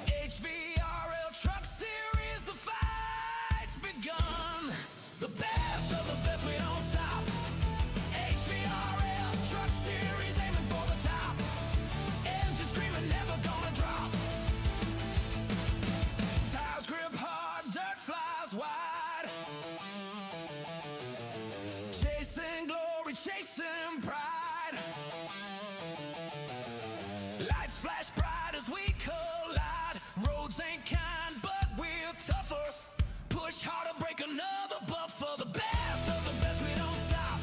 HVRL Truck Series, the fight's begun. The best of the best, we don't stop. HVRL Truck Series, aiming for the top. Engine screaming, never gonna drop. Tires grip hard, dirt flies wide. Chasing glory, chasing pride. Lights flash bright as we collide. Roads ain't kind, but we're tougher. Push harder, break another buffer. The best of the best, we don't stop.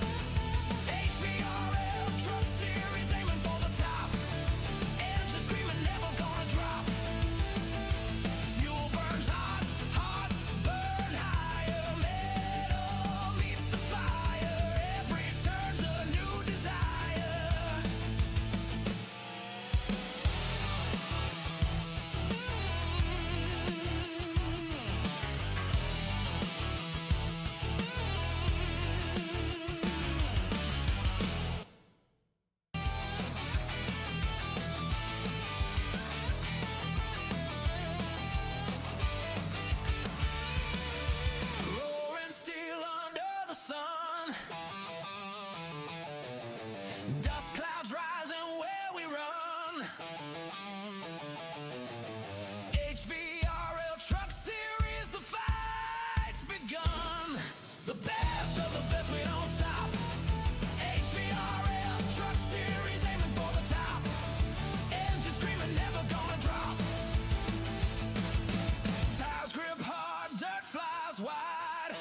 HVRL Truck Series, aiming for the top. Engine screaming, never gonna drop. Fuel burns hot, hearts burn higher. Metal meets the fire. Every turn's a new desire. Roaring steel under the sun. Dust clouds rising where we run. HVRL Truck Series, the fight's begun. The best of the best, we don't stop. HVRL Truck Series, aiming for the top. Engine screaming, never gonna drop. Tires grip hard, dirt flies wide.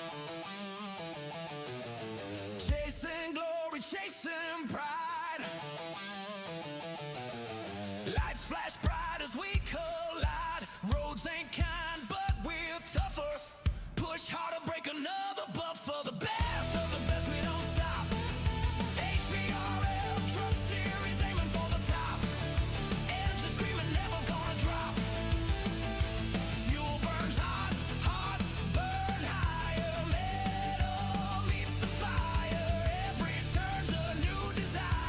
Chasing glory, chasing pride. Lights flash bright as we collide. Roads ain't kind, but we're tougher. Push harder, break another buffer. The best of the best, we don't stop. HVRL Truck Series, aiming for the top. Engine screaming, never gonna drop. Fuel burns hot, hearts burn higher. Metal meets the fire. Every turn's a new desire.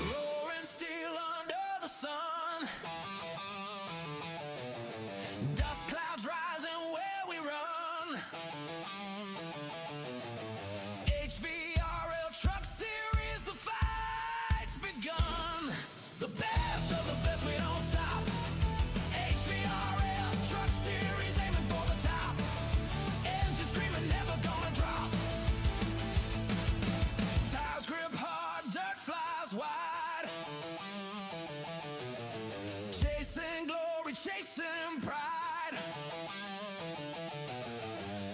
Roaring steel under the sun. Dust clouds rising where we run. HVRL Truck Series, the fight's begun. The best of the best, we don't stop. HVRL Truck Series, aiming for the top. Engine screaming, never gonna drop. Tires grip hard, dirt flies wide. Chasing glory, chasing pride.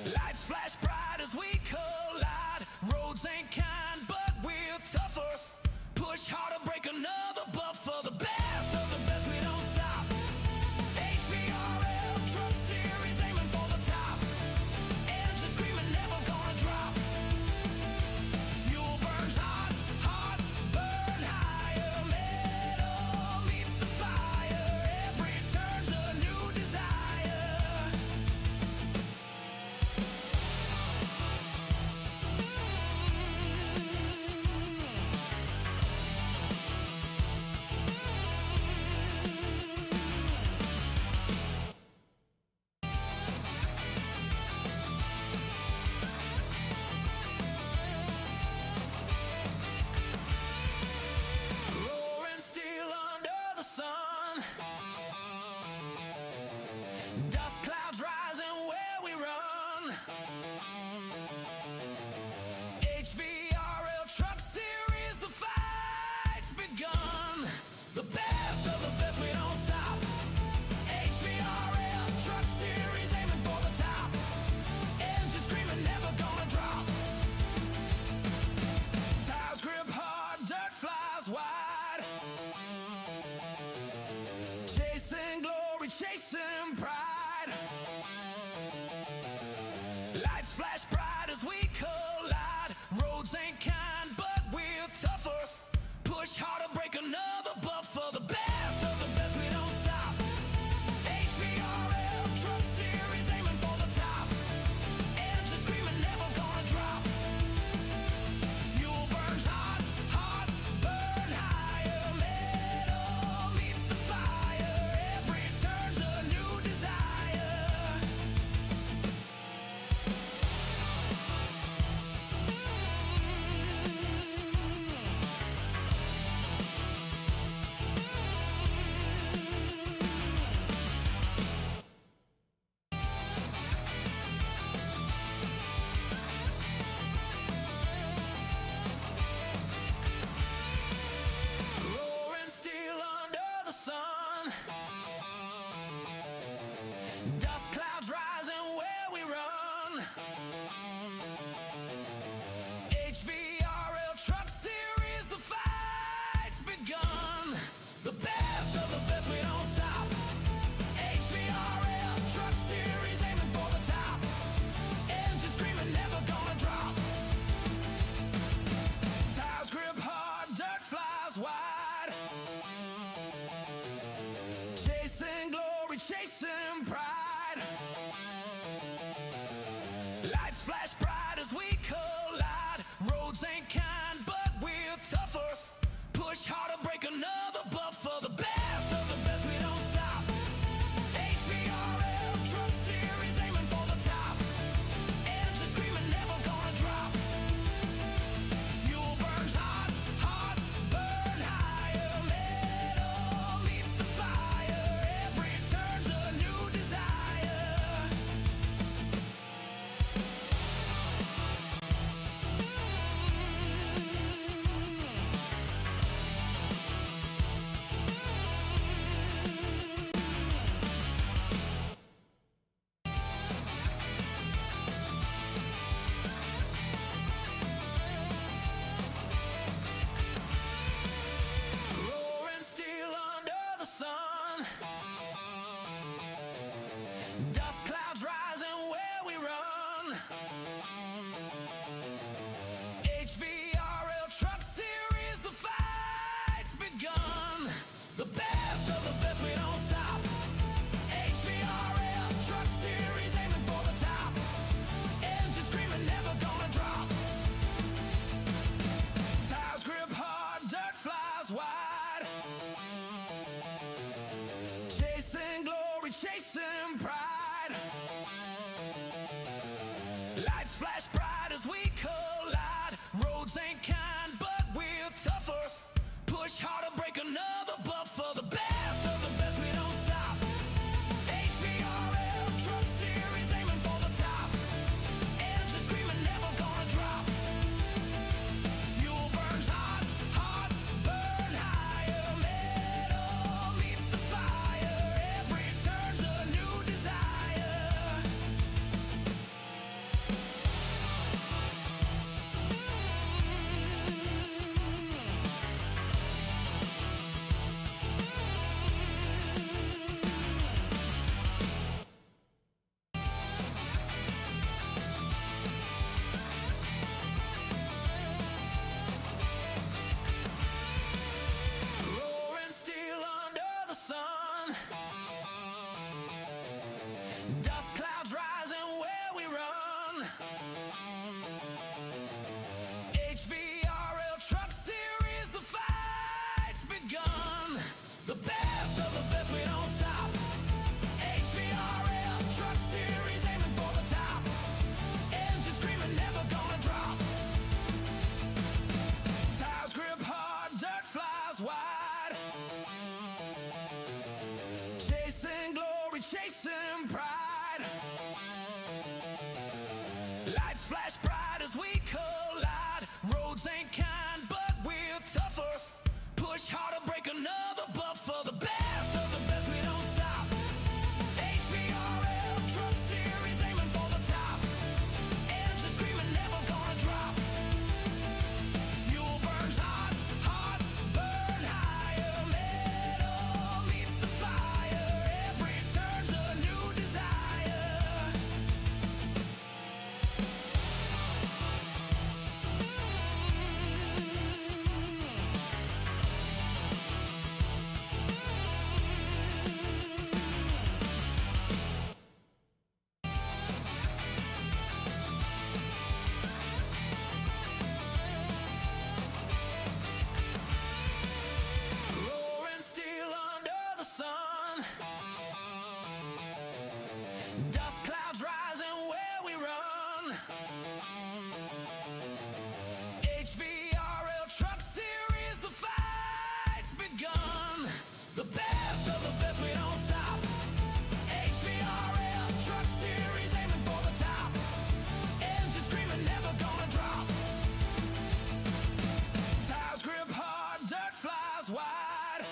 Lights flash bright as we collide. Roads ain't kind, but we're tougher. Push harder, break another buffer. The best of the best, we don't stop. HVRL Truck Series, aiming for the top. Engine screaming, never gonna drop. Fuel burns hot, hearts burn higher. Metal meets the fire. Every turn's a new desire. Lights flash bright as we collide. Roads ain't kind, but we're tougher. Push harder, break another buffer. The best of the best, we don't stop. HVRL Truck Series, aiming for the top. Engine screaming, never gonna drop. Fuel burns hot, hearts burn higher. Metal meets the fire. Every turn's a new desire. Roaring steel under the sun. Dust clouds rising where we run. HVRL Truck Series, the fight's begun. The best of the best, we don't stop. HVRL Truck Series, aiming for the top. Engine screaming, never gonna drop. Tires grip hard, dirt flies wide. Chasing glory, chasing pride. Lights flash bright as we collide. Roads ain't kind, but we're tougher. Push harder, break another buffer. The best of the best, we don't stop. HVRL Truck Series, aiming for the top. Engine screaming, never gonna drop. Fuel burns hot, hearts burn higher. Metal meets the fire. Every turn's a new desire. Roaring steel under the sun. Dust clouds rising where we run. HVRL Truck Series, the fight's begun. The best of the best, we don't stop. HVRL Truck Series, aiming for the top. Engine screaming, never gonna drop. Tires grip hard, dirt flies wide. Chasing glory, chasing pride. Lights flash bright as we collide. Roads ain't kind, but we're tougher. Push harder, break another buffer. The best of the best, we don't stop. HVRL Truck Series, aiming for the top. Engine screaming, never gonna drop. Fuel burns hot, hearts burn higher. Metal meets the fire. Every turn's a new desire. Roaring steel under the sun. Dust clouds rising where we run. HVRL Truck Series, the fight's begun. The best of the best, we don't stop. HVRL Truck Series, aiming for the top. Engine screaming, never gonna drop. Tires grip hard, dirt flies wide. Chasing glory, chasing pride. Lights flash bright as we collide. Roads ain't kind, but we're tougher. Push harder, break another buffer. The best of the best, we don't stop. HVRL Truck Series, aiming for the top. Engine screaming, never gonna drop. Fuel burns hot, hearts burn higher. Metal meets the fire. Every turn's a new desire. we run. HVRL Truck Series, the fight's begun. The best of the best, we don't stop. HVRL Truck Series, aiming for the top. Engine screaming, never gonna drop. Tires grip hard, dirt flies wide.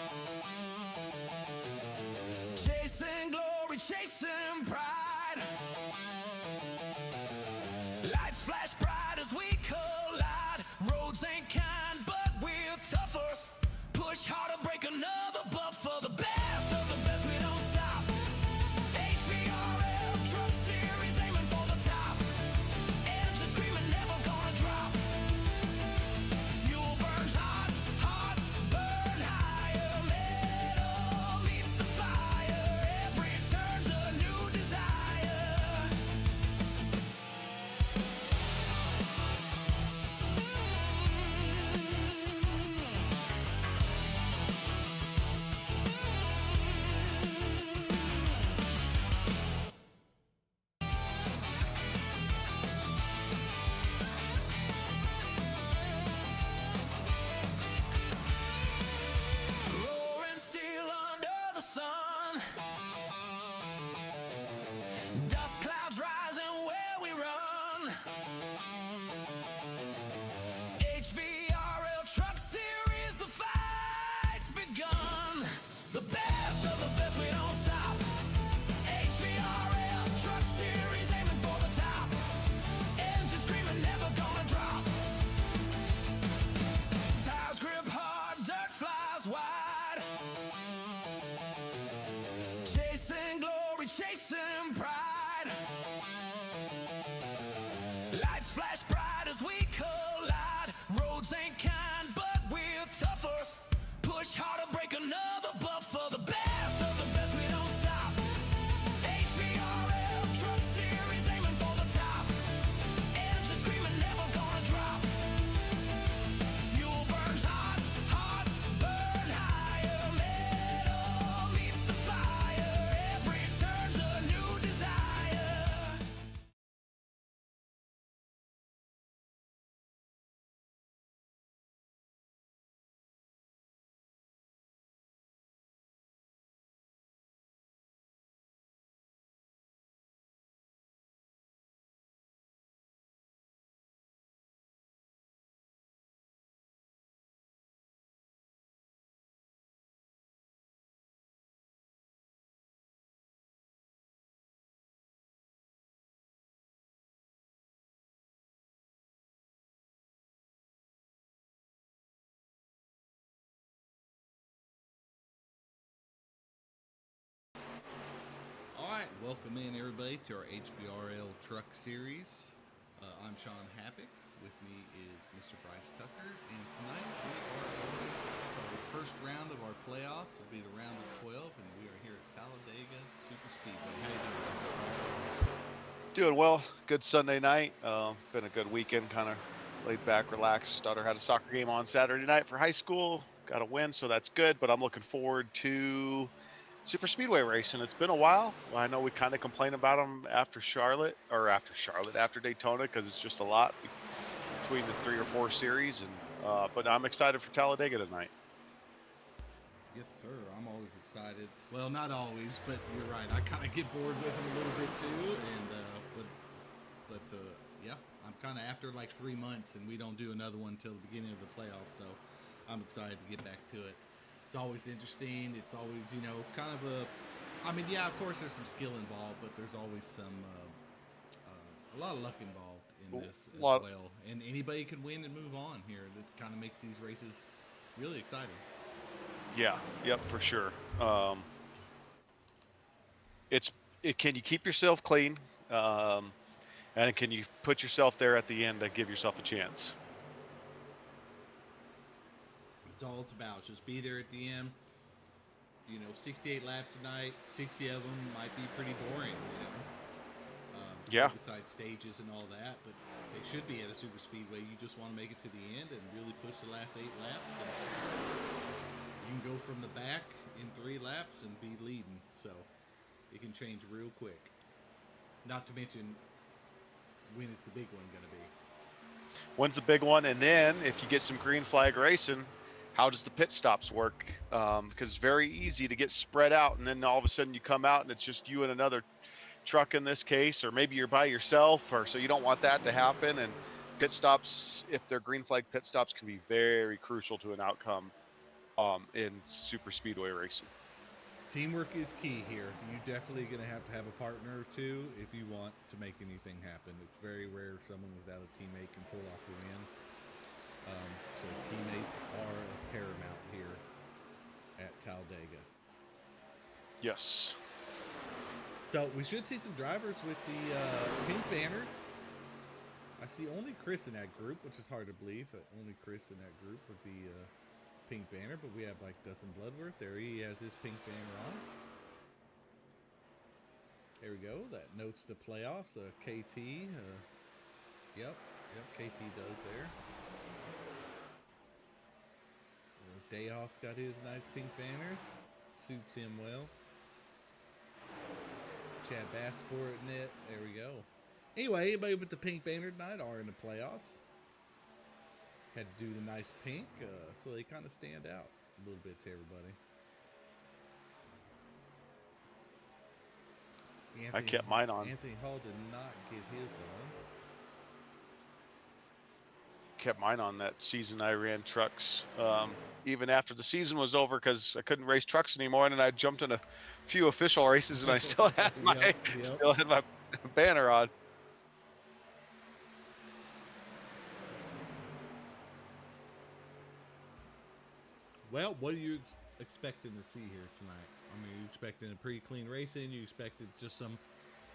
Chasing glory, chasing pride. Lights flash bright as we collide. Roads ain't kind, but we're tougher. Push harder, break another buffer. The best of the best, we don't stop. HVRL Truck Series, aiming for the top. Engine screaming, never gonna drop. Fuel burns hot, hearts burn higher. Metal meets the fire. Every turn's a new desire. Roaring steel under the sun. Dust clouds rising where we run. HVRL Truck Series, the fight's begun. The best of the best, we don't stop. HVRL Truck Series, aiming for the top. Engine screaming, never gonna drop. Tires grip hard, dirt flies wide. Chasing glory, chasing pride. Lights flash bright as we collide. Roads ain't kind, but we're tougher. Push harder, break another buffer. The best of the best, we don't stop. HVRL Truck Series, aiming for the top. Engine screaming, never gonna drop. Fuel burns hot, hearts burn higher. Metal meets the fire. Every turn's a new desire. All right, welcome in everybody to our HVRL Truck Series. I'm Sean Happick. With me is Mr. Bryce Tucker, and tonight we are our first round of our playoffs. Will be the round of 12, and we are here at Talladega Super Speedway. How you doing tonight, Bryce? Doing well. Good Sunday night. Been a good weekend, kind of laid back, relaxed. Daughter had a soccer game on Saturday night for high school. Got a win, so that's good. But I'm looking forward to Super Speedway racing. It's been a while. I know we kind of complain about them after Daytona, because it's just a lot between the 3 or 4 series. And but I'm excited for Talladega tonight. Yes, sir. I'm always excited. Well, not always, but you're right. I kind of get bored with them a little bit too. And but yeah, I'm kind of after like 3 months, and we don't do another one until the beginning of the playoffs. So I'm excited to get back to it. It's always interesting. It's always, kind of I mean, yeah, of course there's some skill involved, but there's always some a lot of luck involved in this as well. And anybody can win and move on here. That kind of makes these races really exciting. Yeah, yep, for sure. Can you keep yourself clean, and can you put yourself there at the end to give yourself a chance? That's all it's about. Just be there at the end. 68 laps a night, 60 of them might be pretty boring, Yeah. Besides stages and all that, but they should be at a super speedway. You just want to make it to the end and really push the last 8 laps. And you can go from the back in 3 laps and be leading, so it can change real quick. Not to mention, when is the big one going to be? When's the big one? And then if you get some green flag racing, how does the pit stops work? Because it's very easy to get spread out, and then all of a sudden you come out and it's just you and another truck in this case, or maybe you're by yourself, or so you don't want that to happen. And pit stops, if they're green flag pit stops, can be very crucial to an outcome in super speedway racing. Teamwork is key here. You're definitely going to have a partner or two if you want to make anything happen. It's very rare someone without a teammate can pull off the win. So teammates are paramount here at Talladega. Yes. So we should see some drivers with the pink banners. I see only Chris in that group, which is hard to believe that only Chris in that group would be pink banner, but we have like Dustin Bloodworth. There he has his pink banner on. There we go. That notes the playoffs. KT. Yep, KT does there. Dayhoff's got his nice pink banner. Suits him well. Chad Bass sporting it. There we go. Anyway, anybody with the pink banner tonight are in the playoffs. Had to do the nice pink, so they kind of stand out a little bit to everybody. I kept mine on. Anthony Hall did not get his on. Kept mine on that season I ran trucks, even after the season was over, because I couldn't race trucks anymore, and then I jumped in a few official races, and I still had my still had my banner on. Well, what are you expecting to see here tonight? I mean, you expecting a pretty clean racing? You expected just some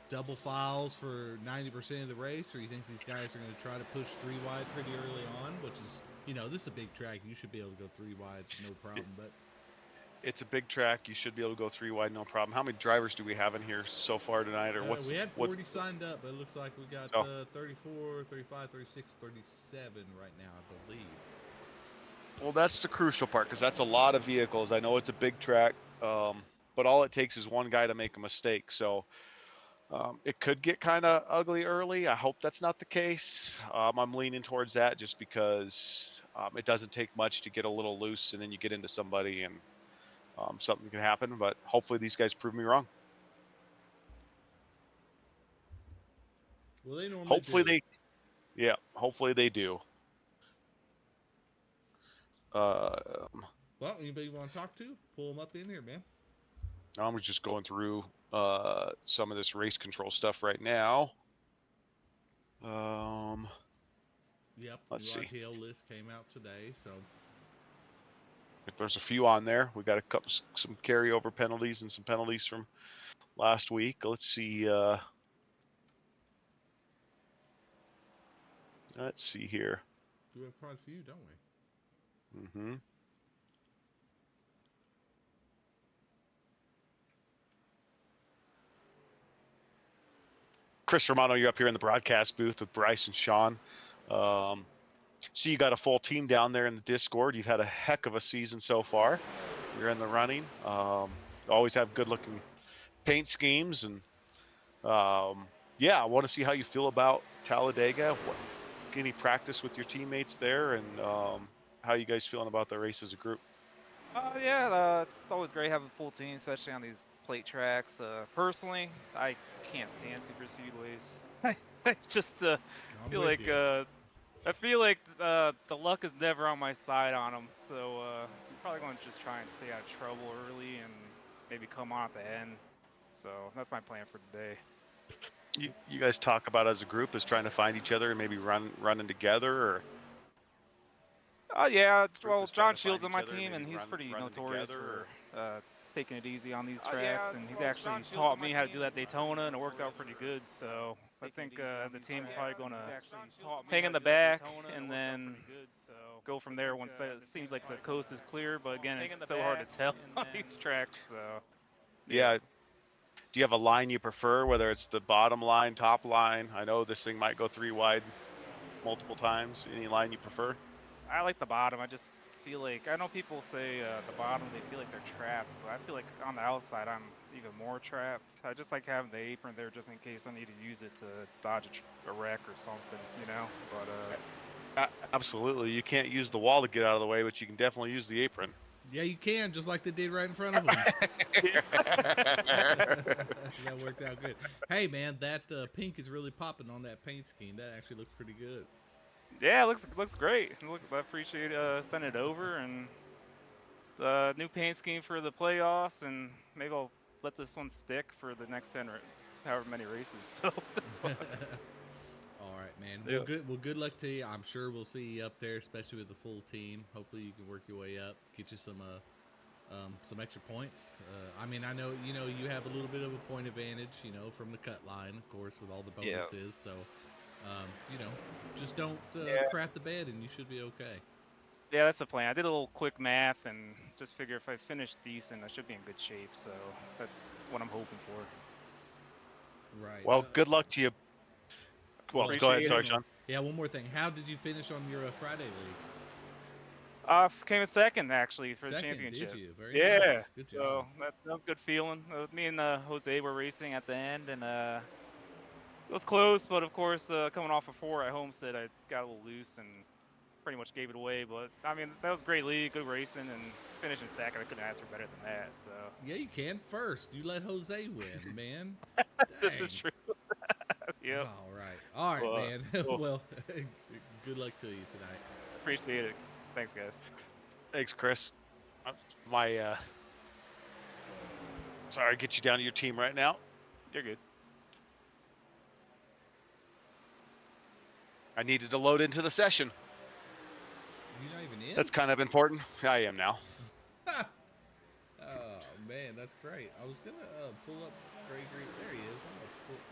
double files for 90% of the race? Or you think these guys are going to try to push 3 wide pretty early on? Which is, this is a big track. You should be able to go 3 wide, no problem. But it's a big track. You should be able to go 3 wide, no problem. How many drivers do we have in here so far tonight? Or we had 40 signed up, but it looks like we got 34, 35, 36, 37 right now, I believe. Well, that's the crucial part, because that's a lot of vehicles. I know it's a big track, but all it takes is one guy to make a mistake. So it could get kind of ugly early. I hope that's not the case. I'm leaning towards that just because it doesn't take much to get a little loose, and then you get into somebody and something can happen. But hopefully these guys prove me wrong. Well, they normally hopefully hopefully they do. Well, anybody you want to talk to? Pull them up in here, man. I'm just going through some of this race control stuff right now. Yep, let's the see. RTL list came out today, so if there's a few on there, we got some carryover penalties and some penalties from last week. Let's see. Let's see here. We have quite a few, don't we? Mm-hmm. Chris Romano, you're up here in the broadcast booth with Bryce and Sean. See, you got a full team down there in the Discord. You've had a heck of a season so far. You're in the running. Always have good-looking paint schemes, and yeah, I want to see how you feel about Talladega. Any practice with your teammates there, and how you guys feeling about the race as a group? It's always great having a full team, especially on these plate tracks. Personally, I can't stand super speedways. I just feel like the luck is never on my side on them. So I'm probably going to just try and stay out of trouble early and maybe come on at the end. So that's my plan for today. You guys talk about as a group as trying to find each other and maybe running together, or? Oh yeah, well, John Shields on my team, and he's pretty notorious for taking it easy on these tracks, and he's actually taught me how to do that Daytona, and it worked out pretty good. So I think as a team, we're probably going to hang in the back and then go from there once it seems like the coast is clear. But again, it's so hard to tell on these tracks. So yeah. Do you have a line you prefer, whether it's the bottom line, top line? I know this thing might go 3 wide multiple times. Any line you prefer? I like the bottom. I just feel like, I know people say the bottom, they feel like they're trapped, but I feel like on the outside, even more trapped. I just like having the apron there just in case I need to use it to dodge a wreck or something, you know. But Absolutely, you can't use the wall to get out of the way, but you can definitely use the apron. Yeah, you can, just like they did right in front of them. That worked out good. Hey, man, that pink is really popping on that paint scheme. That actually looks pretty good. yeah, it looks great. Look, I appreciate sending it over, and the new paint scheme for the playoffs, and maybe I'll let this one stick for the next 10 or however many races. So All right, man. Yeah. Well, good luck to you. I'm sure we'll see you up there, especially with the full team. Hopefully, you can work your way up, get you some extra points. I mean, I know you have a little bit of a point advantage, from the cut line, of course, with all the Yeah. bonuses. So, just don't crap the bed, and you should be okay. yeah, that's the plan. I did a little quick math and just figure if I finish decent, I should be in good shape. So that's what I'm hoping for. Right. Well, good luck to you. Well, go ahead. Appreciate Sorry, it. Sean. Yeah. One more thing. How did you finish on your Friday league? Came in second actually for the Second, championship. did you? Very Yeah. nice. Good job. So that was a good feeling. Me and Jose were racing at the end, and it was close. But of course, coming off of 4 at Homestead, I got a little loose and pretty much gave it away. But I mean, that was a great lead, good racing, and finishing second. I couldn't ask for better than that. So Yeah, you can first. You let Jose win, man. this is Dang. true. Yep. All right, Well, man. cool. Well, good luck to you tonight. Appreciate it. Thanks, guys. Thanks, Chris. My sorry, get you down to your team right now. You're good. I needed to load into the session. You're not even in. That's kind of important. I am now. Oh man, that's great. I was gonna pull up Gregory. There he is.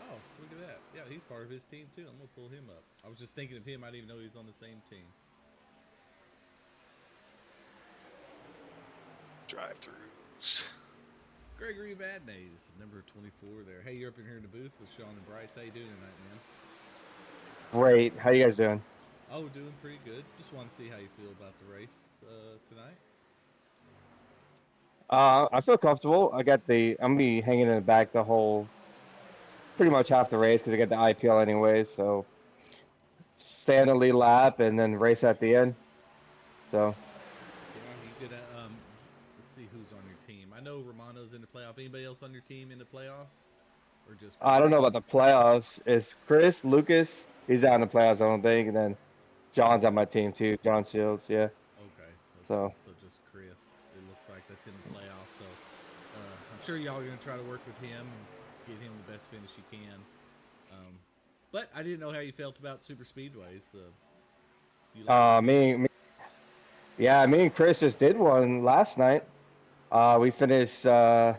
Oh, look at that. Yeah, he's part of his team too. I'm gonna pull him up. I was just thinking of him. I didn't even know he was on the same team. Drive-throughs. Gregory Vadnais, number 24 there. Hey, you're up in here in the booth with Sean and Bryce. How you doing tonight, man? Great. How you guys doing? Oh, we're doing pretty good. Just want to see how you feel about the race tonight. I feel comfortable. I'm gonna be hanging in the back pretty much half the race because I get the IPL anyways. So stay on the lead lap and then race at the end. So Yeah, you could. Let's see who's on your team. I know Romano's in the playoff. Anybody else on your team in the playoffs, or just? I don't know about the playoffs. Is Chris Lucas? He's out in the playoffs, I don't think. And then John's on my team too. John Shields. Yeah. Okay. So just Chris. It looks like that's in the playoffs. So I'm sure y'all are gonna try to work with him and get him the best finish you can. But I didn't know how you felt about super speedways. You like it? Me and Chris just did one last night. We finished 3rd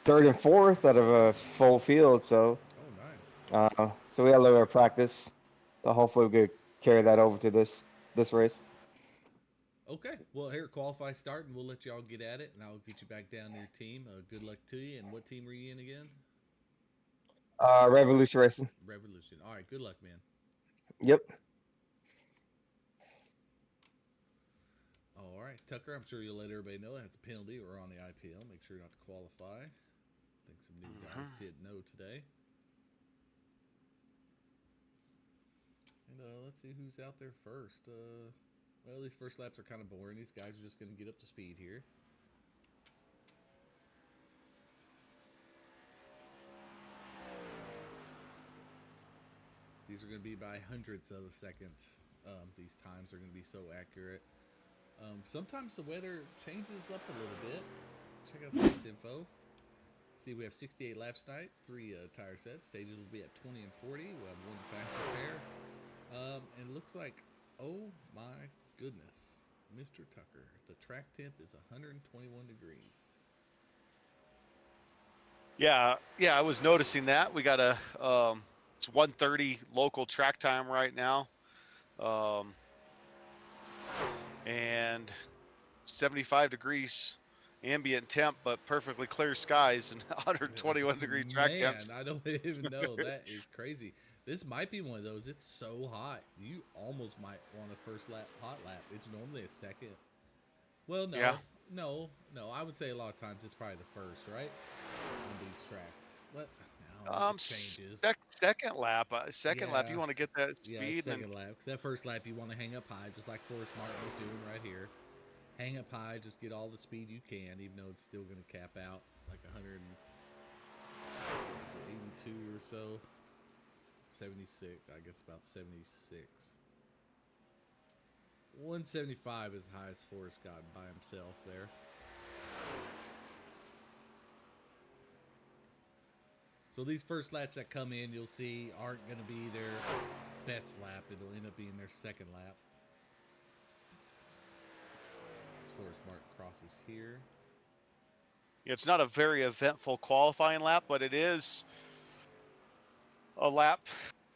and 4th out of a full field. So Oh, nice. so we had a little bit of practice. So hopefully we could carry that over to this race. Okay. Well, here, qualify start, and we'll let y'all get at it, and I'll get you back down to your team. Good luck to you. And what team were you in again? Revolution Racing. Revolution. All right. Good luck, man. Yep. All right, Tucker. I'm sure you'll let everybody know it has a penalty. We're on the IPL. Make sure not to qualify. I think some new guys did know today. And let's see who's out there first. Well, these first laps are kind of boring. These guys are just going to get up to speed here. These are going to be by hundredths of a second. These times are going to be so accurate. Sometimes the weather changes up a little bit. Check out this info. See, we have 68 laps tonight, 3 tire sets. Stages will be at 20 and 40. We'll have 1 faster pair. And it looks like, oh my goodness, Mr. Tucker, the track temp is 121 degrees. Yeah, I was noticing that. We got it's 1:30 local track time right now. And 75 degrees ambient temp, but perfectly clear skies and 121 degree track temps. Man, I don't even know. That is crazy. This might be one of those. It's so hot. You almost might want a first lap, hot lap. It's normally a second. Well, no. Yeah. No. I would say a lot of times it's probably the first, right? these tracks? What? No, it changes. Second lap. Second lap, you want to get that speed. Yeah, second and lap. Because that first lap, you want to hang up high, just like Forrest Martin was doing right here. Hang up high, just get all the speed you can, even though it's still going to cap out like 182 or so. 76, I guess about 76. 175 is the highest Forrest got by himself there. So these first laps that come in, you'll see, aren't going to be their best lap. It'll end up being their second lap. As Forrest Martin crosses here. It's not a very eventful qualifying lap, but it is a lap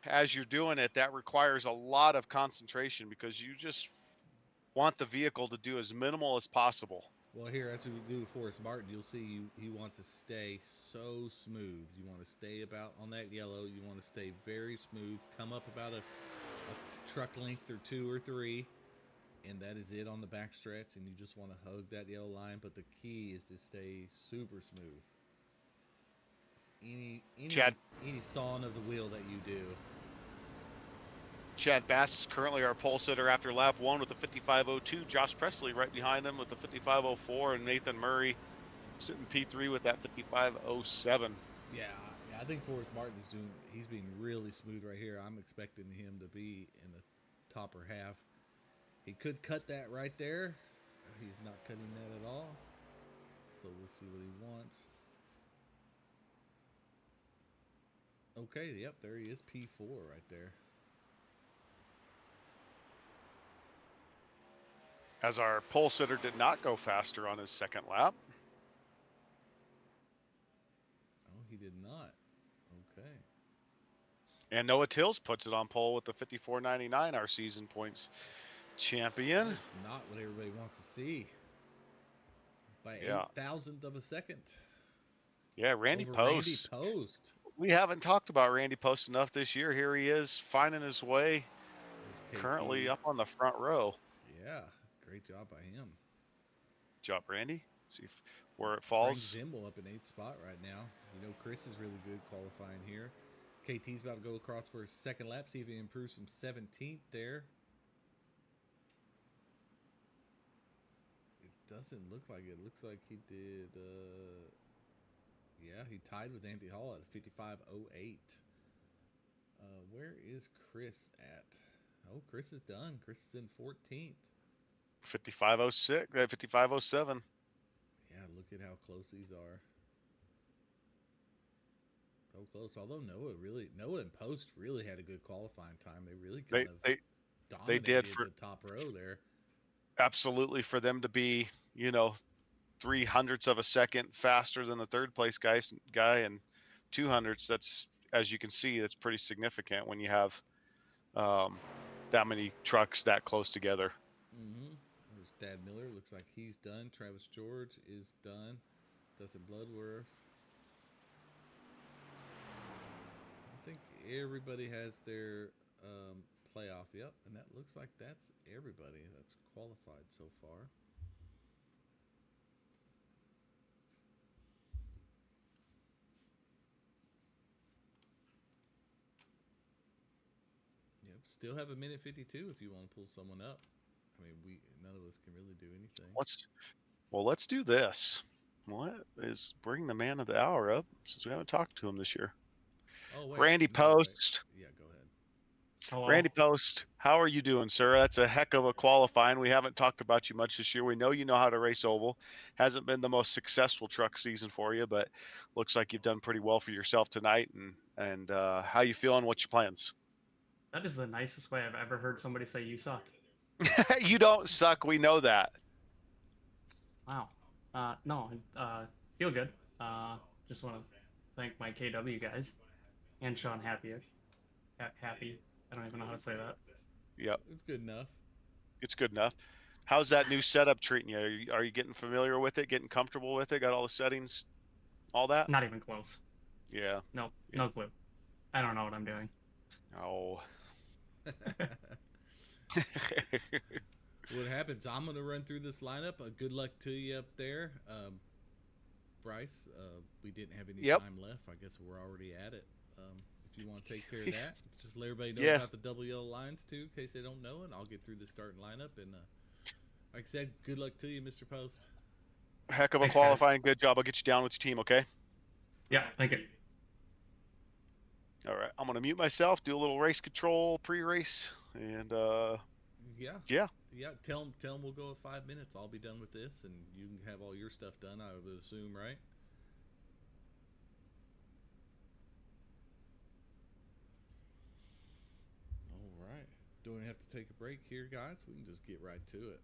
as you're doing it that requires a lot of concentration because you just want the vehicle to do as minimal as possible. Well, here, as we do with Forrest Martin, you'll see you want to stay so smooth. You want to stay about on that yellow. You want to stay very smooth. Come up about a truck length or 2 or 3, and that is it on the backstretch. And you just want to hug that yellow line. But the key is to stay super smooth. Any sawing of the wheel that you do. Chad Bass is currently our pole sitter after lap 1 with the 55.02. Josh Presley right behind him with the 55.04, and Nathan Murray sitting P3 with that 55.07. Yeah, I think Forrest Martin he's being really smooth right here. I'm expecting him to be in the topper half. He could cut that right there. He's not cutting that at all. So we'll see what he wants. Okay, yep, there he is, P4 right there. As our pole sitter did not go faster on his second lap. Oh, he did not. Okay. And Noah Tills puts it on pole with the 54.99, our season points champion. That's not what everybody wants to see. By 8,000th of a second. Yeah, Randy Post. We haven't talked about Randy Post enough this year. Here he is, finding his way. Currently up on the front row. Yeah, great job by him. Good job, Randy. See where it falls. Frank Zimbel up in 8th spot right now. You know, Chris is really good qualifying here. KT's about to go across for his second lap. See if he improves from 17th there. It doesn't look like it. It looks like he did... yeah, he tied with Andy Hall at 55.08. Where is Chris at? Oh, Chris is done. Chris is in 14th. 55.06, 55.07. Yeah, look at how close these are. So close. Although Noah and Post really had a good qualifying time. They really kind of dominated the top row there. Absolutely, for them to be, 0.03 of a second faster than the third place guy and 200. That's, as you can see, that's pretty significant when you have that many trucks that close together. Mm-hmm. There's Thad Miller. Looks like he's done. Travis George is done. Dustin Bloodworth. I think everybody has their playoff. Yep, and that looks like that's everybody that's qualified so far. Yep, still have a minute 52 if you want to pull someone up. I mean, none of us can really do anything. Let's do this. What is bring the man of the hour up since we haven't talked to him this year? Oh, wait. Randy Post. Yeah, go ahead. Hello. Randy Post, how are you doing, sir? That's a heck of a qualifying. We haven't talked about you much this year. We know you know how to race oval. Hasn't been the most successful truck season for you, but looks like you've done pretty well for yourself tonight. And how you feeling? What's your plans? That is the nicest way I've ever heard somebody say you suck. You don't suck. We know that. Wow. No, feel good. Just want to thank my KW guys and Sean Happy. I don't even know how to say that. Yep. It's good enough. It's good enough. How's that new setup treating you? Are you getting familiar with it, getting comfortable with it, got all the settings, all that? Not even close. Yeah. Nope, no clue. I don't know what I'm doing. Oh. What happens? I'm going to run through this lineup. Good luck to you up there. Bryce. We didn't have any Yep. time left. I guess we're already at it. If you want to take care of that, just let everybody know Yeah. about the WL lines too, in case they don't know, and I'll get through the starting lineup. And like I said, good luck to you, Mr. Post. Heck of a Thanks, guys. qualifying. Good job. I'll get you down with your team, okay? Yeah, thank you. All right. I'm going to mute myself, do a little race control pre-race, and Yeah. yeah. Yeah, tell them we'll go at 5 minutes. I'll be done with this, and you can have all your stuff done, I would assume, right? All right. Don't have to take a break here, guys. We can just get right to it.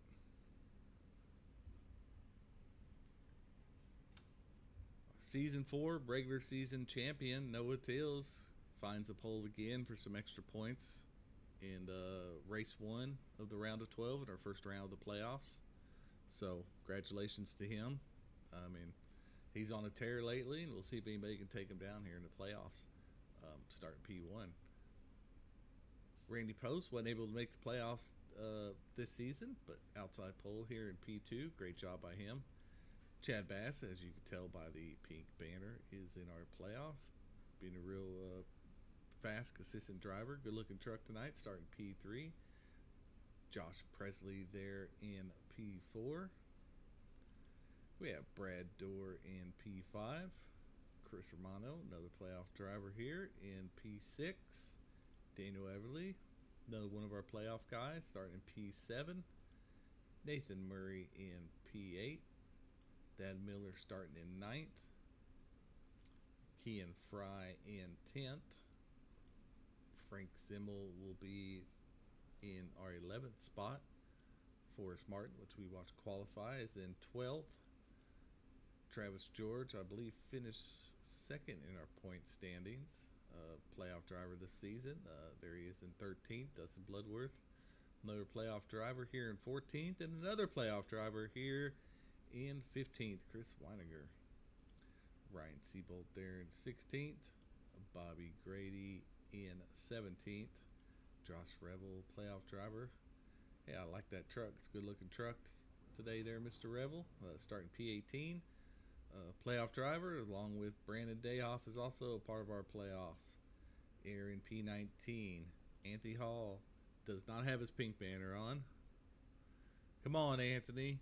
Season 4, regular season champion Noah Tills finds a pole again for some extra points in race 1 of the round of 12 in our first round of the playoffs. So, congratulations to him. I mean, he's on a tear lately, and we'll see if anybody can take him down here in the playoffs, starting P1. Randy Post wasn't able to make the playoffs this season, but outside pole here in P2. Great job by him. Chad Bass, as you can tell by the pink banner, is in our playoffs. Being a real fast, consistent driver. Good-looking truck tonight, starting P3. Josh Presley there in P4. We have Brad Dorr in P5. Chris Romano, another playoff driver here in P6. Daniel Everly, another one of our playoff guys, starting in P7. Nathan Murray in P8. Dad Miller starting in 9th. Kean Fry in 10th. Frank Zimmel will be in our 11th spot. Forrest Martin, which we watched qualify, is in 12th. Travis George, I believe, finished second in our point standings. Playoff driver this season. There he is in 13th. Dustin Bloodworth, another playoff driver here in 14th. And another playoff driver here in 15th, Chris Weininger. Ryan Seabolt there in 16th. Bobby Grady in 17th. Josh Revel, playoff driver. Yeah, I like that truck. It's a good looking truck today there, Mr. Revel. Starting P18. Playoff driver, along with Brandon Dayhoff, is also a part of our playoff. Air in P19. Anthony Hall does not have his pink banner on. Come on, Anthony.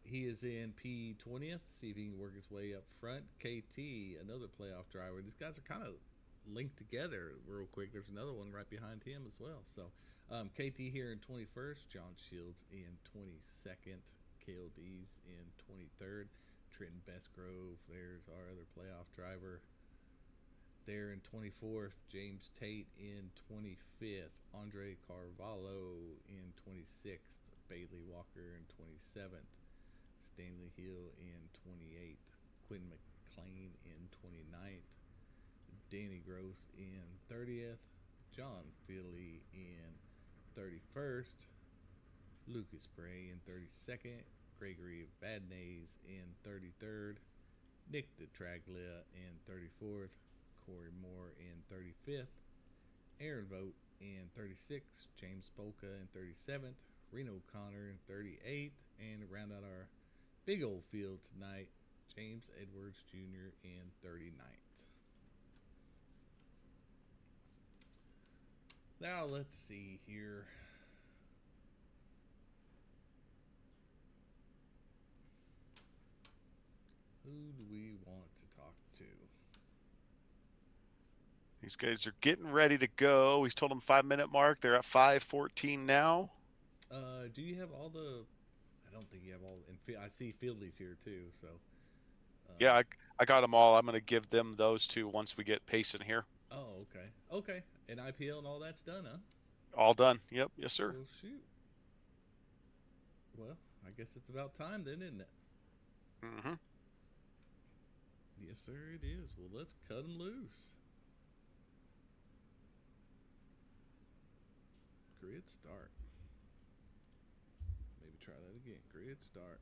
He is in P20th. See if he can work his way up front. KT, another playoff driver. These guys are kind of linked together real quick. There's another one right behind him as well. So KT here in 21st. John Shields in 22nd. KLD's in 23rd. Trenton Bestgrove, there's our other playoff driver. There in 24th. James Tate in 25th. Andre Carvalho in 26th. Bailey Walker in 27th. Stanley Hill in 28th. Quinn McClain in 29th. Danny Gross in 30th. John Philly in 31st. Lucas Bray in 32nd. Gregory Vadnais in 33rd. Nick DeTraglia in 34th. Corey Moore in 35th. Aaron Vogt in 36th. James Bolka in 37th. Reno Connor in 38th. And to round out our big old field tonight, James Edwards Jr. in 39th. Now let's see here. Who do we want to talk to? These guys are getting ready to go. He's told them 5-minute mark. They're at 5:14 now. Do you have all the? I don't think you have all. And I see Fieldley's here too. So. Yeah, I got them all. I'm going to give them those two once we get Payson here. Oh, okay. Okay. And IPL and all that's done, huh? All done. Yep. Yes, sir. Well, shoot. Well, I guess it's about time then, isn't it? Mm-hmm. Yes, sir, it is. Well, let's cut them loose. Grid start. Maybe try that again. Grid start.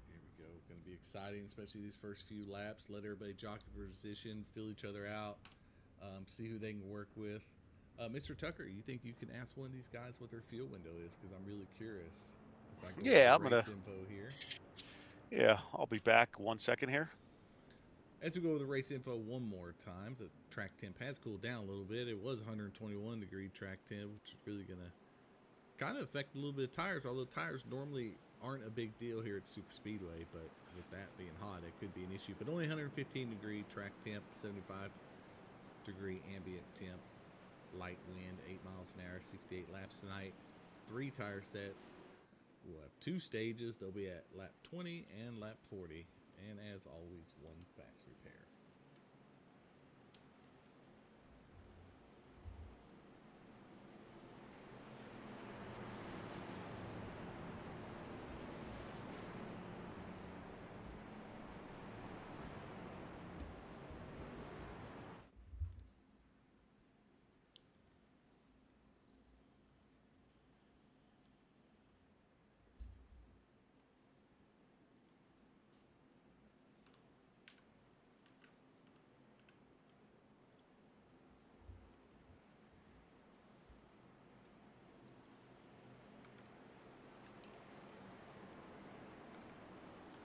Here we go. Going to be exciting, especially these first few laps. Let everybody jockey for position, feel each other out, see who they can work with. Mr. Tucker, you think you can ask one of these guys what their fuel window is? Because I'm really curious. As I go Yeah, over I'm race gonna. info here. Yeah, I'll be back 1 second here. As we go over the race info one more time, the track temp has cooled down a little bit. It was 121 degree track temp, which is really going to kind of affect a little bit of tires, although tires normally aren't a big deal here at Super Speedway, but with that being hot, it could be an issue. But only 115 degree track temp, 75 degree ambient temp, light wind, 8 miles an hour, 68 laps tonight. 3 tire sets. We'll have 2 stages. They'll be at lap 20 and lap 40. And as always, 1 fast repair.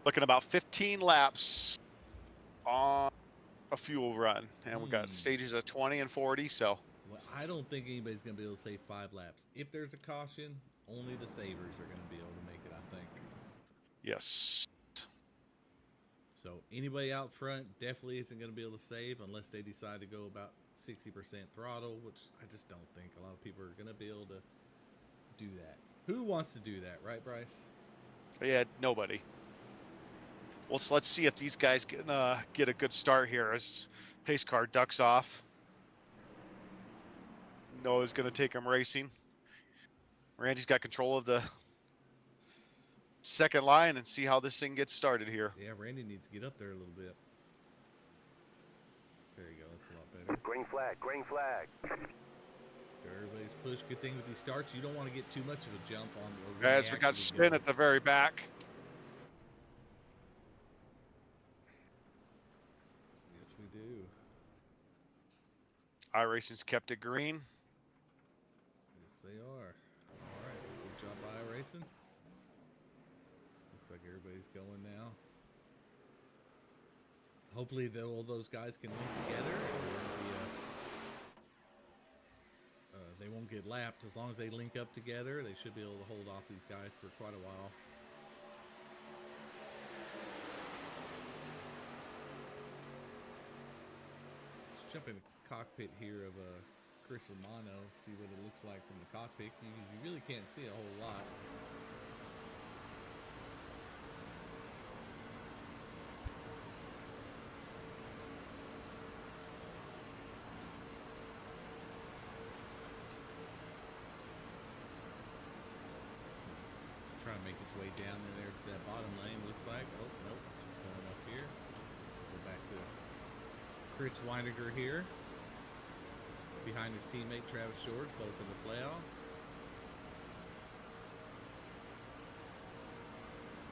Looking about 15 laps on a fuel run, and we got stages of 20 and 40. So Well, I don't think anybody's going to be able to save 5 laps. If there's a caution, only the savers are going to be able to make it, I think. yes, So anybody out front definitely isn't going to be able to save unless they decide to go about 60% throttle, which I just don't think a lot of people are going to be able to do that. Who wants to do that, right, Bryce? yeah, nobody. Well, so let's see if these guys can get a good start here as pace car ducks off. Noah's going to take him racing. Randy's got control of the second line and see how this thing gets started here. Yeah, Randy needs to get up there a little bit. There you go. That's a lot better. Green flag, green flag. Everybody's push. Good thing with these starts, you don't want to get too much of a jump on. Or Guys, we got spin at the very back. Yes, we do. iRacing's kept it green. Yes, they are. All right. Good job by iRacing. Looks like everybody's going now. Hopefully, all those guys can link together. They won't get lapped. As long as they link up together, they should be able to hold off these guys for quite a while. Let's jump in the cockpit here of Chris Romano, see what it looks like from the cockpit. You really can't see a whole lot. Trying to make his way down in there to that bottom lane, looks like. Oh, nope, just going up here. Go back to Chris Weiniger here. Behind his teammate Travis George, both in the playoffs.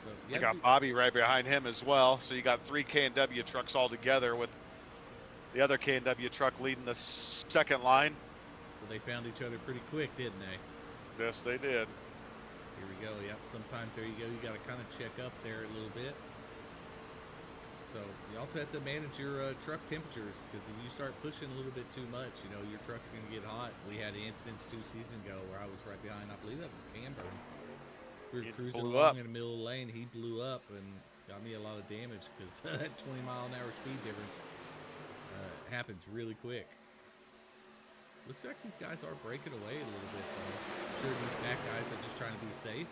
So, You got Bobby right behind him as well. So you got 3 K&W trucks all together with the other K&W truck leading the second line. Well, they found each other pretty quick, didn't they? Yes, they did. Here we go. Yep. Sometimes there you go. You got to kind of check up there a little bit. So you also have to manage your truck temperatures, because if you start pushing a little bit too much, you know, your truck's going to get hot. We had an instance 2 seasons ago where I was right behind. I believe that was Camberg. We were cruising along in the middle of the lane. He blew up and got me a lot of damage because that 20-mile-an-hour speed difference happens really quick. Looks like these guys are breaking away a little bit, though. I'm sure these back guys are just trying to be safe.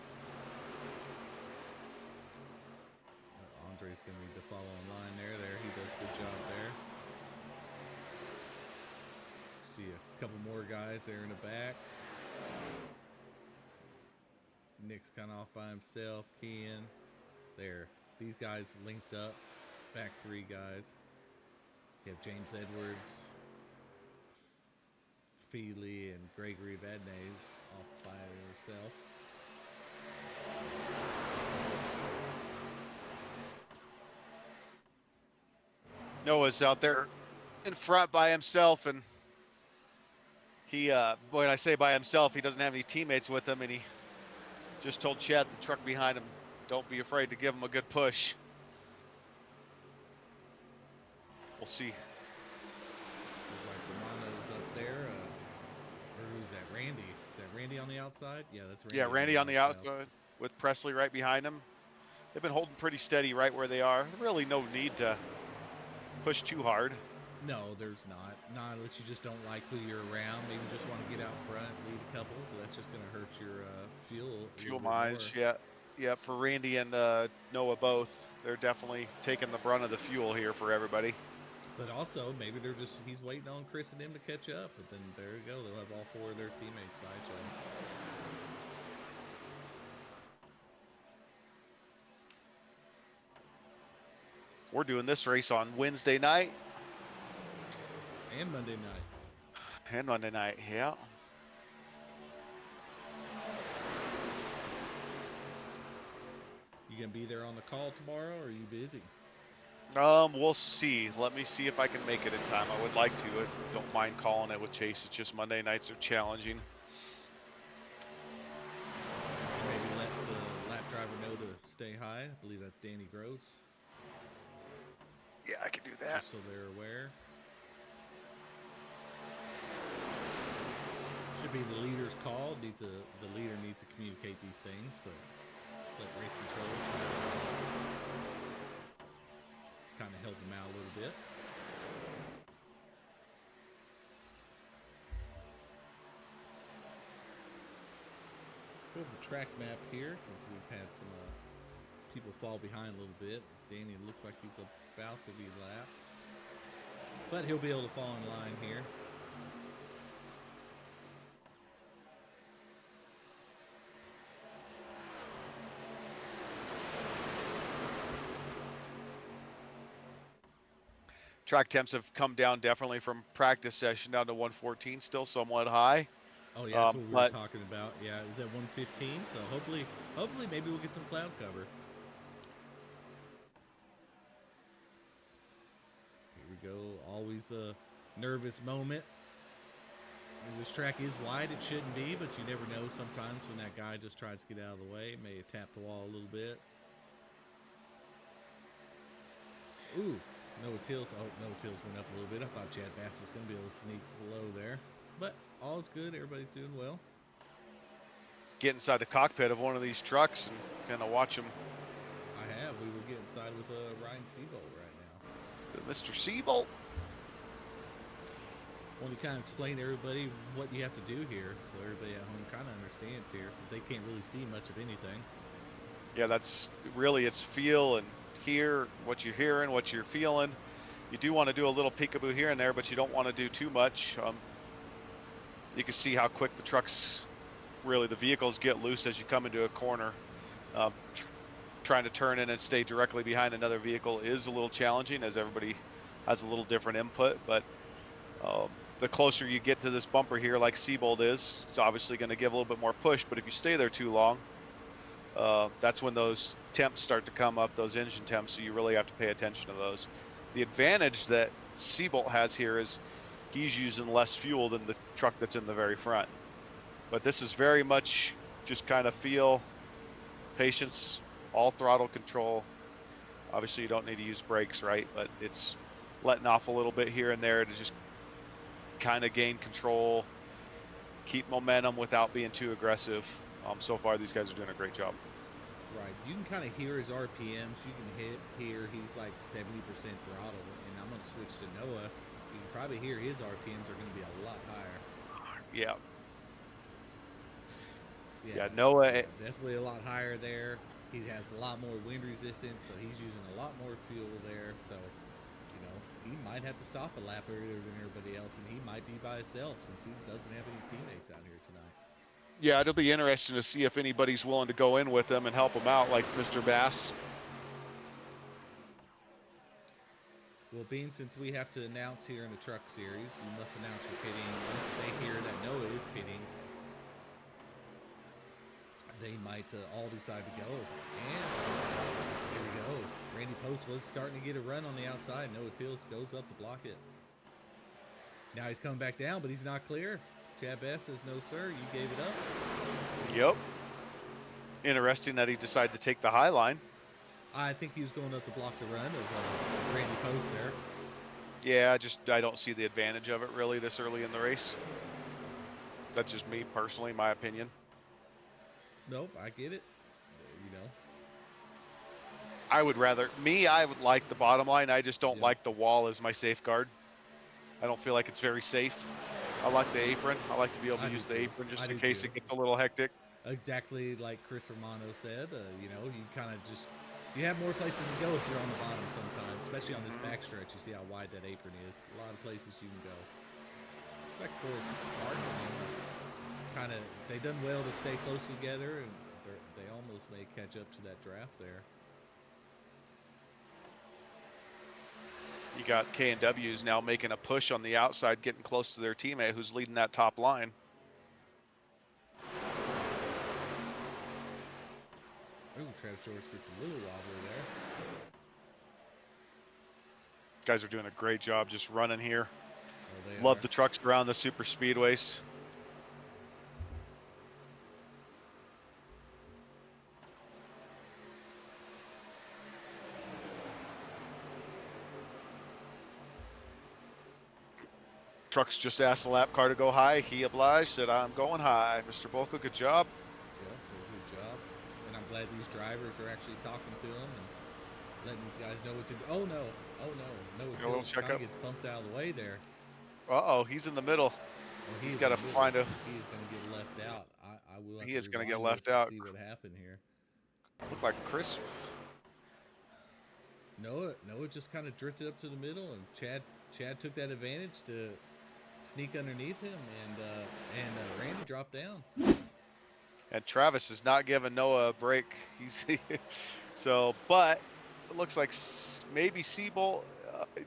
Andre's going to need to follow in line there. He does a good job there. See a couple more guys there in the back. Nick's kind of off by himself. Ken. There. These guys linked up. Back 3 guys. You have James Edwards, Feely, and Gregory Vadnais off by herself. Noah's out there in front by himself, and he when I say by himself, he doesn't have any teammates with him, and he Just told Chad, the truck behind him, don't be afraid to give him a good push. We'll see. Looks like Romano's up there. Or who's that? Randy. Is that Randy on the outside? Yeah, that's Randy. Yeah, Randy on the outside with Presley right behind him. They've been holding pretty steady right where they are. Really no need to push too hard. No, there's not. Not unless you just don't like who you're around. Maybe you just want to get out front, lead a couple. But that's just going to hurt your fuel Miles, yeah. Yeah, for Randy and Noah both. They're definitely taking the brunt of the fuel here for everybody. But also, maybe he's waiting on Chris and them to catch up. But then there you go. They'll have all 4 of their teammates by each other. We're doing this race on Wednesday night. And Monday night. And Monday night, yeah. You gonna be there on the call tomorrow, or are you busy? We'll see. Let me see if I can make it in time. I would like to. I don't mind calling it with Chase. It's just Monday nights are challenging. Maybe let the lap driver know to stay high. I believe that's Danny Gross. Yeah, I can do that. Just so they're aware. Should be the leader's call. The leader needs to communicate these things, but let race control kind of help them out a little bit. Go over the track map here since we've had some people fall behind a little bit. Danny looks like he's about to be lapped, but he'll be able to fall in line here. Track temps have come down definitely from practice session down to 114, still somewhat high. Oh yeah, that's what we were talking about. Yeah, it was at 115, so hopefully maybe we'll get some cloud cover. Here we go. Always a nervous moment. This track is wide. It shouldn't be, but you never know sometimes when that guy just tries to get out of the way. May tap the wall a little bit. Ooh. Noah Tills went up a little bit. I thought Chad Bass was going to be able to sneak below there. But all is good. Everybody's doing well. Get inside the cockpit of one of these trucks and kind of watch them. I have. We will get inside with Ryan Seabolt right now. Mr. Seabolt. I want to kind of explain to everybody what you have to do here so everybody at home kind of understands here since they can't really see much of anything. Yeah, that's really it's feel and hear what you're hearing, what you're feeling. You do want to do a little peekaboo here and there, but you don't want to do too much. You can see how quick the trucks, really the vehicles get loose as you come into a corner. Trying to turn in and stay directly behind another vehicle is a little challenging as everybody has a little different input, but the closer you get to this bumper here like Seabolt is, it's obviously going to give a little bit more push, but if you stay there too long, that's when those temps start to come up, those engine temps, so you really have to pay attention to those. The advantage that Seabolt has here is he's using less fuel than the truck that's in the very front. But this is very much just kind of feel, patience, all throttle control. Obviously you don't need to use brakes, right? But it's letting off a little bit here and there to just kind of gain control, keep momentum without being too aggressive. So far these guys are doing a great job. Right, you can kind of hear his RPMs. You can hear he's like 70% throttle, and I'm going to switch to Noah. You can probably hear his RPMs are going to be a lot higher. Yeah. Yeah, Noah definitely a lot higher there. He has a lot more wind resistance, so he's using a lot more fuel there. So, you know, he might have to stop a lap earlier than everybody else, and he might be by himself since he doesn't have any teammates out here tonight. Yeah, it'll be interesting to see if anybody's willing to go in with him and help him out, like Mr. Bass. Well, Bean, since we have to announce here in the truck series, you must announce your pitting. Once they hear that Noah is pitting, they might all decide to go. And here we go. Randy Post was starting to get a run on the outside. Noah Tills goes up to block it. Now he's coming back down, but he's not clear. Chad Bass says, no, sir, you gave it up. Yep. Interesting that he decided to take the high line. I think he was going up to block the run of Randy Post there. Yeah, I don't see the advantage of it really this early in the race. That's just me personally, my opinion. Nope, I get it. I would like the bottom line. I just don't like the wall as my safeguard. I don't feel like it's very safe. I like the apron. I like to be able to use the apron just in case it gets a little hectic. Exactly like Chris Romano said, you kind of you have more places to go if you're on the bottom sometimes, especially on this backstretch. You see how wide that apron is. A lot of places you can go. It's like Forest Park. They done well to stay close together, and they almost may catch up to that draft there. You got K&W's now making a push on the outside, getting close to their teammate who's leading that top line. Ooh, Travis George gets a little wobbly there. Guys are doing a great job just running here. Oh, Love the trucks around the super speedways. Trucks just asked the lap car to go high. He obliged, said, I'm going high. Mr. Volko, good job. Yeah, good job. And I'm glad these drivers are actually talking to him and letting these guys know what to do. Oh, no. No, Tillman gets bumped out of the way there. Uh-oh, he's in the middle. He's got to find a... He is going to get left out. I will. He is going to get left out. See what happened here. Looked like Chris. Noah just kind of drifted up to the middle, and Chad took that advantage to sneak underneath him, and Randy dropped down. And Travis is not giving Noah a break. But it looks like maybe Siebel.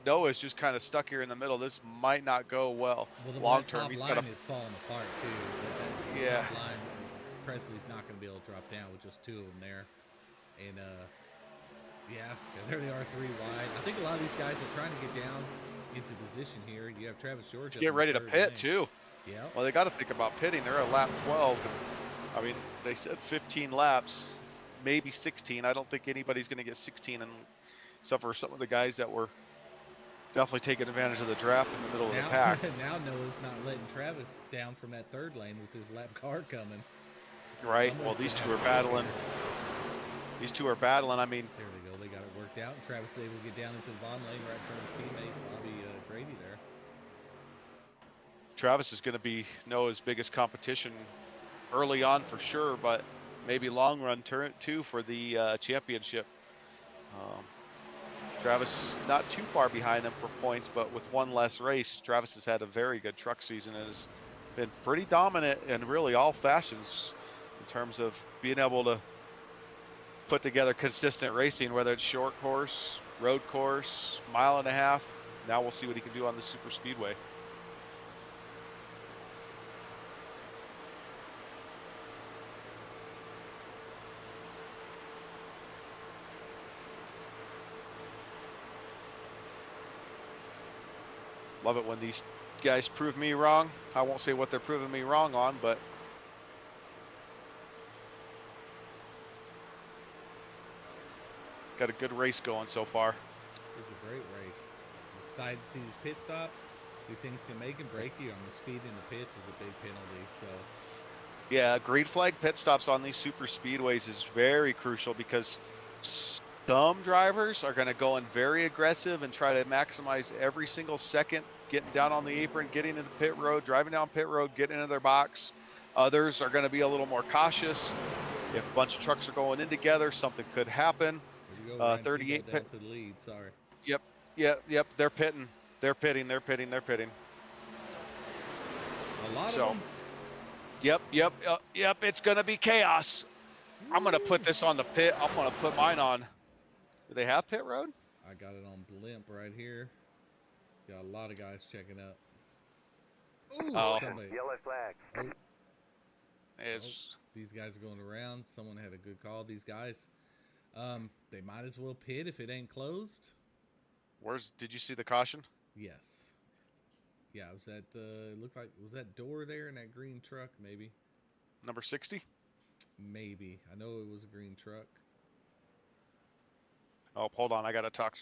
Noah's just kind of stuck here in the middle. This might not go well. Long term, he's got is falling apart too. Yeah. Top line, Presley's not going to be able to drop down with just two of them there, and there they are, 3 wide. I think a lot of these guys are trying to get down into position here. You have Travis George get ready to pit too. Yeah. Well, they got to think about pitting. They're at lap 12. I mean, they said 15 laps, maybe 16. I don't think anybody's going to get 16, except for some of the guys that were definitely taking advantage of the draft in the middle of the pack. Now Noah's not letting Travis down from that third lane with his lap car coming. Right. Well, these two are battling. These two are battling. I mean, there they go. They got it worked out. And Travis is able to get down into the bottom lane right in front of his teammate Bobby Grady there. Travis is going to be Noah's biggest competition early on for sure, but maybe long run too for the championship. Travis not too far behind him for points, but with one less race, Travis has had a very good truck season and has been pretty dominant in really all fashions in terms of being able to put together consistent racing, whether it's short course, road course, 1.5 miles. Now we'll see what he can do on the super speedway. Love it when these guys prove me wrong. I won't say what they're proving me wrong on, but got a good race going so far. It's a great race. I'm excited to see these pit stops. These things can make and break you. The speed in the pits is a big penalty. So, yeah, green flag pit stops on these super speedways is very crucial because some drivers are going to go in very aggressive and try to maximize every single second, getting down on the apron, getting into pit road, driving down pit road, getting into their box. Others are going to be a little more cautious. If a bunch of trucks are going in together, something could happen. 38 down to the lead. Sorry. Yep. They're pitting. They're pitting. A lot of them. Yep. It's going to be chaos. I'm going to put this on the pit. I'm going to put mine on. Do they have pit road? I got it on blimp right here. Got a lot of guys checking up. Ooh, Yellow flag. These guys are going around. Someone had a good call. These guys, they might as well pit if it ain't closed. Did you see the caution? Yes. Yeah, it was that door there in that green truck, maybe. Number 60? Maybe. I know it was a green truck. Oh, hold on. I got to talk.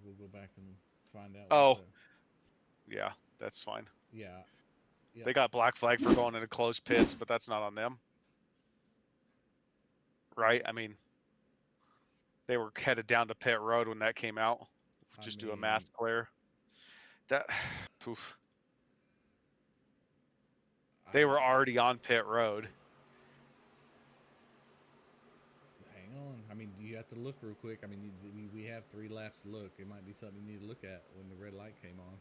We'll go back and find out. Oh, yeah, that's fine. Yeah. They got black flag for going into closed pits, but that's not on them. Right? I mean, they were headed down to pit road when that came out. Just do a mass clear. That, poof. They were already on pit road. Hang on. I mean, you have to look real quick. I mean, we have 3 laps to look. It might be something you need to look at when the red light came on.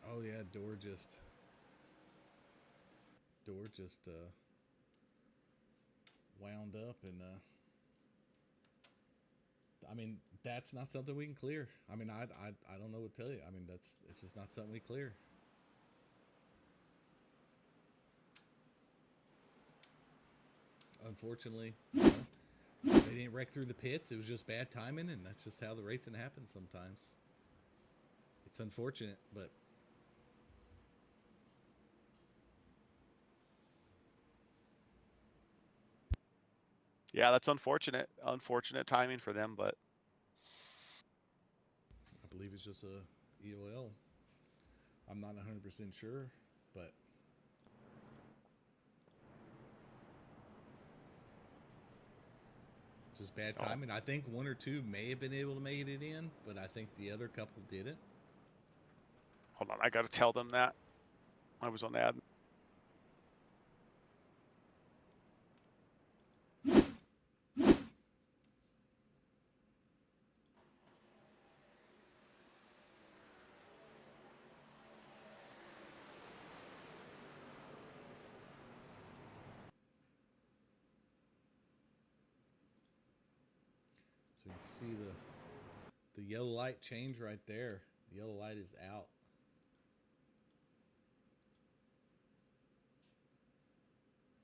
Oh yeah, door just wound up, and I mean, that's not something we can clear. I mean, I don't know what to tell you. I mean, it's just not something we clear. Unfortunately, they didn't wreck through the pits. It was just bad timing, and that's just how the racing happens sometimes. It's unfortunate, but Yeah, that's unfortunate. Unfortunate timing for them, but I believe it's just a EOL. I'm not 100% sure, but just bad timing. I think 1 or 2 may have been able to make it in, but I think the other couple didn't. hold on. I got to tell them that. I was on the ad. So you can see the yellow light change right there. The yellow light is out.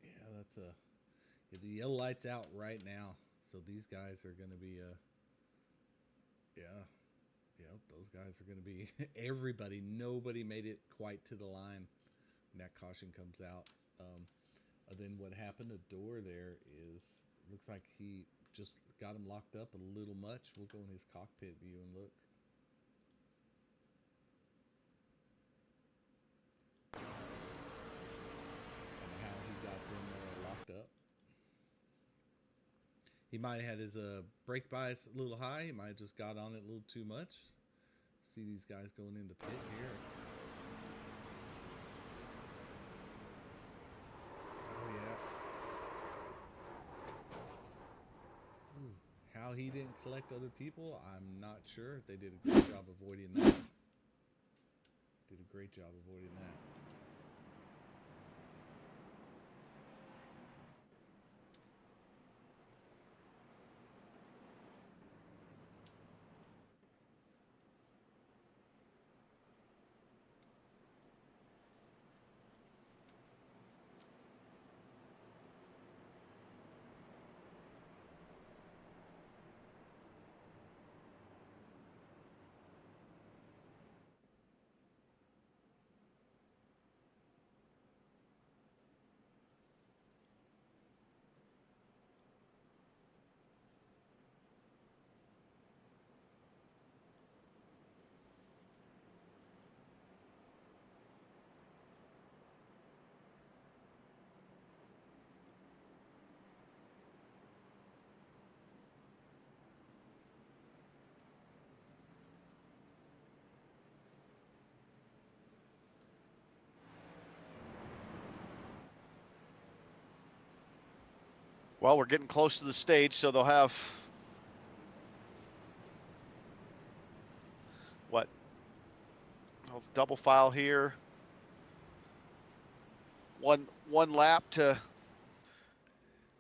Yeah, that's the yellow light's out right now. So these guys are going to be those guys are going to be everybody. Nobody made it quite to the line when that caution comes out. Then what happened to Door there is, looks like he just got him locked up a little much. We'll go in his cockpit view and look. And how he got them locked up. He might have had his brake bias a little high. He might have just got on it a little too much. See these guys going into pit here. Oh yeah. Ooh, how he didn't collect other people, I'm not sure. They did a great job avoiding that. Did a great job avoiding that. Well, we're getting close to the stage, so they'll have what? I'll double file here. One lap to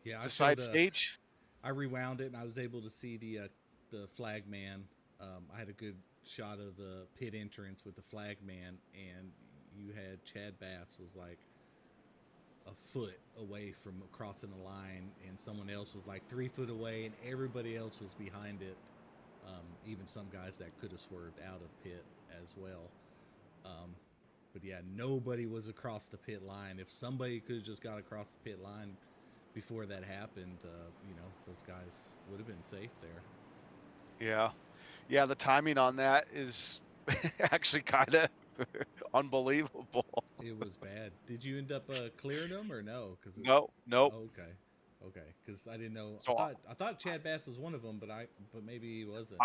decide stage. I rewound it and I was able to see the flag man. I had a good shot of the pit entrance with the flag man, and you had Chad Bass was like a foot away from crossing the line, and someone else was like 3 foot away, and everybody else was behind it. even some guys that could have swerved out of pit as well. But yeah, nobody was across the pit line. If somebody could have just got across the pit line before that happened, those guys would have been safe there. Yeah, the timing on that is actually kind of unbelievable. It was bad. Did you end up clearing them or no? Nope. Oh, okay. Because I didn't know. So I thought Chad Bass was one of them, but maybe he wasn't.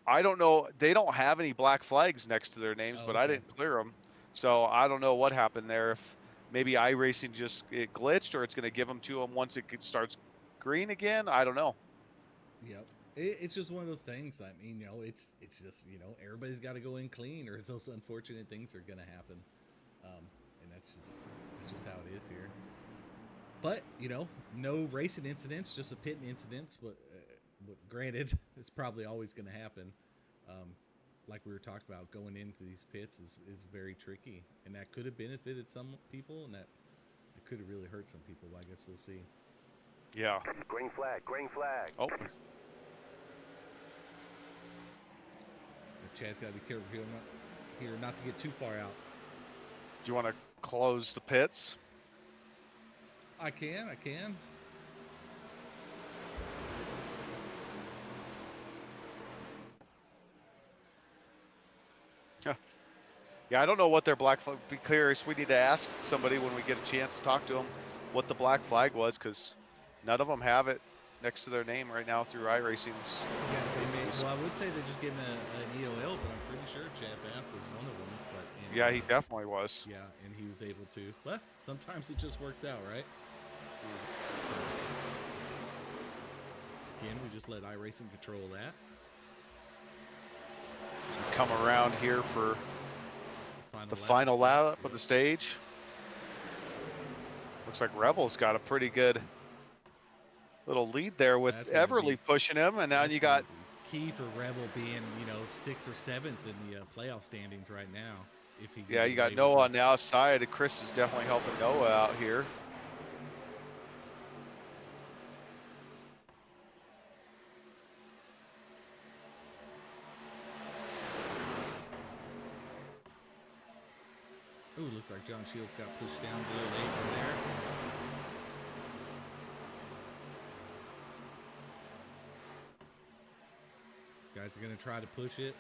I don't know. They don't have any black flags next to their names, but I okay. didn't clear them. So I don't know what happened there. If maybe iRacing just it glitched, or it's going to give them to them once it starts green again. I don't know. Yep. It's just one of those things. I mean, it's just, everybody's got to go in clean, or those unfortunate things are going to happen. And that's just how it is here. But, no racing incidents, just a pitting incidents. But granted, it's probably always going to happen. Like we were talking about, going into these pits is very tricky. And that could have benefited some people, and that it could have really hurt some people. I guess we'll see. Yeah. Green flag, green flag. Oh. Chad's got to be careful here not to get too far out. Do you want to close the pits? I can. Yeah, I don't know what their black flag. Be curious. We need to ask somebody when we get a chance to talk to them what the black flag was, because none of them have it next to their name right now through iRacing's. Yeah, they may. Well, I would say they just gave him an EOL, but I'm pretty sure Chad Bass was one of them. Yeah, he definitely was. Yeah, and he was able to. But sometimes it just works out, right? So, again, we just let iRacing control that. We come around here for the final lap of the stage. Looks like Rebel's got a pretty good little lead there with Everly pushing him, and now you got key for Rebel being 6th or 7th in the playoff standings right now. If he you got Noah on the outside, and Chris is definitely helping Noah out here. Ooh, looks like John Shields got pushed down a little late in there. Guys are going to try to push it.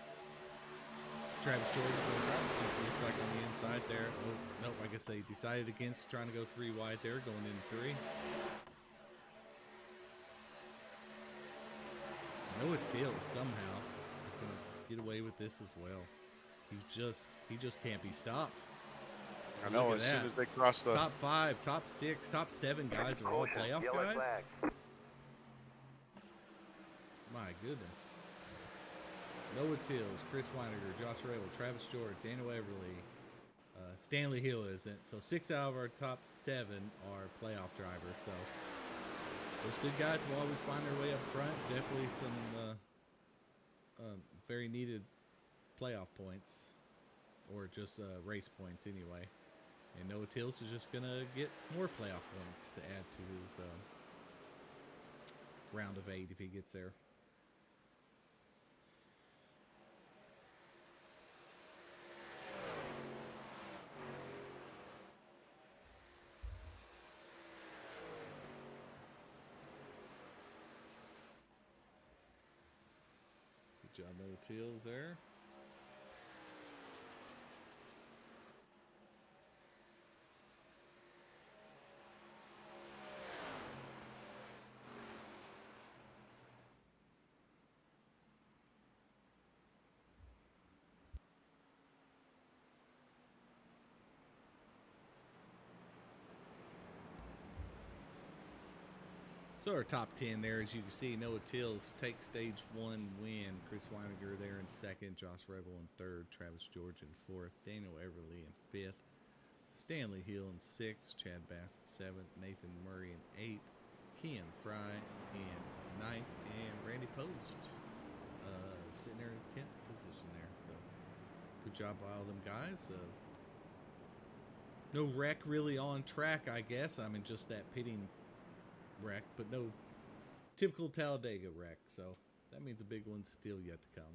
Travis George is going to try to sneak. Looks like on the inside there. Oh, nope, I guess they decided against trying to go 3 wide there, going in 3. Noah Till somehow is going to get away with this as well. He just can't be stopped. I know, as soon as they cross the top 5, top 6, top 7 guys are all playoff guys. My goodness. Noah Tills, Chris Weiniger, Josh Rebel, Travis George, Daniel Everly, Stanley Hill isn't. So 6 out of our top 7 are playoff drivers. So those good guys will always find their way up front. Definitely some very needed playoff points, or just race points anyway. And Noah Tills is just going to get more playoff points to add to his round of 8 if he gets there. Good job, Noah Tills there. So our top 10 there, as you can see, Noah Tills takes stage 1 win. Chris Weiniger there in 2nd, Josh Rebel in 3rd, Travis George in 4th, Daniel Everly in 5th, Stanley Hill in 6th, Chad Bass in 7th, Nathan Murray in 8th, Ken Fry in 9th, and Randy Post sitting there in 10th position there. So good job by all them guys. No wreck really on track, I guess. I mean, just that pitting wreck, but no typical Talladega wreck. So That means a big one's still yet to come.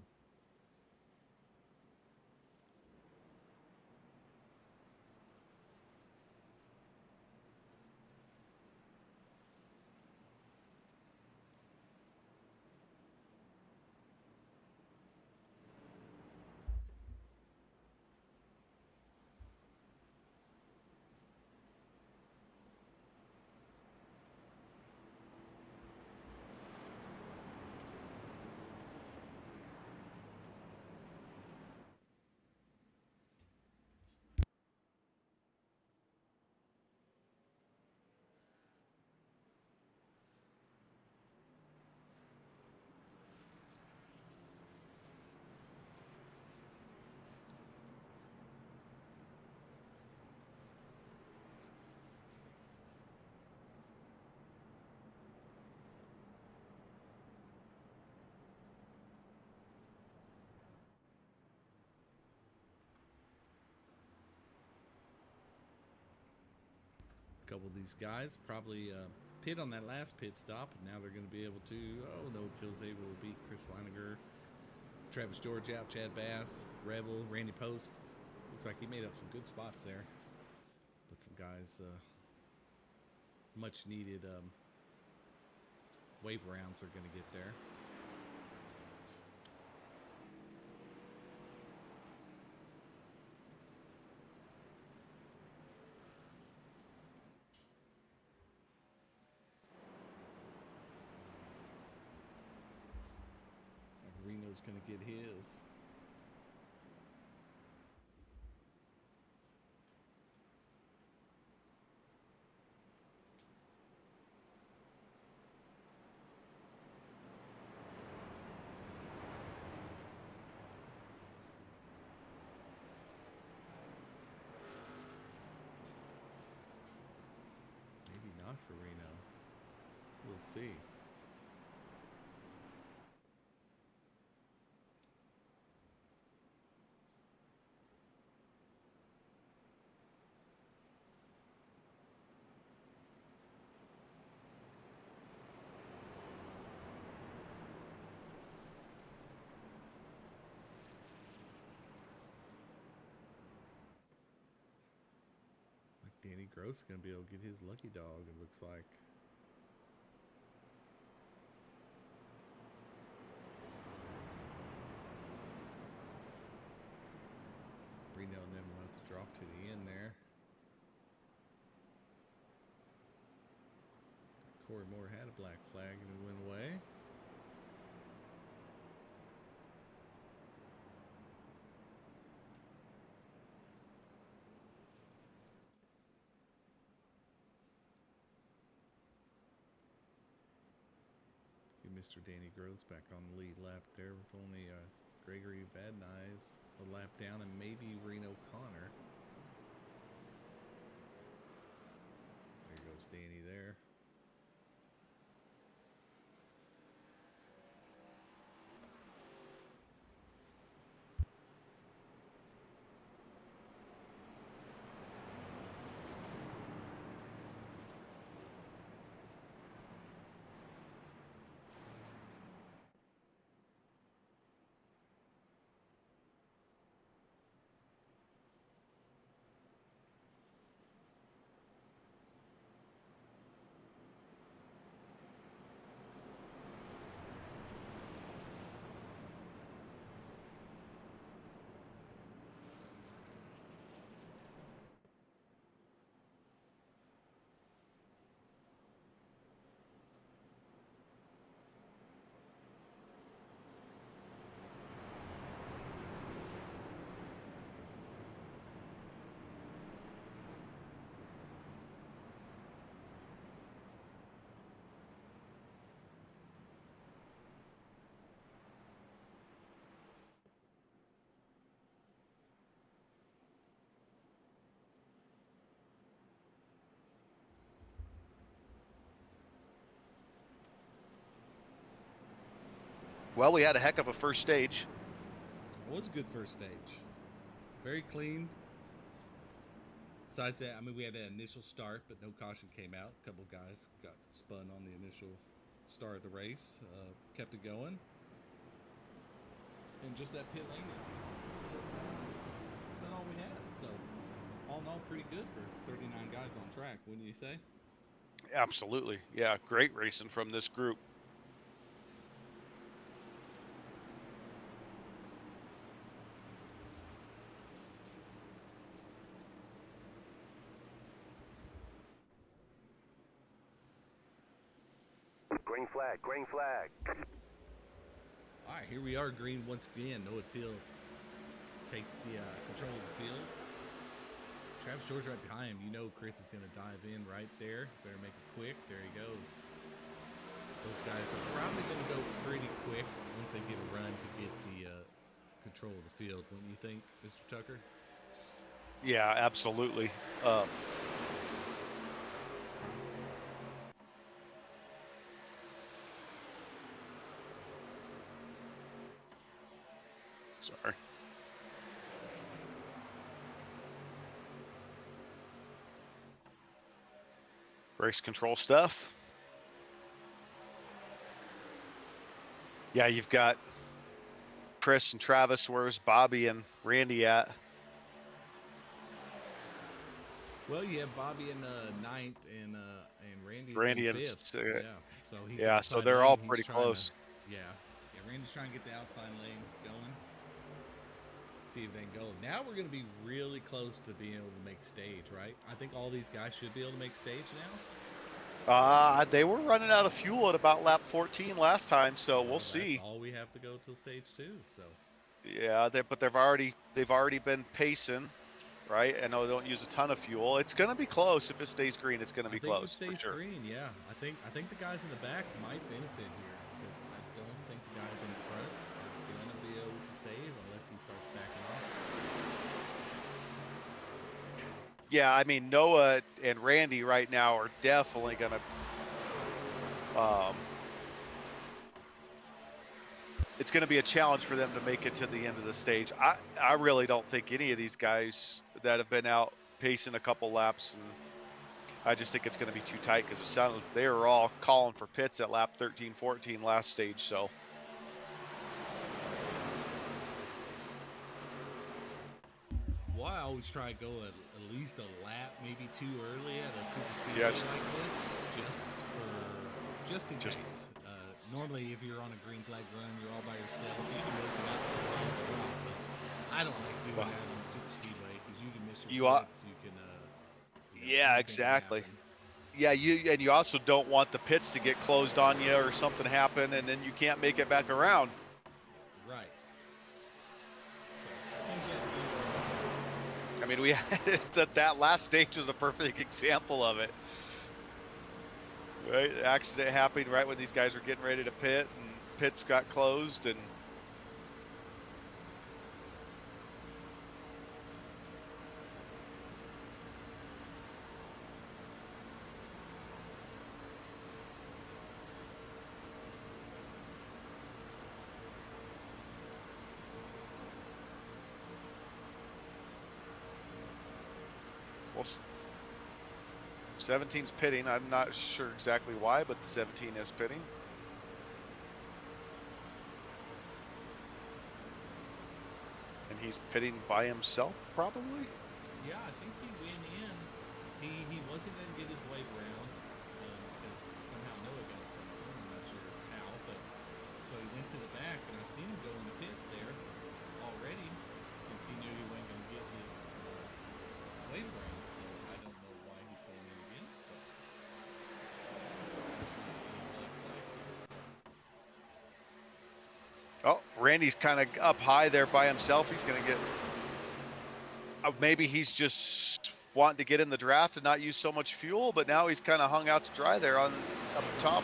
A couple of these guys probably pit on that last pit stop, and now they're going to be able to. Oh no, Tills able to beat Chris Weiniger, Travis George out, Chad Bass, Rebel, Randy Post. Looks like he made up some good spots there. But some guys, much needed wave rounds are going to get there. Reno's going to get his. Maybe not for Reno. We'll see. Danny Gross is going to be able to get his lucky dog, it looks like. Reno and them will have to drop to the end there. Corey Moore had a black flag and it went away. Mr. Danny Gross back on the lead lap there with only Gregory Van Nuys a lap down and maybe Reno Connor. There goes Danny there. Well, we had a heck of a first stage. It was a good first stage. Very clean. Besides that, I mean, we had an initial start, but no caution came out. A couple guys got spun on the initial start of the race. Kept it going. and just that pit lane is about all we had. So all in all, pretty good for 39 guys on track, wouldn't you say? Absolutely. Yeah, great racing from this group. Green flag, green flag. All right, here we are, green once again. Noah Teal takes the control of the field. Travis George right behind him. You know Chris is going to dive in right there. Better make it quick. There he goes. Those guys are probably going to go pretty quick once they get a run to get the control of the field, wouldn't you think, Mr. Tucker? Yeah, absolutely. Sorry. Race control stuff. Yeah, you've got Chris and Travis. Where's Bobby and Randy at? Well, you have Bobby in ninth and Randy's Randy in and fifth. yeah. So he's Yeah, so outside they're lane. all He's pretty trying to- close. yeah, Randy's trying to get the outside lane going. See if they can go. Now we're going to be really close to being able to make stage, right? I think all these guys should be able to make stage now. They were running out of fuel at about lap 14 last time, so we'll see. That's all we have to go till stage 2. So Yeah, but they've already been pacing, right? I know they don't use a ton of fuel. It's going to be close. If it stays green, it's going to be close. If it stays for sure. green, yeah. I think the guys in the back might benefit here because I don't think the guys in front are going to be able to save unless he starts backing off. Yeah, I mean, Noah and Randy right now are definitely going to it's going to be a challenge for them to make it to the end of the stage. I really don't think any of these guys that have been out pacing a couple laps, and I just think it's going to be too tight because it sounded they were all calling for pits at lap 13, 14 last stage. So Well, I always try to go at least a lap, maybe too early at a super speedway Yeah, like this, just in case. Normally, if you're on a green flag run, you're all by yourself. You can make it out to the last drop, but I don't like doing that on the super speedway because you can miss your pits. You can. yeah, anything can exactly. happen. Yeah, you also don't want the pits to get closed on you or something happen, and then you can't make it back around. Right. So, seems you have to be I mean, we that last stage was a perfect example of it. Right, the accident happened right when these guys were getting ready to pit, and pits got closed, and well, 17's pitting. I'm not sure exactly why, but the 17 is pitting. And he's pitting by himself, probably? Yeah, I think he went in. He wasn't going to get his way around because somehow Noah got in front of him. I'm not sure how, but so he went to the back, and I seen him go in the pits there already since he knew he wasn't going to get his way around. So I don't know why he's going in again. Oh, Randy's kind of up high there by himself. He's going to get... maybe he's just wanting to get in the draft and not use so much fuel, but now he's kind of hung out to dry there on up top.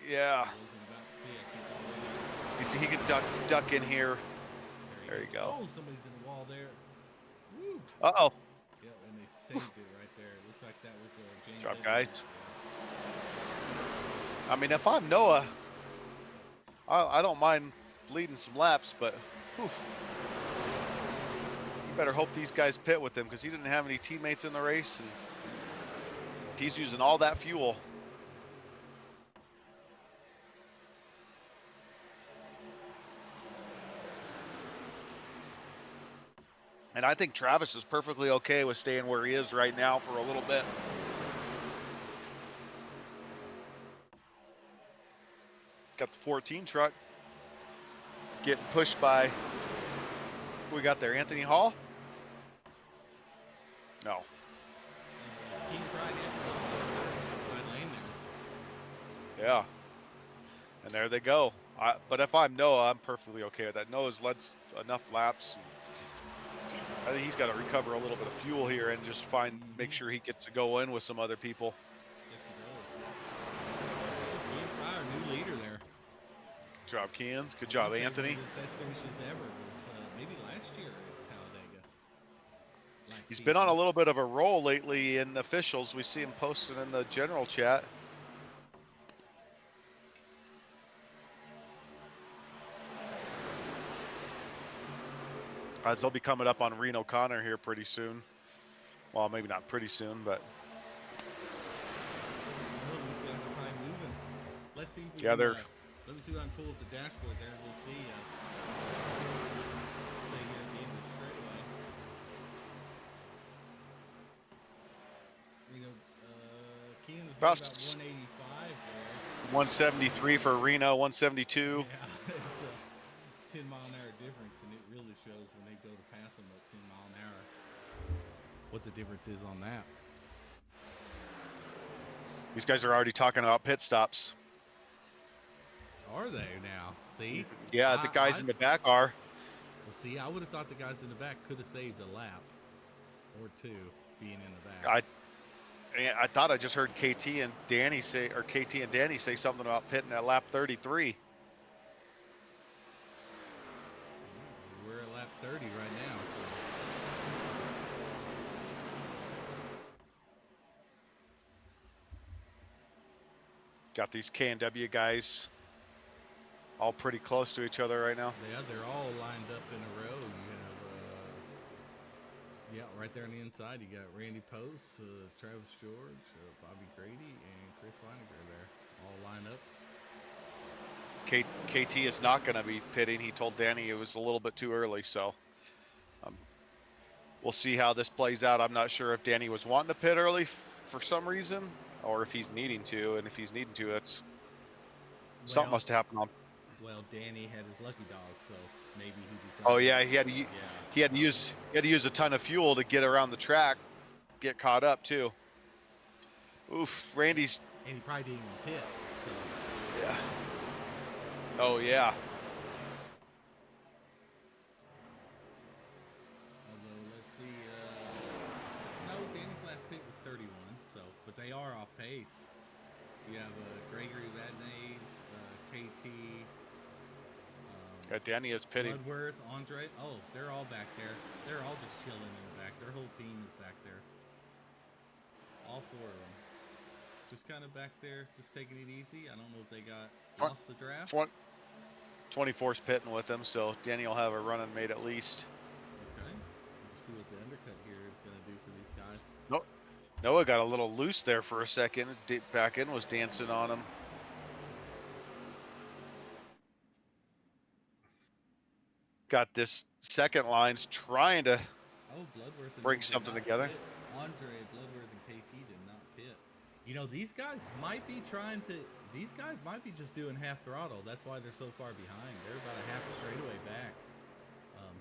Yeah. He can duck in here. There you go. Oh, somebody's in the wall there. Woo. Uh-oh. Yeah, and they saved it right there. It looks like that was James. Drop, Edwards. guys. I mean, if I'm Noah, I don't mind bleeding some laps, but whew, you better hope these guys pit with him because he didn't have any teammates in the race, and he's using all that fuel. And I think Travis is perfectly okay with staying where he is right now for a little bit. Got the 14 truck getting pushed by, who we got there, Anthony Hall? No. Team Friday outside lane there. Yeah. And there they go. But if I'm Noah, I'm perfectly okay with that. Noah's led enough laps. I think he's got to recover a little bit of fuel here and just make sure he gets to go in with some other people. Yes, he does. Team Fry, our new leader there. Good job, Ken. Good job, Anthony. His best finishes ever was maybe last year at Talladega. He's been on a little bit of a roll lately in officials. We see him posted in the general chat. As they'll be coming up on Reno Connor here pretty soon. Well, maybe not pretty soon, but. Well, these guys are probably moving. Let's see. Yeah, they're. Let me see if I can pull up the dashboard there. We'll see. Say here at the end of the straightaway. Reno, Kean was about 185 there. 173 for Reno, 172. Yeah, it's a 10-mile-an-hour difference, and it really shows when they go to pass them at 10 mile an hour. What the difference is on that. These guys are already talking about pit stops. Are they now? See? Yeah, the guys in the back are. Well, see, I would have thought the guys in the back could have saved a lap or two being in the back. I thought I just heard KT and Danny say something about pitting at lap 33. We're at lap 30 right now. So. Got these K&W guys all pretty close to each other right now. Yeah, they're all lined up in a row. You have, right there on the inside, you got Randy Post, Travis George, Bobby Grady, and Chris Weiniger there, all lined up. KT is not going to be pitting. He told Danny it was a little bit too early, so we'll see how this plays out. I'm not sure if Danny was wanting to pit early for some reason, or if he's needing to. And if he's needing to, something must happen on. Well, Danny had his lucky dog, so maybe he decided. Oh yeah, he had to use a ton of fuel to get around the track, get caught up too. Oof, Randy's. And he probably didn't even pit. So. Yeah. Oh yeah. Although let's see. No, Danny's last pit was 31. So, but they are off pace. You have Gregory Vadnais, KT. Danny is pitting. Bloodworth, Andre. Oh, they're all back there. They're all just chilling in the back. Their whole team is back there. All four of them. Just kind of back there, just taking it easy. I don't know if they got lost the draft. 24's pitting with them, so Danny will have a run and made at least. Okay. Let's see what the undercut here is going to do for these guys. Nope. Noah got a little loose there for a second. Back end was dancing on him. Got this second line's trying to bring something together. Andre, Bloodworth, and KT did not pit. You know, these guys might be trying to. These guys might be just doing half throttle. That's why they're so far behind. They're about a half a straightaway back.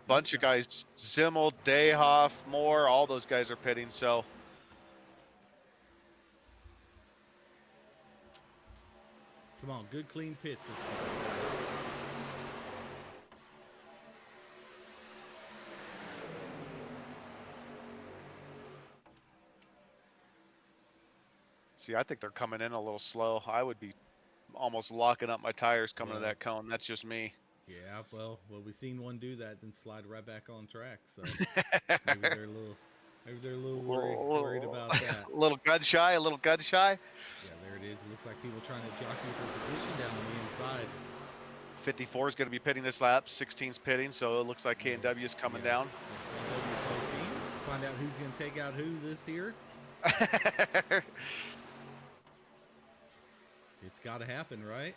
Bunch of guys, Zimmel, Dayhoff, Moore, all those guys are pitting. So. Come on, good clean pits this time. See, I think they're coming in a little slow. I would be almost locking up my tires coming to that cone. That's just me. Yeah, well, we've seen one do that, then slide right back on track. So maybe they're a little worried about that. A little gun shy. Yeah, there it is. It looks like people trying to jockey for position down on the inside. 54 is going to be pitting this lap. 16's pitting, so it looks like K&W is coming down. Let's find out who's going to take out who this year. It's got to happen, right?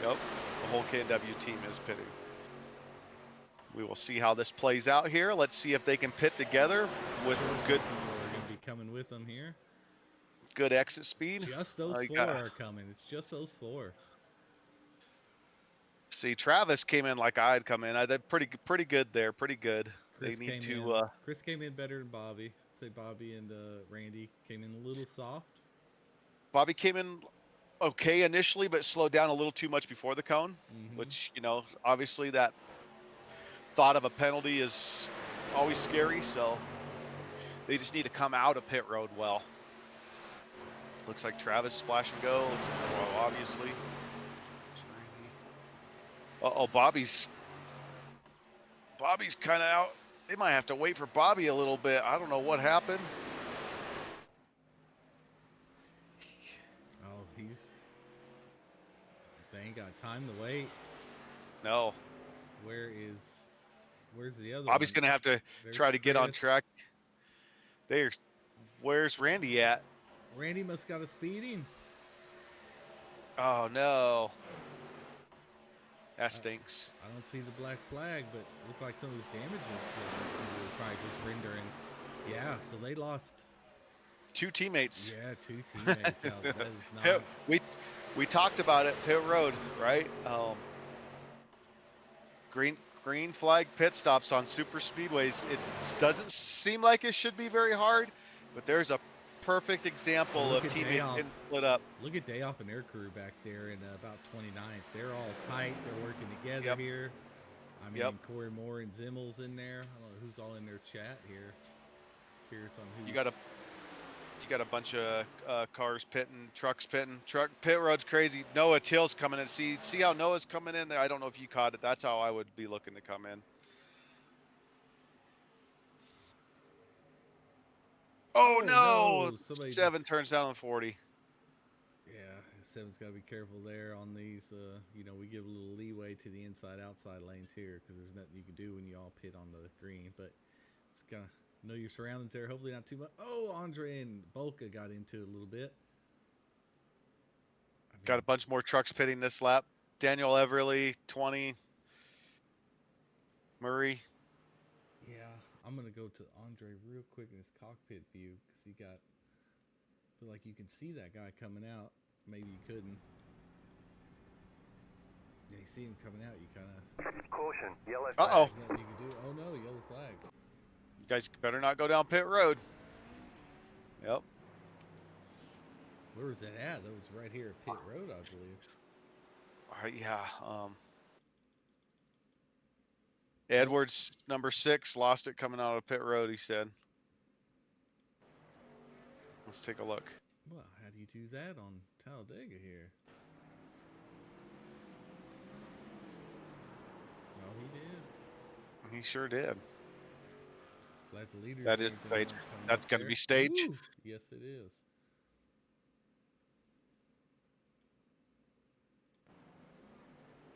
Yep. The whole K&W team is pitting. We will see how this plays out here. Let's see if they can pit together with Sure, some good people are going to be coming with them here. exit speed. Just those You 4 got- are coming. It's just those 4. See, Travis came in like I had come in. I did pretty good there. Pretty good. Chris They need came to. in. Chris came in better than Bobby. Say Bobby and Randy came in a little soft. Bobby came in okay initially, but slowed down a little too much before the cone, which, you know, obviously that thought of a penalty is always scary. So they just need to come out of pit road well. Looks like Travis splash and go. Looks like, well, obviously. Uh-oh, Bobby's kind of out. They might have to wait for Bobby a little bit. I don't know what happened. Oh, they ain't got time to wait. No. Where's the other Bobby's one? going to have to There's try to get on Chris. track. Where's Randy at? Randy must got a speeding. Oh, no. That stinks. I don't see the black flag, but it looks like some of his damages was probably just rendering. Yeah, so they lost 2 teammates. Yeah, 2 teammates. That is not. Pit, we talked about it, pit road, right? Green flag pit stops on super speedways. It doesn't seem like it should be very hard, but there's a perfect example Look of at teammates Dayoff. getting split up. Look at Dayoff and their crew back there in about 29th. They're all tight. They're working together here. I mean, Corey Moore and Zimmel's in there. I don't know who's all in their chat here. Curious on who. You got a bunch of cars pitting, trucks pitting. Pit road's crazy. Noah Till's coming in. See how Noah's coming in there? I don't know if you caught it. That's how I would be looking to come in. Oh, no! 7 turns down on 40. Yeah, 7's got to be careful there on these. You know, we give a little leeway to the inside-outside lanes here because there's nothing you can do when you all pit on the green. But just gotta know your surroundings there. Hopefully not too much. Oh, Andre and Bolka got into it a little bit. Got a bunch more trucks pitting this lap. Daniel Everly, 20. Murray. Yeah, I'm going to go to Andre real quick in his cockpit view because he got. I feel like you can see that guy coming out. Maybe you couldn't. Yeah, you see him coming out. You kind of. Caution, yellow flag. Uh-oh. You can do. Oh no, yellow flag. You guys better not go down pit road. Yep. Where was that at? That was right here at pit road, I believe. All right, yeah. Edwards, number 6, lost it coming out of pit road, he said. Let's take a look. Well, how do you do that on Talladega here? Oh, he did. He sure did. Glad the leader. That is staged. That's going to be staged. Ooh, yes, it is.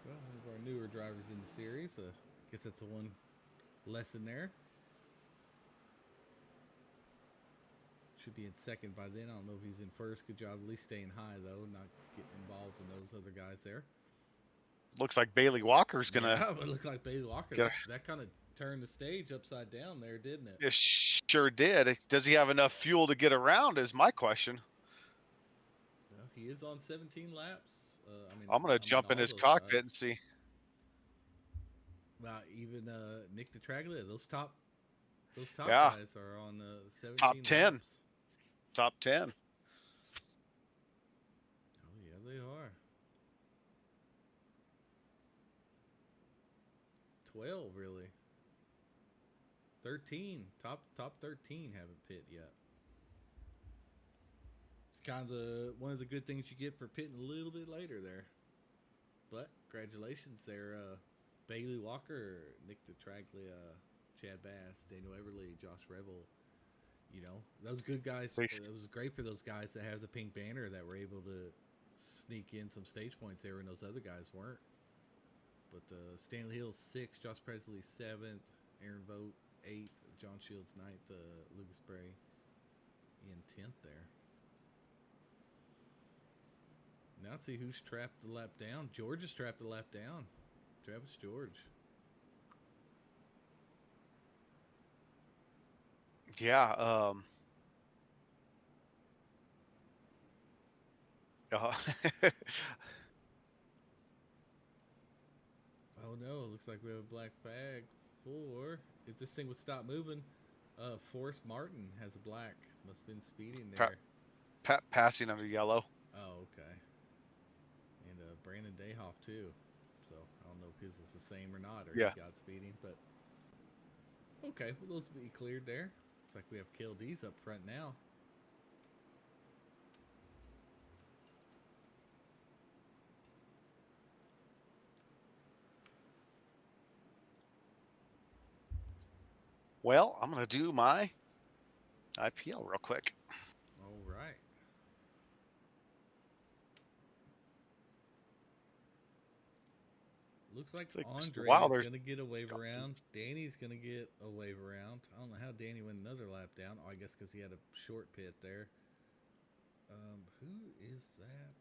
Well, one of our newer drivers in the series. I guess that's a one lesson there. Should be in second by then. I don't know if he's in first. Good job at least staying high, though. Not getting involved in those other guys there. Looks like Bailey Walker's going to... Yeah, it looked like Bailey Walker. That kind of turned the stage upside down there, didn't it? It sure did. Does he have enough fuel to get around is my question. Well, he is on 17 laps. I'm going to jump in his cockpit and see. Well, even Nick DeTraglia, those top Yeah. guys are on 17 Top 10. laps. Top 10. Oh, yeah, they are. 12, really. 13. Top 13 haven't pit yet. It's kind of one of the good things you get for pitting a little bit later there. But congratulations there, Bailey Walker, Nick DeTraglia, Chad Bass, Daniel Everly, Josh Rebel. You know, those good guys. It was great for those guys to have the pink banner that were able to sneak in some stage points there when those other guys weren't. But Stanley Hill 6th, Josh Presley 7th, Aaron Vogt 8th, John Shields 9th, Lucas Bray in 10th there. Now let's see who's trapped the lap down. George is trapped the lap down. Travis George. Yeah. Uh, Oh no, it looks like we have a black flag for, if this thing would stop moving, Forrest Martin has a black. Must have been speeding there. passing under yellow. Oh, okay. And Brandon Dayhoff too. So I don't know if his was the same or not, or Yeah. he got speeding, but okay, well those will be cleared there. Looks like we have KLD's up front now. Well, I'm gonna do my IPL real quick. All right. Looks like Andre is going to get a wave around. Danny's going to get a wave around. I don't know how Danny went another lap down. Oh, I guess because he had a short pit there. Who is that?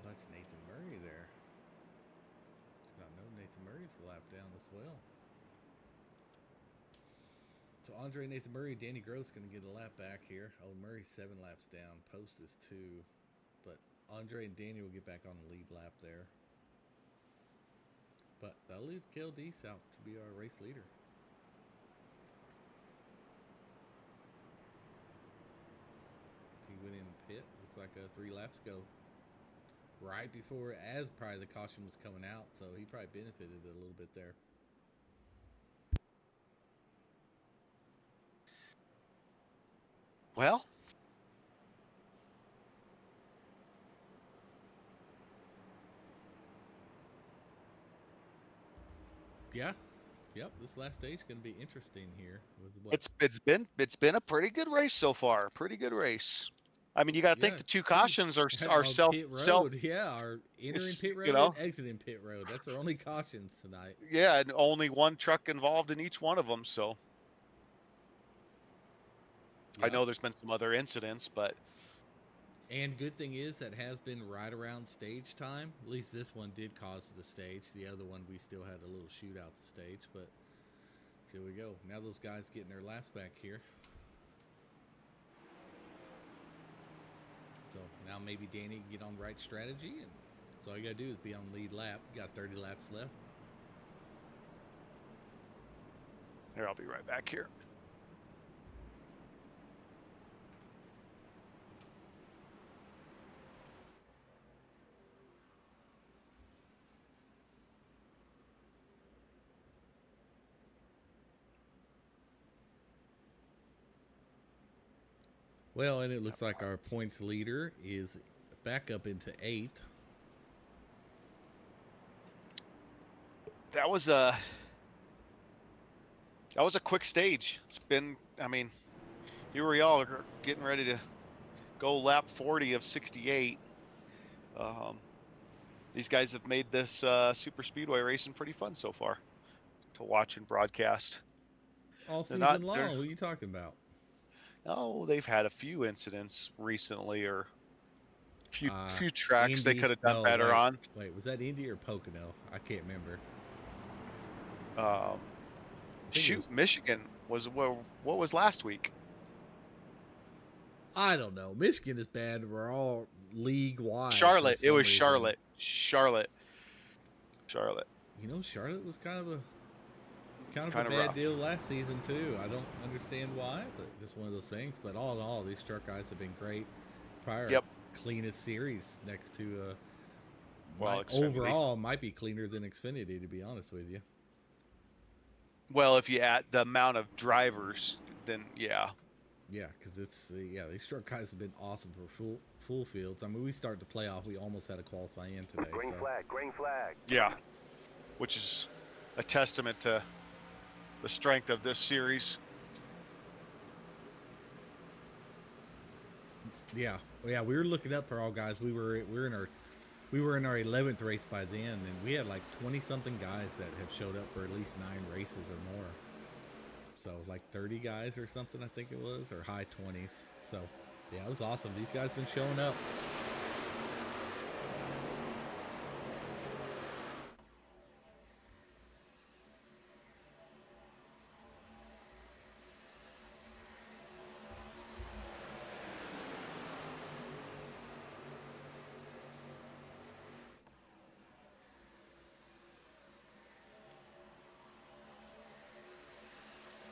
Well, that's Nathan Murray there. Did not know Nathan Murray's a lap down as well. So Andre, Nathan Murray, Danny Gross going to get a lap back here. Oh, Murray's 7 laps down. Post is 2. But Andre and Danny will get back on the lead lap there. But that'll leave KLD's out to be our race leader. He went in pit. Looks like 3 laps ago. Right before, as probably the caution was coming out. So he probably benefited a little bit there. Well, yeah, yep. This last stage is going to be interesting here. With what? it's been a pretty good race so far. Pretty good race. I mean, you got to think the 2 cautions are self pit road. Our entering pit road and exiting pit road. That's our only cautions tonight. Yeah, and only 1 truck involved in each one of them. So I know there's been some other incidents, but and good thing is that has been right around stage time. At least this one did cause the stage. The other one we still had a little shootout to stage, but here we go. Now those guys getting their laps back here. So now maybe Danny can get on the right strategy, and that's all you got to do is be on the lead lap. You got 30 laps left. here, I'll be right back here. Well, and it looks like our points leader is back up into 8. That was a quick stage. It's been, I mean, here we all are getting ready to go lap 40 of 68. These guys have made this super speedway racing pretty fun so far to watch and broadcast. All season long. What are you talking about? Oh, they've had a few incidents recently, or few tracks Indy, they could have done better on. Wait, was that Indy or Pocono? I can't remember. Shoot, Michigan was what was last week? I don't know. Michigan is bad. We're all league wide. Charlotte. It was Charlotte. Charlotte. You know, Charlotte was kind of a bad deal last season too. I don't understand why, but just one of those things. But all in all, these truck guys have been great. Prior cleanest series next to overall might be cleaner than Xfinity, to be honest with you. Well, if you add the amount of drivers, then yeah. Yeah, because it's these truck guys have been awesome for full fields. I mean, we started the playoff. We almost had a qualify in today. Green flag. Yeah, which is a testament to the strength of this series. Yeah, we were looking up for all guys. We were in our 11th race by then, and we had like 20 something guys that have showed up for at least 9 races or more. So like 30 guys or something, I think it was, or high 20s. So yeah, it was awesome. These guys been showing up.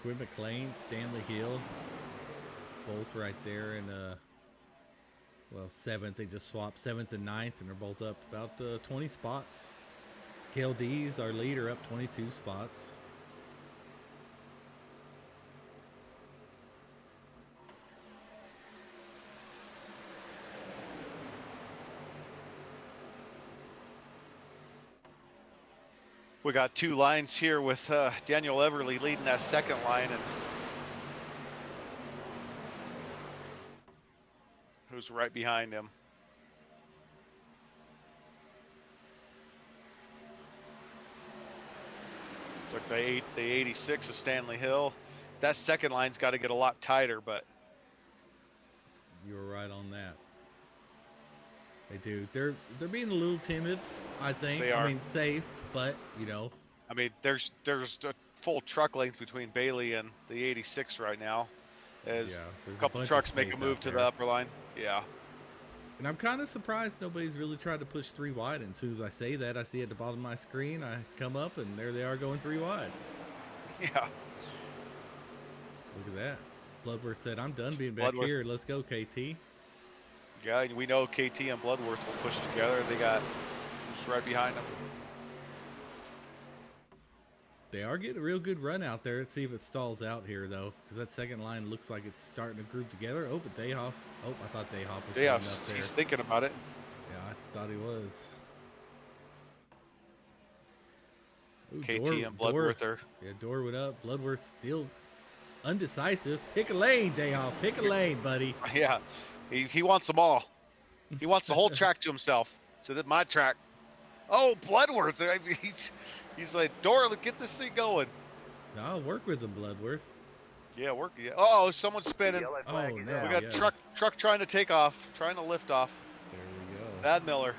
Quinn McLean, Stanley Hill, both right there in well, 7th. They just swapped 7th and 9th, and they're both up about 20 spots. KLD's our leader, up 22 spots. We got 2 lines here with Daniel Everly leading that second line, and who's right behind him. It's like the 86 of Stanley Hill. That second line's got to get a lot tighter, but You were right on that. They do. They're being a little timid, I think. They are. I mean, safe, but you know. I mean, there's a full truck length between Bailey and the 86 right now, as Yeah, there's a a couple bunch of trucks make a space move out to there. the upper line. Yeah. And I'm kind of surprised nobody's really tried to push 3 wide. And as soon as I say that, I see at the bottom of my screen, I come up, and there they are going 3 wide. Yeah. Look at that. Bloodworth said, I'm done being back Bloodworth- here. Let's go, KT. Yeah, we know KT and Bloodworth will push together. They got just right behind them. They are getting a real good run out there. Let's see if it stalls out here, though, because that second line looks like it's starting to group together. Oh, but Dayhoff. Oh, I thought Dayhoff was Yeah, going up there. he's thinking about it. Yeah, I thought he was. Ooh, KT and Bloodworth are. Yeah, Door went up. Bloodworth still undecisive. Pick a lane, Dayhoff. Pick a lane, buddy. Yeah, he wants them all. He wants the whole track to himself. So that my track. Oh, Bloodworth. I mean, he's like, Door, get this thing going. I'll work with him, Bloodworth. Yeah, work. Yeah. Oh, someone's spinning. Yellow Oh, flag is no. We out. got Yeah. truck trying to take off, trying to lift off. There we go. Thad Miller.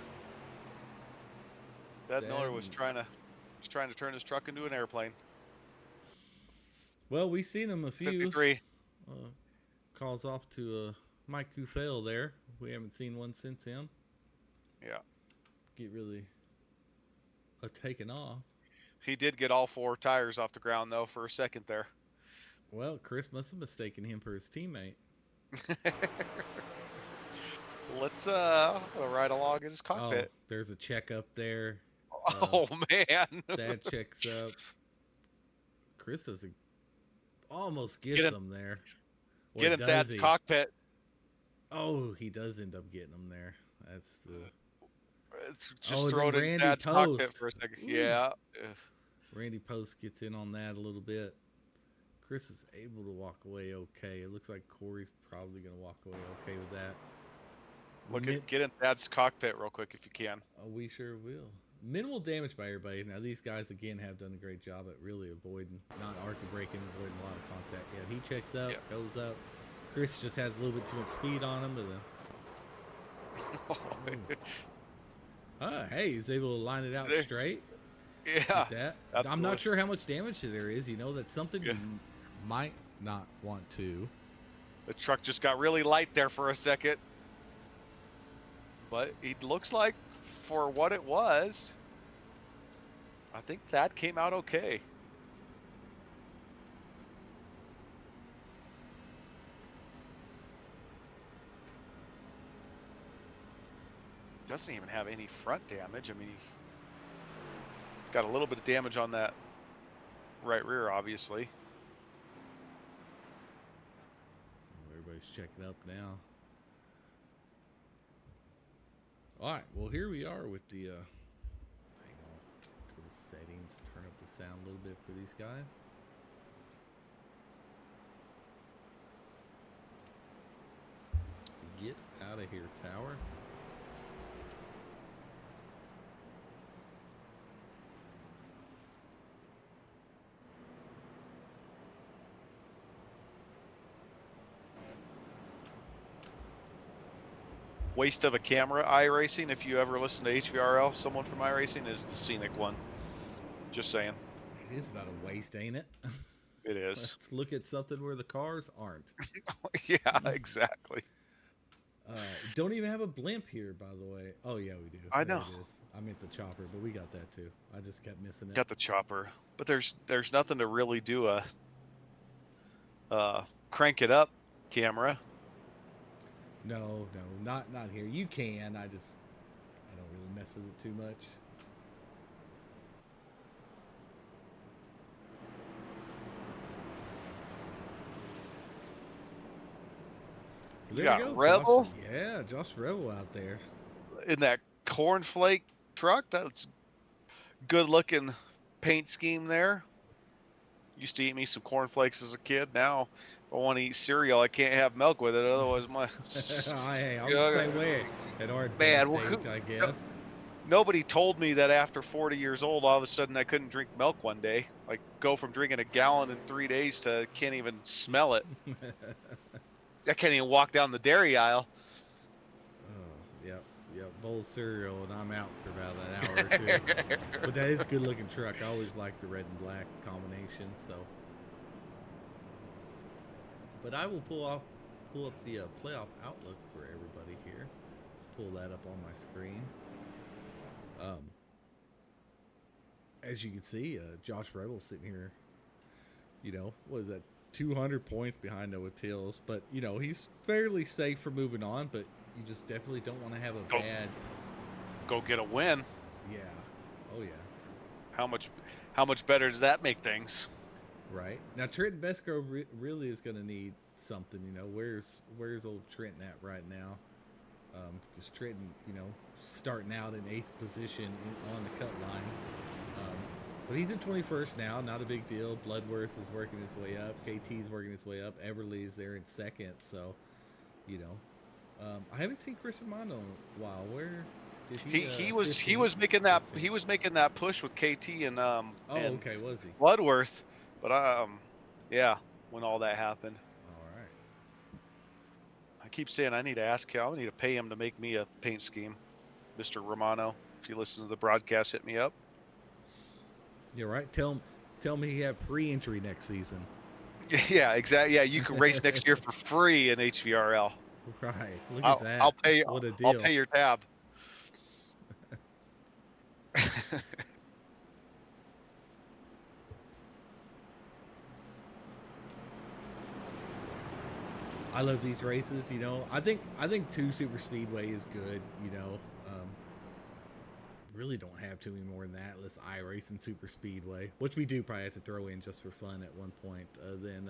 Thad Thad- Miller was trying to turn his truck into an airplane. Well, we've seen him a few. 53. Calls off to Mike Kufel there. We haven't seen one since him. Yeah. Get really taken off. He did get all 4 tires off the ground though for a second there. Well, Chris must have mistaken him for his teammate. Let's ride along in his cockpit. Oh, there's a check up there. Oh, man. That checks up. Chris does almost gets Get in- him there. Or Get in does Thad's he? cockpit. Oh, he does end up getting him there. That's the Just then throw it in Randy Thad's cockpit Post. for a second. Ooh. Yeah. Randy Post gets in on that a little bit. Chris is able to walk away okay. It looks like Corey's probably going to walk away okay with that. Get in Thad's cockpit real quick if you can. Oh, we sure will. Minimal damage by everybody. Now, these guys, again, have done a great job at really avoiding, not ARCA breaking, avoiding a lot of contact. Yeah, he checks up, Yeah. goes up. Chris just has a little bit too much speed on him. But then, hey, he's able to line it out There- straight. Yeah. Like that. I'm absolutely. not sure how much damage there is. You know, that's something Yeah. you might not want to. The truck just got really light there for a second. But it looks like for what it was, I think that came out okay. Doesn't even have any front damage. I mean, it's got a little bit of damage on that right rear, obviously. Everybody's checking up now. All right, well, here we are with the, hang on, go to settings, turn up the sound a little bit for these guys. Get out of here, tower. Waste of a camera, iRacing, if you ever listen to HVRL, someone from iRacing, is the scenic one. Just saying. It is about a waste, ain't it? It is. Let's look at something where the cars aren't. Yeah, exactly. Don't even have a blimp here, by the way. Oh, yeah, we do. I There know. it is. I meant the chopper, but we got that too. I just kept missing it. Got the chopper. But there's nothing to really do a crank it up, camera. No, not here. You can. I don't really mess with it too much. You There got we go, Rebel? Josh. Yeah, Josh Rebel out there. In that cornflake truck. That's good looking paint scheme there. Used to eat me some cornflakes as a kid. Now, if I want to eat cereal, I can't have milk with it. Otherwise, my Hey, I'm the same way at our advanced man, age, I guess. nobody told me that after 40 years old, all of a sudden I couldn't drink milk one day. Like go from drinking a gallon in 3 days to can't even smell it. I can't even walk down the dairy aisle. Oh, yep. Bowl of cereal, and I'm out for about an hour or two. But that is a good looking truck. I always like the red and black combination. So, but I will pull up the playoff outlook for everybody here. Let's pull that up on my screen. As you can see, Josh Rebel sitting here. You know, what is that? 200 points behind Noah Tills, but you know he's fairly safe for moving on. But you just definitely don't want to have a bad. Go get a win. Yeah. Oh yeah. How much better does that make things? Right. Now Trenton Vesco really is going to need something. You know, where's old Trenton at right now? Because Trenton, you know, starting out in 8th position on the cut line. But he's in 21st now, not a big deal. Bloodworth is working his way up. KT's working his way up. Everly is there in 2nd. So, you know, I haven't seen Chris Romano in a while. Where did he was making that push with KT and okay, was he? Bloodworth, but yeah, when all that happened. All right. I keep saying I need to ask him. I need to pay him to make me a paint scheme, Mr. Romano. If you listen to the broadcast, hit me up. You're right. Tell me he have free entry next season. Yeah, exactly. Yeah, you can race next year for free in HVRL. Right. Look at that. I'll pay. What a deal. I'll pay your tab. I love these races. You know, I think 2 Super Speedway is good. You know, really don't have too many more than that. Let's iRace and Super Speedway, which we do probably have to throw in just for fun at one point. Then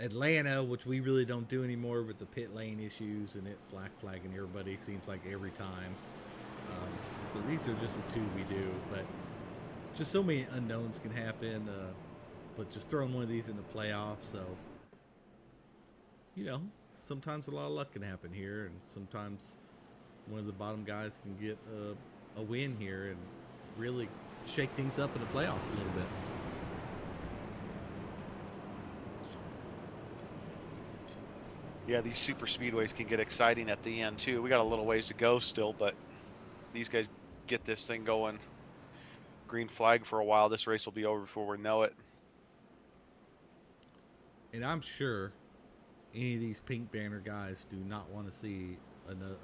Atlanta, which we really don't do anymore with the pit lane issues and it black flagging everybody seems like every time. So these are just the 2 we do, but just so many unknowns can happen. But just throwing one of these in the playoffs, so you know, sometimes a lot of luck can happen here, and sometimes one of the bottom guys can get a win here and really shake things up in the playoffs a little bit. Yeah, these super speedways can get exciting at the end too. We got a little ways to go still, but these guys get this thing going. Green flag for a while. This race will be over before we know it. And I'm sure any of these pink banner guys do not want to see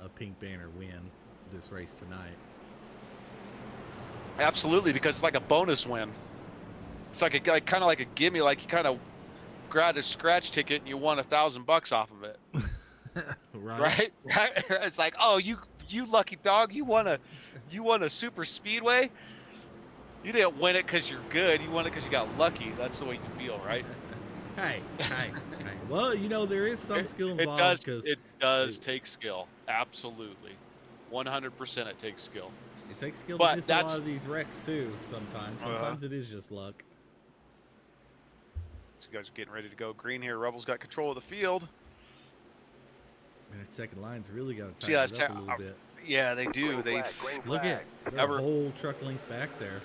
a pink banner win this race tonight. Absolutely, because it's like a bonus win. It's like kind of like a gimme, like you kind of grabbed a scratch ticket and you won $1,000 off of it. Right? It's like, oh, you lucky dog, you won a super speedway. You didn't win it because you're good. You won it because you got lucky. That's the way you feel, right? Hey. Well, you know, there is some skill involved. It does take skill. Absolutely. 100% it takes skill. It takes skill to miss a lot of these wrecks, too, sometimes. Sometimes it is just luck. These guys are getting ready to go green here. Rebels got control of the field. Man, that second line's really got to tighten it up a little bit. Yeah, they do. Look at their whole truck length back there.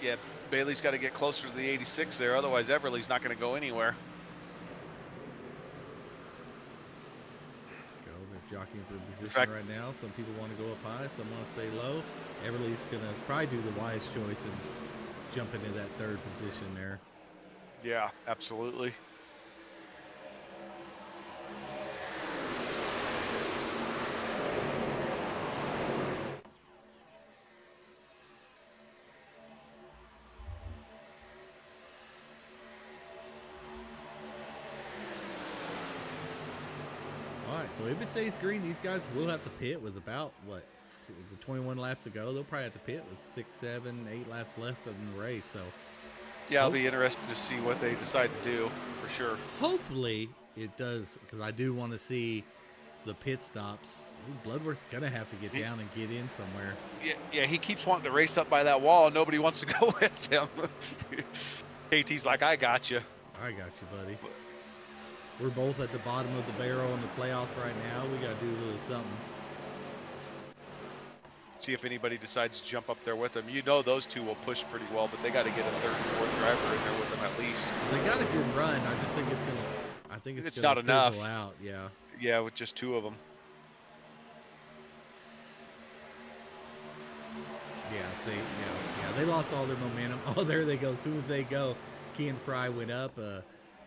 Yeah, Bailey's got to get closer to the 86 there. Otherwise, Everly's not going to go anywhere. They're jockeying for position right now. Some people want to go up high. Some want to stay low. Everly's going to probably do the wise choice and jump into that 3rd position there. Yeah, absolutely. right, so if it stays green, these guys will have to pit with about, 21 laps to go. They'll probably have to pit with 6, 7, 8 laps left in the race. So Yeah, it'll be interesting to see what they decide to do, for sure. hopefully it does, because I do want to see the pit stops. Ooh, Bloodworth's going to have to get down and get in somewhere. Yeah, he keeps wanting to race up by that wall, and nobody wants to go with him. KT's like, I got you. I got you, buddy. We're both at the bottom of the barrel in the playoffs right now. We got to do a little something. See if anybody decides to jump up there with them. You know those two will push pretty well, but they got to get a third and fourth driver in there with them at least. They got a good run. I just think it's going to... I think it's not gonna enough. fizzle out, yeah. Yeah, with just two of them. Yeah, see, yeah, they lost all their momentum. Oh, there they go. As soon as they go, Kean Fry went up.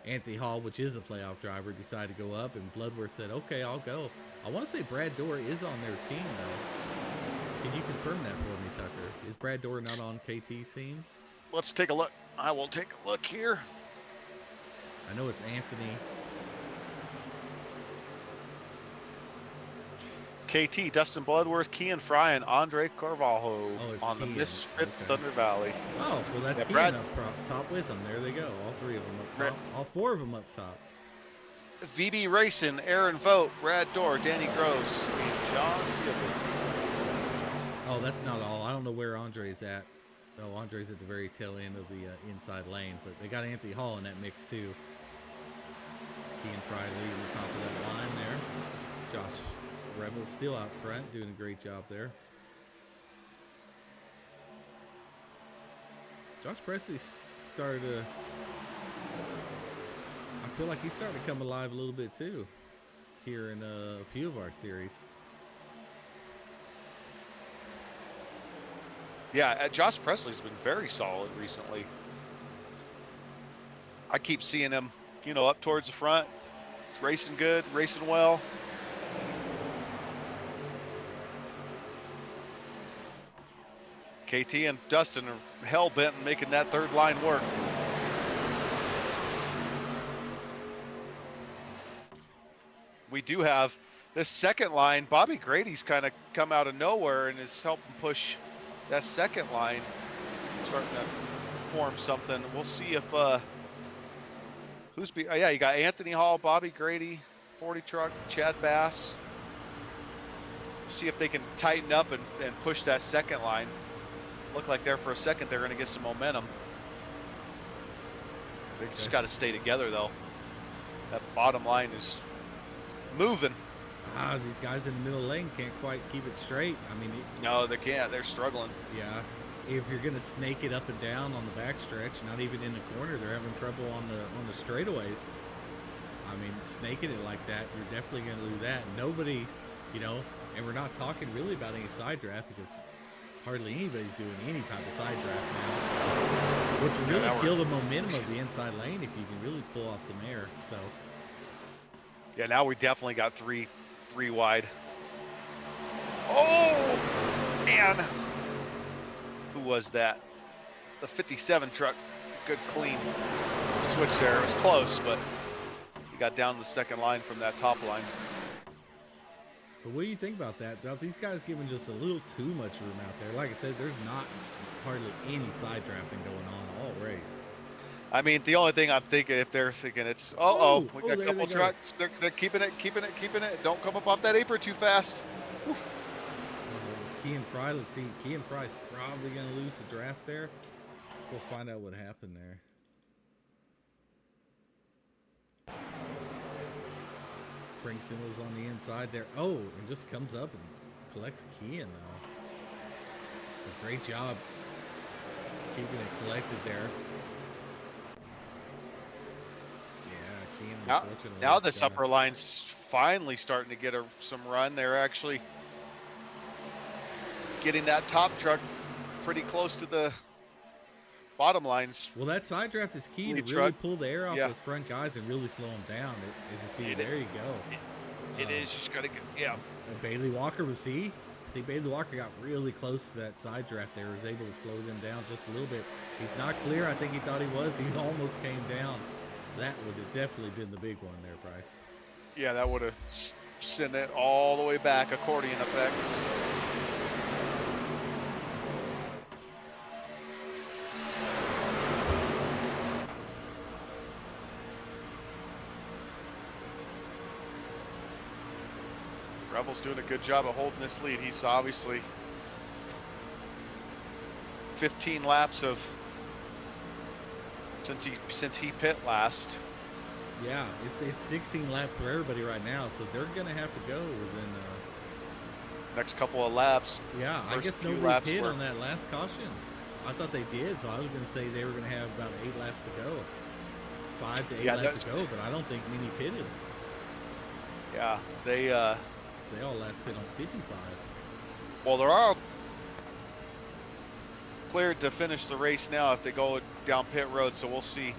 Anthony Hall, which is a playoff driver, decided to go up, and Bloodworth said, okay, I'll go. I want to say Brad Dorr is on their team, though. Can you confirm that for me, Tucker? Is Brad Dorr not on KT's team? Let's take a look. I will take a look here. I know it's Anthony. KT, Dustin Bloodworth, Kean Fry, and Andre Carvalho on the Kean. Misfits Okay. Thunder Valley. Oh, well, that's Yeah, Kean Brad- up top with them. There they go. All three of them up top. All four of them up top. VB Racing, Aaron Vogt, Brad Dorr, Danny Gross, and John Gibbons. Oh, that's not all. I don't know where Andre's at. Oh, Andre's at the very tail end of the inside lane, but they got Anthony Hall in that mix too. Kean Fry leading the top of that line there. Josh Rebel still out front, doing a great job there. Josh Presley started to... I feel like he's starting to come alive a little bit too here in a few of our series. Yeah, Josh Presley's been very solid recently. I keep seeing him, up towards the front, racing good, racing well. KT and Dustin are hell-bent on making that third line work. We do have this second line. Bobby Grady's kind of come out of nowhere and is helping push that second line, starting to form something. We'll see if yeah, you got Anthony Hall, Bobby Grady, 40 truck, Chad Bass. See if they can tighten up and push that second line. Look like there for a second they're going to get some momentum. They just got to stay together though. That bottom line is moving. These guys in the middle lane can't quite keep it straight. I mean, No, they can't. They're struggling. yeah. If you're going to snake it up and down on the backstretch, not even in the corner, they're having trouble on the straightaways. I mean, snaking it like that, you're definitely going to do that. Nobody, and we're not talking really about any side draft because hardly anybody's doing any type of side draft now. Which will really kill the momentum of the inside lane if you can really pull off some air. So, Yeah, now we definitely got three wide. Oh, man. Who was that? The 57 truck. Good clean switch there. It was close, but he got down the second line from that top line. but what do you think about that? Now, these guys giving just a little too much room out there. Like I said, there's not hardly any side drafting going on all race. I mean, the only thing I'm thinking, if they're thinking it's, we got a couple trucks. They're keeping it. Don't come up off that apron too fast. It was Kean Fry. Let's see. Kean Fry's probably going to lose the draft there. Let's go find out what happened there. Frankson was on the inside there. Oh, and just comes up and collects Kean, though. A great job keeping it collected there. Yeah, Kean, unfortunately. Now is this gonna- upper line's finally starting to get some run. They're actually getting that top truck pretty close to the bottom lines. Well, that side draft is key to Lead really truck. pull the air off Yeah. those front guys and really slow them down. As you see, there you go. It is just got to get, yeah. And Bailey Walker was Bailey Walker got really close to that side draft there. Was able to slow them down just a little bit. He's not clear. I think he thought he was. He almost came down. That would have definitely been the big one there, Bryce. Yeah, that would have Send it all the way back, accordion effect. Rebel's doing a good job of holding this lead. He's obviously 15 laps of since he pit last. Yeah, it's 16 laps for everybody right now, so they're gonna have to go within. Next couple of laps. Yeah, I First guess few nobody laps pit were- on that last caution. I thought they did, so I was gonna say they were gonna have about 8 laps to go, 5 to 8 Yeah, laps to go, but I don't think many pitted. Yeah, they all last pit on 55. well, they're all cleared to finish the race now if they go down pit road, so we'll see.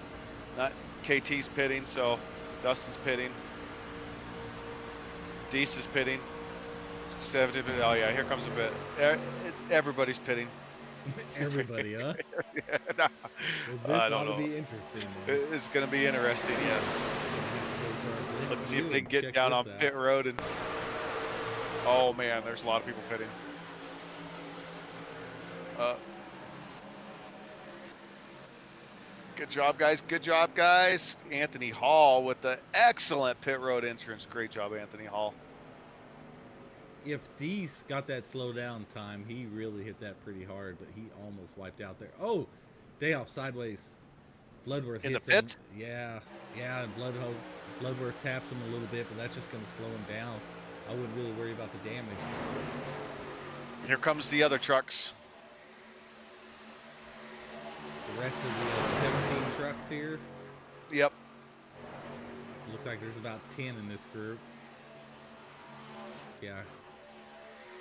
Not KT's pitting, so Dustin's pitting. Deese is pitting. 70, oh yeah, here comes a bit. Everybody's pitting. Everybody, huh? Yeah, no. Well, this I ought don't to know. be interesting. Man. It's going to be interesting, yes. Let's see if they can get down on pit road and. Oh man, there's a lot of people pitting. Good job, guys. Good job, guys. Anthony Hall with the excellent pit road entrance. Great job, Anthony Hall. If Deese got that slow down time, he really hit that pretty hard, but he almost wiped out there. Oh, day off sideways. Bloodworth In the hits him. pits? Yeah, and Bloodworth taps him a little bit, but that's just going to slow him down. I wouldn't really worry about the damage. Here comes the other trucks. The rest of the 17 trucks here, Yep. looks like there's about 10 in this group. Yeah.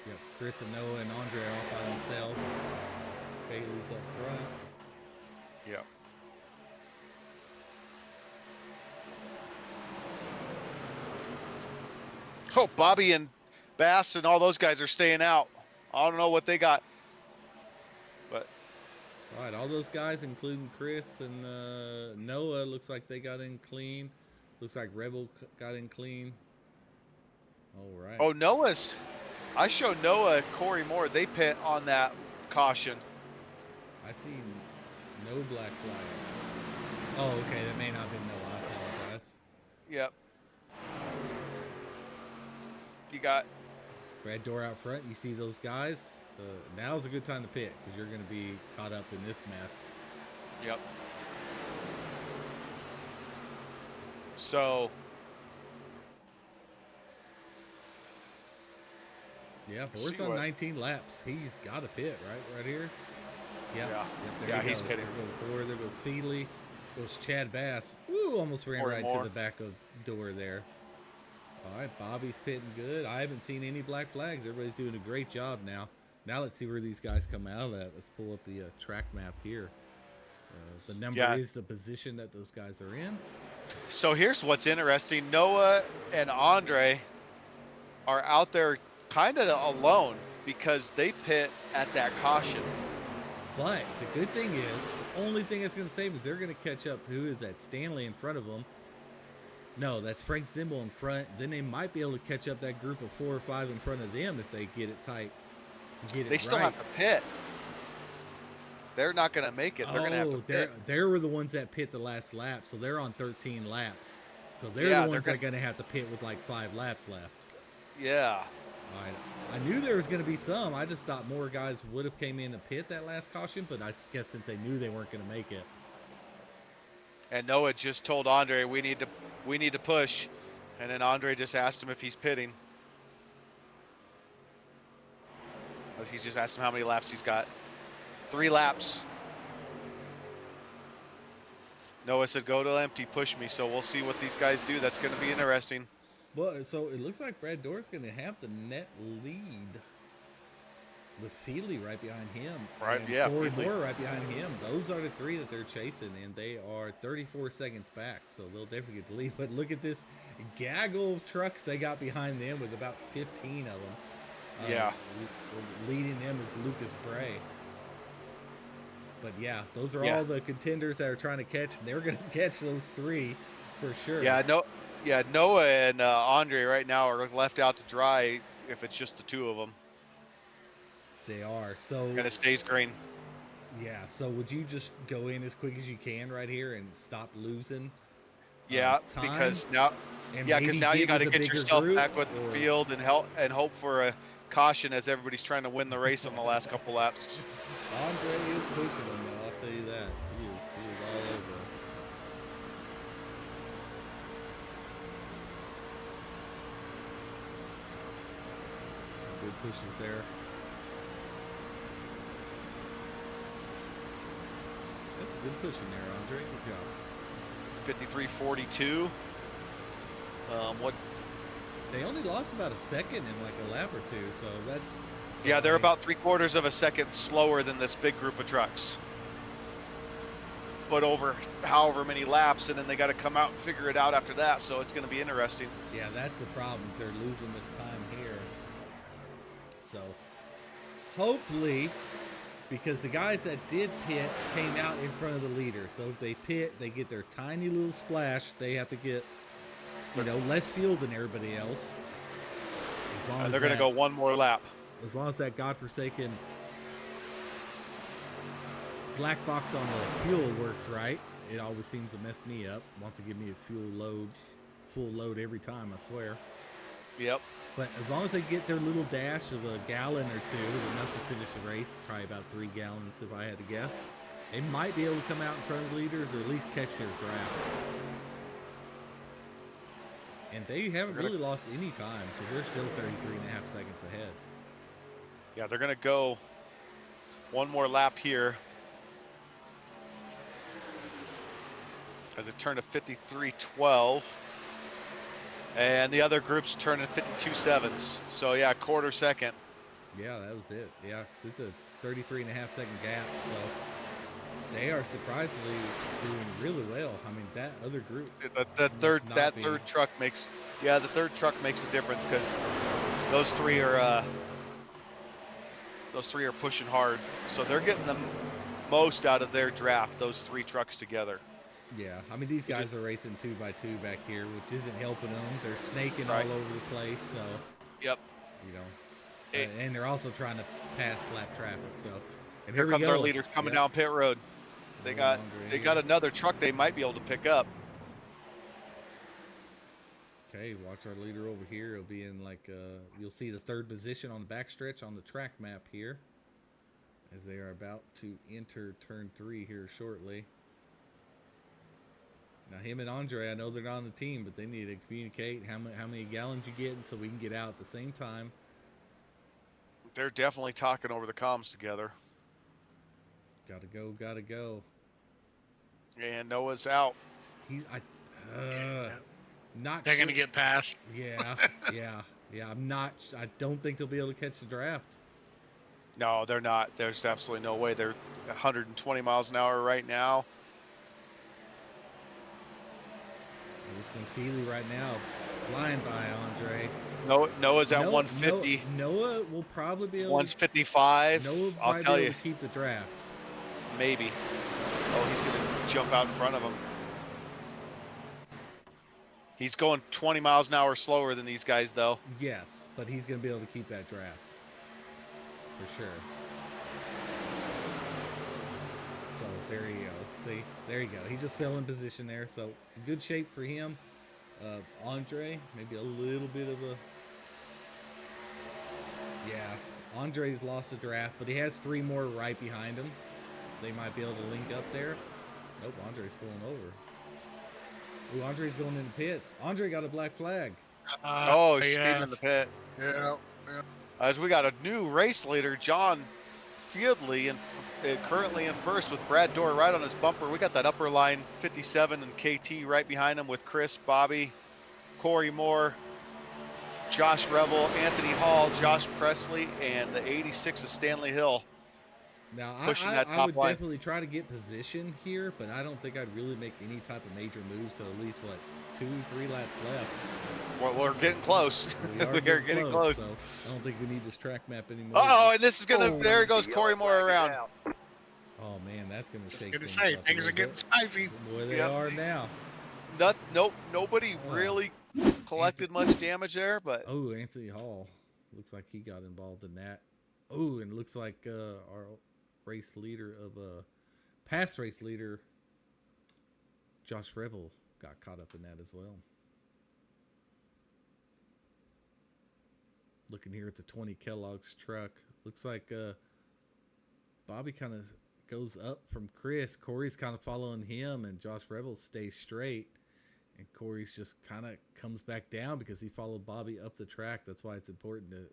Yep, Chris and Noah and Andre are off by themselves. Bailey's up front. Yep. Oh, Bobby and Bass and all those guys are staying out. I don't know what they got. But All right, all those guys, including Chris and Noah, looks like they got in clean. Looks like Rebel got in clean. All right. oh, Noah's. I showed Noah, Corey Moore. They pit on that caution. I see no black flag. Oh, okay, that may not have been Noah. I apologize. Yep. You got. Brad Door out front. You see those guys? Now's a good time to pit because you're going to be caught up in this mess. Yep. So. Yeah, See Boris on what- 19 laps. He's got a pit, right here. Yep. Yeah. Yep, there Yeah, he he's goes. pitting. There goes Door. There goes Feely. Goes Chad Bass. Woo! Almost ran Corey right Moore. to the back of Door there. All right, Bobby's pitting good. I haven't seen any black flags. Everybody's doing a great job now. Now let's see where these guys come out at. Let's pull up the track map here. The number Yeah. is the position that those guys are in. So here's what's interesting. Noah and Andre are out there kind of alone because they pit at that caution. But the good thing is, the only thing that's going to save is they're going to catch up to who is that Stanley in front of them. No, that's Frank Zimbel in front. Then they might be able to catch up that group of 4 or 5 in front of them if they get it tight. Get it They still right. have to pit. They're not going to make it. They're going to have to pit. They were the ones that pit the last lap, so they're on 13 laps. So they're Yeah, the they're ones that are going to have to pit with like 5 laps left. Yeah. All right. I knew there was going to be some. I just thought more guys would have came in to pit that last caution, but I guess since they knew they weren't going to make it. And Noah just told Andre, we need to push. And then Andre just asked him if he's pitting. He's just asked him how many laps he's got. 3 laps. Noah said, go to empty, push me. So we'll see what these guys do. That's going to be interesting. Well, so it looks like Brad Door's going to have the net lead with Feely right behind him. Right, and yeah, Corey Feely. Moore right behind him. Those are the 3 that they're chasing, and they are 34 seconds back, so they'll definitely get the lead. But look at this gaggle of trucks they got behind them with about 15 of them. Yeah. Leading them is Lucas Bray. But yeah, those are Yeah. all the contenders that are trying to catch, and they're going to catch those 3 for sure. Yeah, Yeah, Noah and Andre right now are left out to dry if it's just the two of them. They are. So And it stays green. yeah. So would you just go in as quick as you can right here and stop losing? Yeah, time? because now, And yeah, because maybe now you get got to with a get bigger yourself group, back with or- the field and hope for a caution as everybody's trying to win the race on the last couple laps. Andre is pushing him, though. I'll tell you that. He is all over him. Some good pushes there. That's a good push in there, Andre. Good job. 53.42. What? They only lost about a second in like a lap or two, so that's. Yeah, they're about 3/4 of a second slower than this big group of trucks. But over however many laps, and then they got to come out and figure it out after that. So it's going to be interesting. Yeah, that's the problem. Is they're losing this time here. So hopefully, because the guys that did pit came out in front of the leader. So if they pit, they get their tiny little splash. They have to get, less fuel than everybody else. As long as They're going to go one more lap. As long as that godforsaken black box on the fuel works right, it always seems to mess me up. Wants to give me a full load every time, I swear. Yep. But as long as they get their little dash of a gallon or two, enough to finish the race, probably about 3 gallons if I had to guess, they might be able to come out in front of the leaders or at least catch their draft. And they haven't really lost any time because they're still 33.5 seconds ahead. Yeah, they're going to go one more lap here. As it turned to 53.12. And the other group's turning 52.7s. So yeah, quarter second. Yeah, that was it. Yeah, 'cause it's a 33.5 second gap. So they are surprisingly doing really well. I mean, that other group. The third truck makes a difference because those three are pushing hard. So they're getting the most out of their draft. Those 3 trucks together. Yeah, I mean, these guys are racing 2x2 back here, which isn't helping them. They're snaking all over the place, so. Yep. And they're also trying to pass lap traffic, so. And here comes our leaders coming down pit road. They got another truck they might be able to pick up. Okay, watch our leader over here. He'll be in like, you'll see the 3rd position on the backstretch on the track map here, as they are about to enter turn 3 here shortly. Now, him and Andre, I know they're not on the team, but they need to communicate how many gallons you get so we can get out at the same time. They're definitely talking over the comms together. Gotta go. And Noah's out. Not They're sure. gonna get past. Yeah. I don't think they'll be able to catch the draft. No, they're not. There's absolutely no way. They're 120 miles an hour right now. Feely right now, flying by Andre. Noah's at 150. Noah will probably be able. 155. Noah will I'll tell be you. able to keep the draft. Maybe. Oh, he's gonna jump out in front of him. He's going 20 miles an hour slower than these guys, though. Yes, but he's gonna be able to keep that draft for sure. So there you go. See, there you go. He just fell in position there. So good shape for him. Andre, maybe a little bit of a. Yeah, Andre's lost the draft, but he has 3 more right behind him. They might be able to link up there. Nope, Andre's pulling over. Ooh, Andre's going in the pits. Andre got a black flag. He's speeding in the pit. Yeah. As we got a new race leader, John Fieldley, and currently in first with Brad Dorr right on his bumper. We got that upper line 57 and KT right behind him with Chris, Bobby, Corey Moore, Josh Revel, Anthony Hall, Josh Presley, and the 86 of Stanley Hill. Now, pushing I that top would line. definitely try to get position here, but I don't think I'd really make any type of major moves. So at least, 2-3 laps left. Well, we're getting close. We are getting close. So I don't think we need this track map anymore. Oh, and this is gonna. There goes Corey Moore around. Oh man, that's gonna shake. Gonna say things are getting spicy. Boy, they are now. Nope. Nobody Oh. really collected much damage there, but Oh, Anthony Hall. Looks like he got involved in that. Oh, and it looks like our race leader of past race leader, Josh Rebel, got caught up in that as well. Looking here at the 20 Kellogg's truck. Looks like Bobby kind of goes up from Chris. Corey's kind of following him, and Josh Rebel stays straight. And Corey's just kind of comes back down because he followed Bobby up the track. That's why it's important to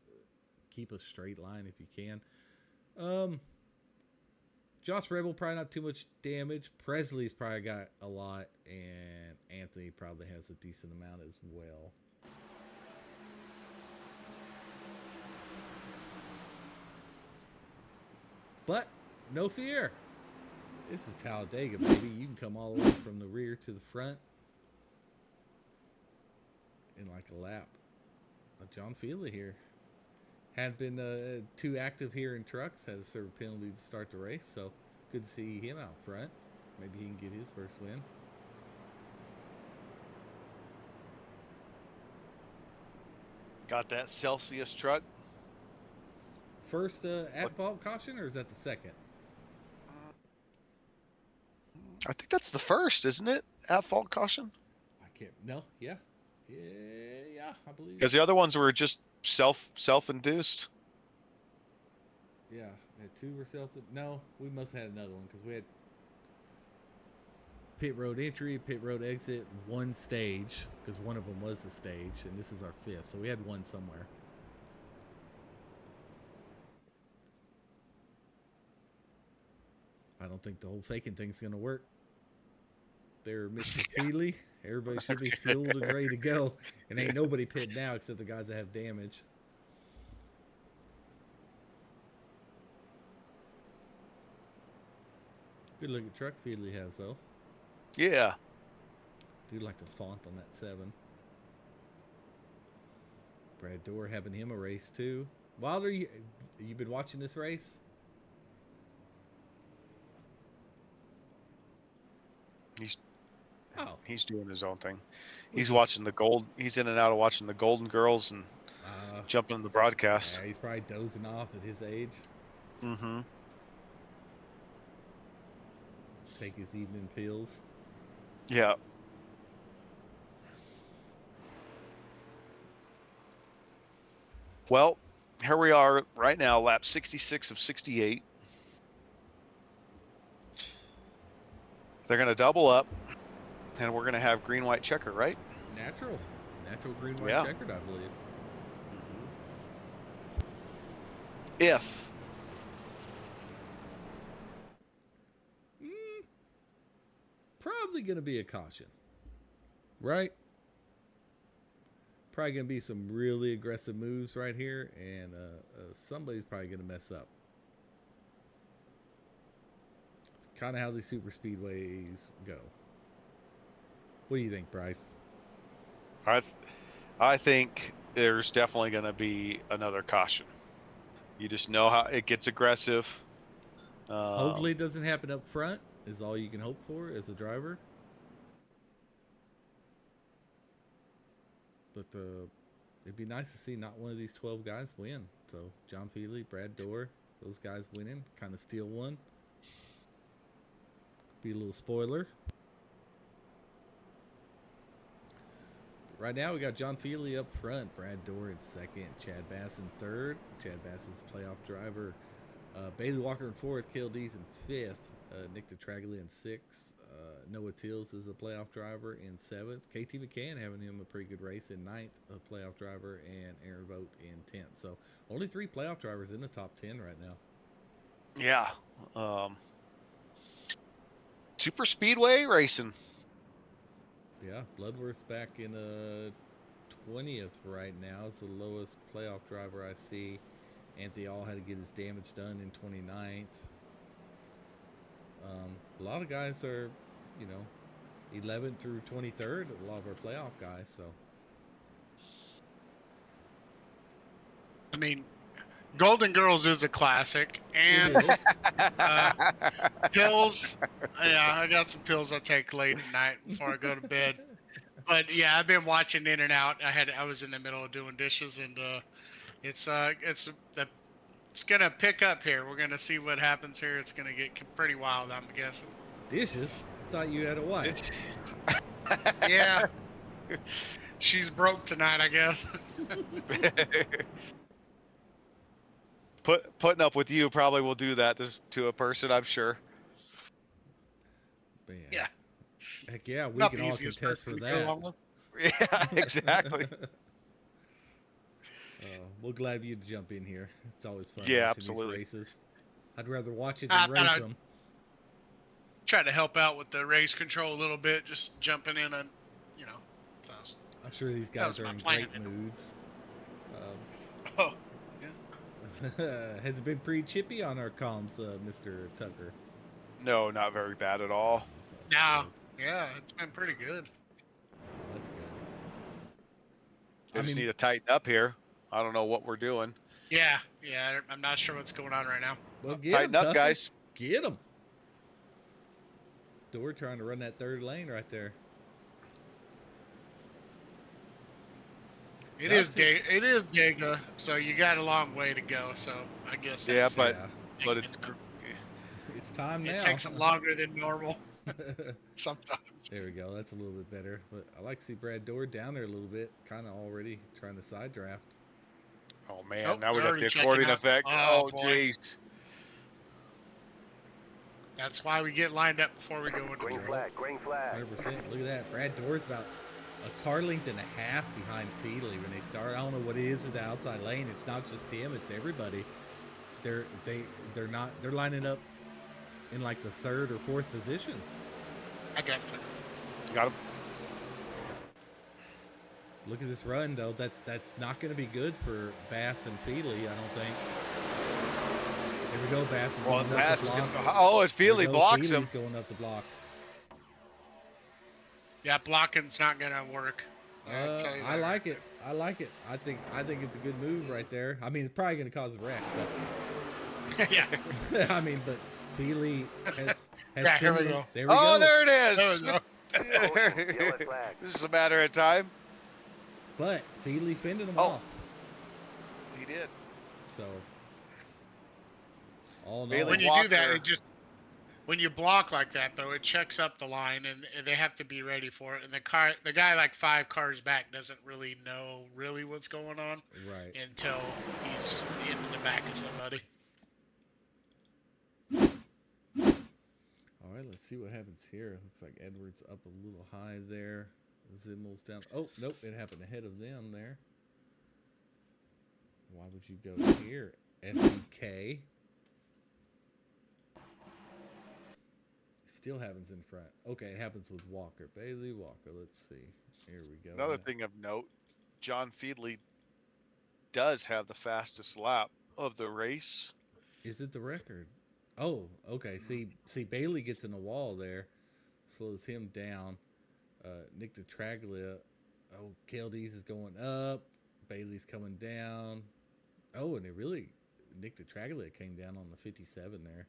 keep a straight line if you can. Josh Rebel probably not too much damage. Presley's probably got a lot, and Anthony probably has a decent amount as well. But no fear. This is Talladega, baby. You can come all the way from the rear to the front in like a lap. John Feely here. Hadn't been too active here in trucks. Had to serve a penalty to start the race. So good to see him out front. Maybe he can get his first win. got that Celsius truck. First at-fault caution, or is that the second? I think that's the first, isn't it? At-fault caution? I can't. No, yeah. Yeah, I believe. Because the other ones were just self-induced. Yeah, two were No, we must have had another one because we had pit road entry, pit road exit, one stage, because one of them was the stage, and this is our fifth, so we had one somewhere. I don't think the whole faking thing's going to work. There, Mr. Feely. Everybody should be fueled and ready to go. And ain't nobody pitting now except the guys that have damage. Good looking truck Feely has, though. Yeah. Do like the font on that 7. Brad Dorr having him a race, too. Wilder, you been watching this race? He's doing his own thing. He's watching the gold. He's in and out of watching the Golden Girls and jumping in the broadcast. Yeah, he's probably dozing off at his age. Mm-hmm. Take his evening pills. Yeah. Well, here we are right now, lap 66 of 68. They're going to double up, and we're going to have green-white checker, right? Natural green-white Yeah. checkered, I believe. If Probably going to be a caution, right? Probably going to be some really aggressive moves right here, and somebody's probably going to mess up. It's kind of how these super speedways go. What do you think, Bryce? I think there's definitely going to be another caution. You just know how it gets aggressive. Hopefully it doesn't happen up front is all you can hope for as a driver. But it'd be nice to see not one of these 12 guys win. So John Feely, Brad Dorr, those guys winning, kind of steal one. Be a little spoiler. Right now we got John Feely up front, Brad Dorr in second, Chad Bass in third. Chad Bass is playoff driver. Bailey Walker in fourth, Kildees in fifth, Nick DeTraglia in sixth, Noah Tills is a playoff driver in seventh, KT McCann having him a pretty good race in ninth, a playoff driver, and Aaron Vogt in 10th. So only 3 playoff drivers in the top 10 right now. Yeah. Super speedway racing. Yeah, Bloodworth's back in 20th right now. It's the lowest playoff driver I see. Anthony All had to get his damage done in 29th. A lot of guys are, 11th through 23rd. A lot of our playoff guys. So, I mean, Golden Girls is a classic, and it is. pills. Yeah, I got some pills I take late at night before I go to bed. But yeah, I've been watching in and out. I was in the middle of doing dishes, and it's gonna pick up here. We're gonna see what happens here. It's gonna get pretty wild, I'm guessing. Dishes? I thought you had a wife. Yeah. She's broke tonight, I guess. Putting up with you probably will do that to a person, I'm sure. Man. Yeah. Heck yeah, we Not can the all easiest contest for person to go that. along with. Yeah, exactly. We're glad you to jump in here. It's always fun Yeah, watching absolutely. these races. I'd rather watch it than race them. Try to help out with the race control a little bit, just jumping in and, so I'm sure these guys are in great moods. Oh, yeah. Has it been pretty chippy on our comms, Mr. Tucker? No, not very bad at all. No, yeah, it's been pretty good. Oh, that's good. I just need to tighten up here. I don't know what we're doing. Yeah, I'm not sure what's going on right now. Well, tighten up, guys. Get them. We're trying to run that third lane right there. It is Dega, so you got a long way to go. So I guess. But it's time now. It takes them longer than normal. Sometimes. There we go. That's a little bit better. But I like to see Brad Dorr down there a little bit, kind of already trying to side draft. Oh man, now we got the accordion effect. Oh jeez. That's why we get lined up before we go into green flag. 100%. Look at that. Brad Dorr's about a car length and a half behind Feedley when they start. I don't know what it is with the outside lane. It's not just him. It's everybody. They're lining up in like the third or fourth position. I got him. Look at this run though. That's not going to be good for Bass and Feedley, I don't think. Here we go, Bass is going up the block. It's Feedley blocks him. He's going up the block. Yeah, blocking's not gonna work. I like it. I like it. I think it's a good move right there. I mean, it's probably going to cause a wreck, but yeah. I mean, but Feely has yeah, here we go. There we go. There it is. There we go. This is a matter of time. But Feely fended him off. He did. So all when you do that, when you block like that, though, it checks up the line, and they have to be ready for it. And the guy like 5 cars back doesn't really know what's going on, right? Until he's in the back of somebody. All right, let's see what happens here. Looks like Edwards up a little high there. Zimmel's down. Oh nope, it happened ahead of them there. Why would you go here, SDK? Still happens in front. Okay, it happens with Walker. Bailey Walker. Let's see. Here we go. Another thing of note, John Feedley does have the fastest lap of the race. Is it the record? Oh, okay. See, Bailey gets in the wall there, slows him down. Nick DeTraglia. Oh, KLD's is going up. Bailey's coming down. Oh, and Nick DeTraglia came down on the 57 there.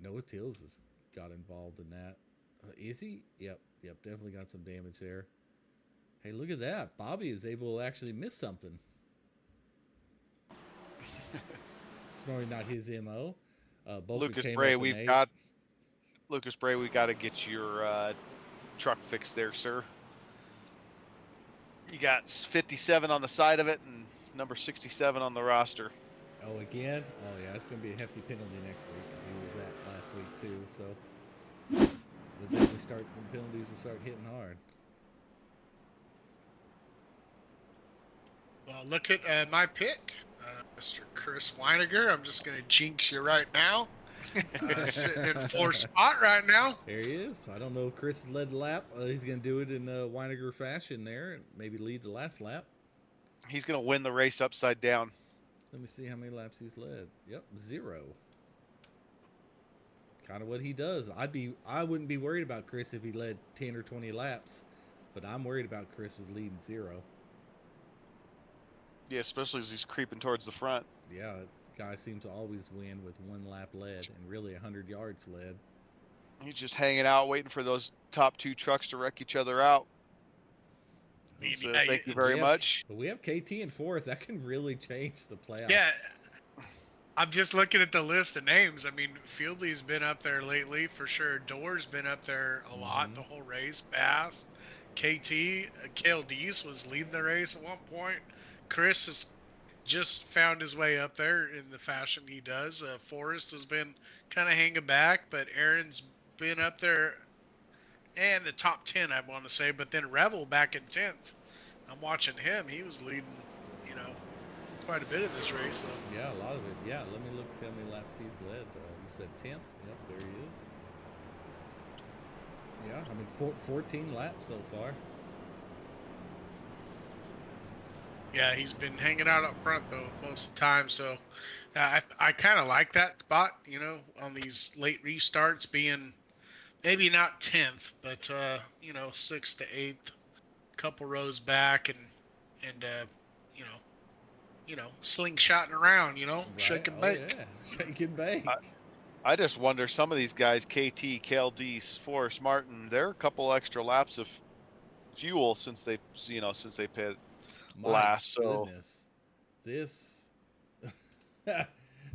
Noah Tills has got involved in that. Is he? Yep, definitely got some damage there. Hey, look at that. Bobby is able to actually miss something. It's normally not his MO. Lucas Bray, we got to get your truck fixed there, sir. You got 57 on the side of it and number 67 on the roster. Oh, again? Oh, yeah, it's going to be a hefty penalty next week because he was that last week, too. So, the penalties will start hitting hard. Well, look at my pick, Mr. Chris Weiniger. I'm just going to jinx you right now. Sitting in 4th spot right now. There he is. I don't know if Chris led the lap. He's going to do it in Weiniger fashion there and maybe lead the last lap. He's going to win the race upside down. Let me see how many laps he's led. Yep, 0. Kind of what he does. I wouldn't be worried about Chris if he led 10 or 20 laps, but I'm worried about Chris with leading 0. Yeah, especially as he's creeping towards the front. Yeah, the guy seems to always win with 1 lap led and really 100 yards led. He's just hanging out, waiting for those top 2 trucks to wreck each other out. So Yeah, thank you very much. But we have KT in fourth. That can really change the playoff. Yeah, I'm just looking at the list of names. I mean, Fieldley's been up there lately for sure. Door's been up there a lot the whole race. Bass, KT, Kale Deese was leading the race at one point. Chris has just found his way up there in the fashion he does. Forrest has been kind of hanging back, but Aaron's been up there and the top 10, I want to say. But then Revel back in 10th. I'm watching him. He was leading, quite a bit of this race. So. Yeah, a lot of it. Yeah, let me look see how many laps he's led. You said 10th. Yep, there he is. Yeah, I mean 14 laps so far. Yeah, he's been hanging out up front though most of the time. So I kind of like that spot, on these late restarts being maybe not 10th, but 6th to 8th, couple rows back, and slingshotting around, Right? shake and Oh, bake. yeah, shake and bake. I just wonder, some of these guys, KT, Kale Deese, Forrest Martin, they're a couple extra laps of fuel since they paid My last. So goodness, this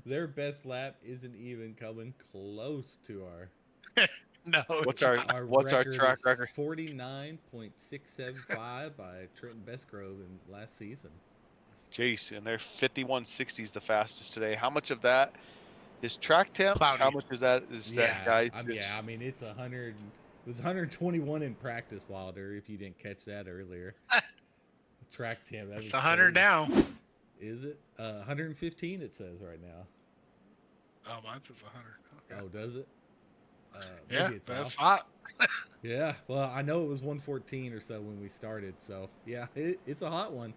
their best lap isn't even coming close to our. No. what's our track is record? 49.675 by Trenton Bestgrove in last season. Jeez, and they're 51.60s the fastest today. How much of that is track temps? Cloudy. How much is that guy? I mean, it's 100. It was 121 in practice, Wilder. If you didn't catch that earlier, track temp. That was It's 100 crazy. now. Is it 115? It says right now. Oh, mine says 100. Okay. Oh, does it? Yeah, Maybe it's that's off. hot. Yeah. Well, I know it was 114 or so when we started. So yeah, it's a hot one.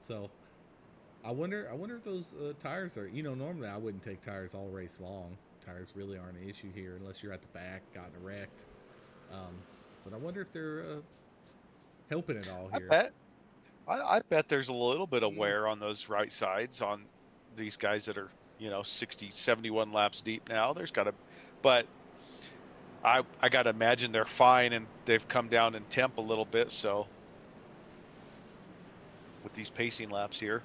So, I wonder if those tires are. Normally I wouldn't take tires all race long. Tires really aren't an issue here unless you're at the back, gotten wrecked. But I wonder if they're helping at all here. I bet there's a little bit of wear on those right sides on these guys that are 60, 71 laps deep now. There's got to, but I got to imagine they're fine, and they've come down in temp a little bit. So with these pacing laps here.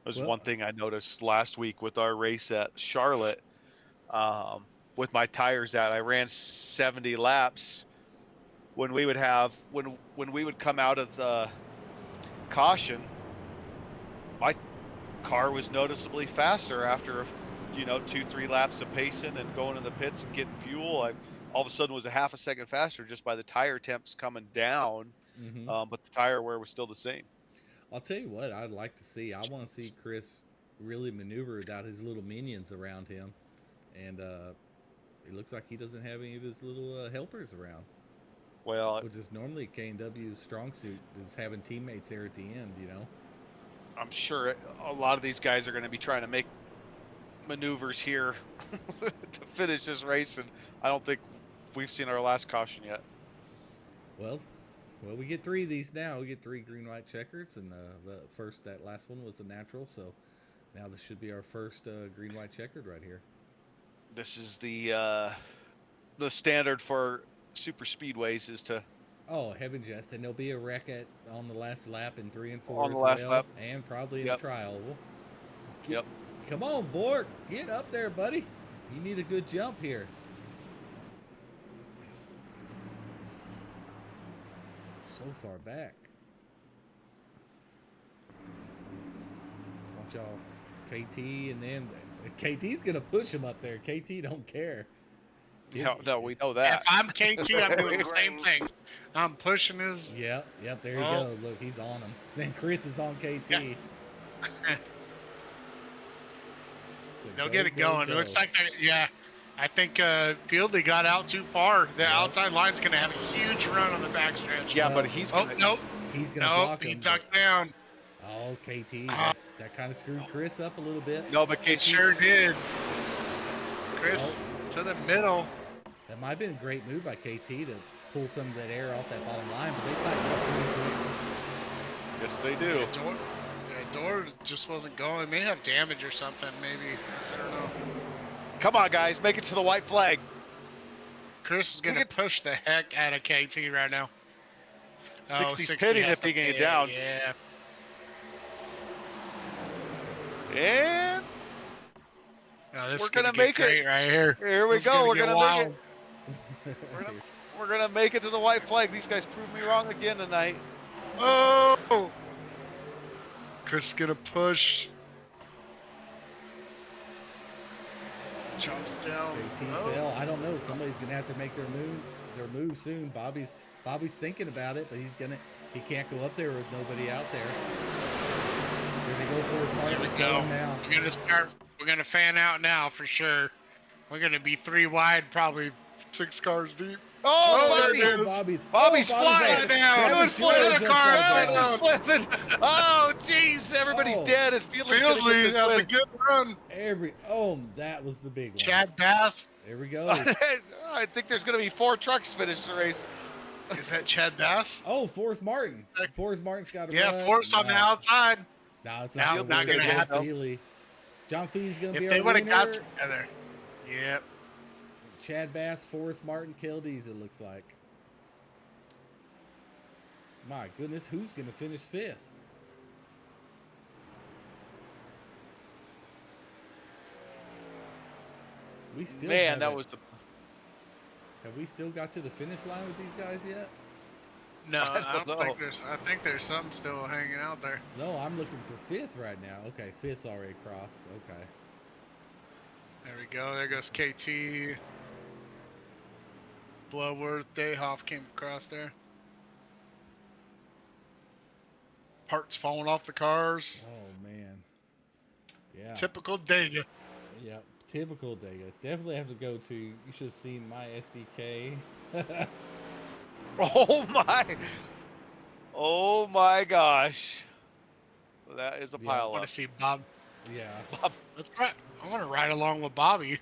There's one thing I noticed last week with our race at Charlotte. With my tires out, I ran 70 laps. When we would come out of the caution, my car was noticeably faster after 2-3 laps of pacing and going in the pits and getting fuel. I all of a sudden was a half a second faster just by the tire temps coming down. But the tire wear was still the same. I'll tell you what I'd like to see. I want to see Chris really maneuver without his little minions around him, and it looks like he doesn't have any of his little helpers around. Well, which is normally K&W's strong suit, is having teammates there at the end. I'm sure a lot of these guys are going to be trying to make maneuvers here to finish this race, and I don't think we've seen our last caution yet. Well, we get 3 of these now. We get 3 green, white checkers, and that last one was a natural. So now this should be our first green, white checkered right here. This is the standard for super speedways is to. Oh, heaven jest, and there'll be a wreck on the last lap in 3 and 4 on the last lap, and probably in the trial. Yep. Come on, Bork, get up there, buddy. You need a good jump here. So far back. Want y'all, KT and them. KT's gonna push him up there. KT don't care. No, we know that. If I'm KT, I'm doing the same thing. I'm pushing his. Yep, there you go. Look, he's on him. Then Chris is on KT. Yeah. They'll get it going. It looks like I think Fieldy got out too far. The outside line's going to have a huge run on the backstretch. Yeah, but he's going to. Nope. He's going to block him. He tucked down. Oh, KT. That kind of screwed Chris up a little bit. No, but KT. It sure did. Chris to the middle. That might have been a great move by KT to pull some of that air off that bottom line, but they tightened up pretty quick. Yes, they do. Door just wasn't going. May have damage or something, maybe. I don't know. Come on, guys, make it to the white flag. Chris is going to push the heck out of KT right now. 60's 60 pitting has if to he can get pit, down. Yeah. And Oh, this we're is going to gonna get make it. great right here. Here we This is go. gonna We're get gonna wild. make it. We're gonna make it to the white flag. These guys proved me wrong again tonight. Oh! Chris is going to push. Jumps down. JT Oh. fell. I don't know. Somebody's gonna have to make their move soon. Bobby's thinking about it, but he can't go up there with nobody out there. Here they go for his mark. Here we It's go. going now. We're gonna fan out now for sure. We're gonna be 3 wide, probably 6 cars deep. Oh, there buddy. it is. Bobby's out. flying now. Travis Good flip. Stewart jumps out Travis down. is flipping. Oh, jeez. Everybody's Oh. dead. And Fieldley's gonna get Fieldley, this that's a win. good run. That was the big one. Chad Bass. There we go. I think there's gonna be 4 trucks finish the race. Is that Chad Bass? Oh, Forrest Martin. Forrest Martin's got a Yeah, run. Forrest on the outside. No, it's No, not, not gonna gonna happen. happen. Feely. John Feely's gonna be If our they would have winner. got together. Yep. Chad Bass, Forrest Martin, Kildees, it looks like. My goodness, who's going to finish 5th? We still Man, that haven't- was the. Have we still got to the finish line with these guys yet? No, I I don't don't know. think there's. I think there's some still hanging out there. No, I'm looking for 5th right now. Okay, 5th's already crossed. Okay. There we go. There goes KT. Bloodworth, Dayhoff came across there. Parts falling off the cars. Oh, man. Yeah. Typical Dega. Yeah, typical Dega. Definitely have to go to, you should have seen my SDK. Oh my. Oh my gosh. That is a Yeah, I pile want up. to see Bob. Yeah. Let's try. I want to ride along with Bobby.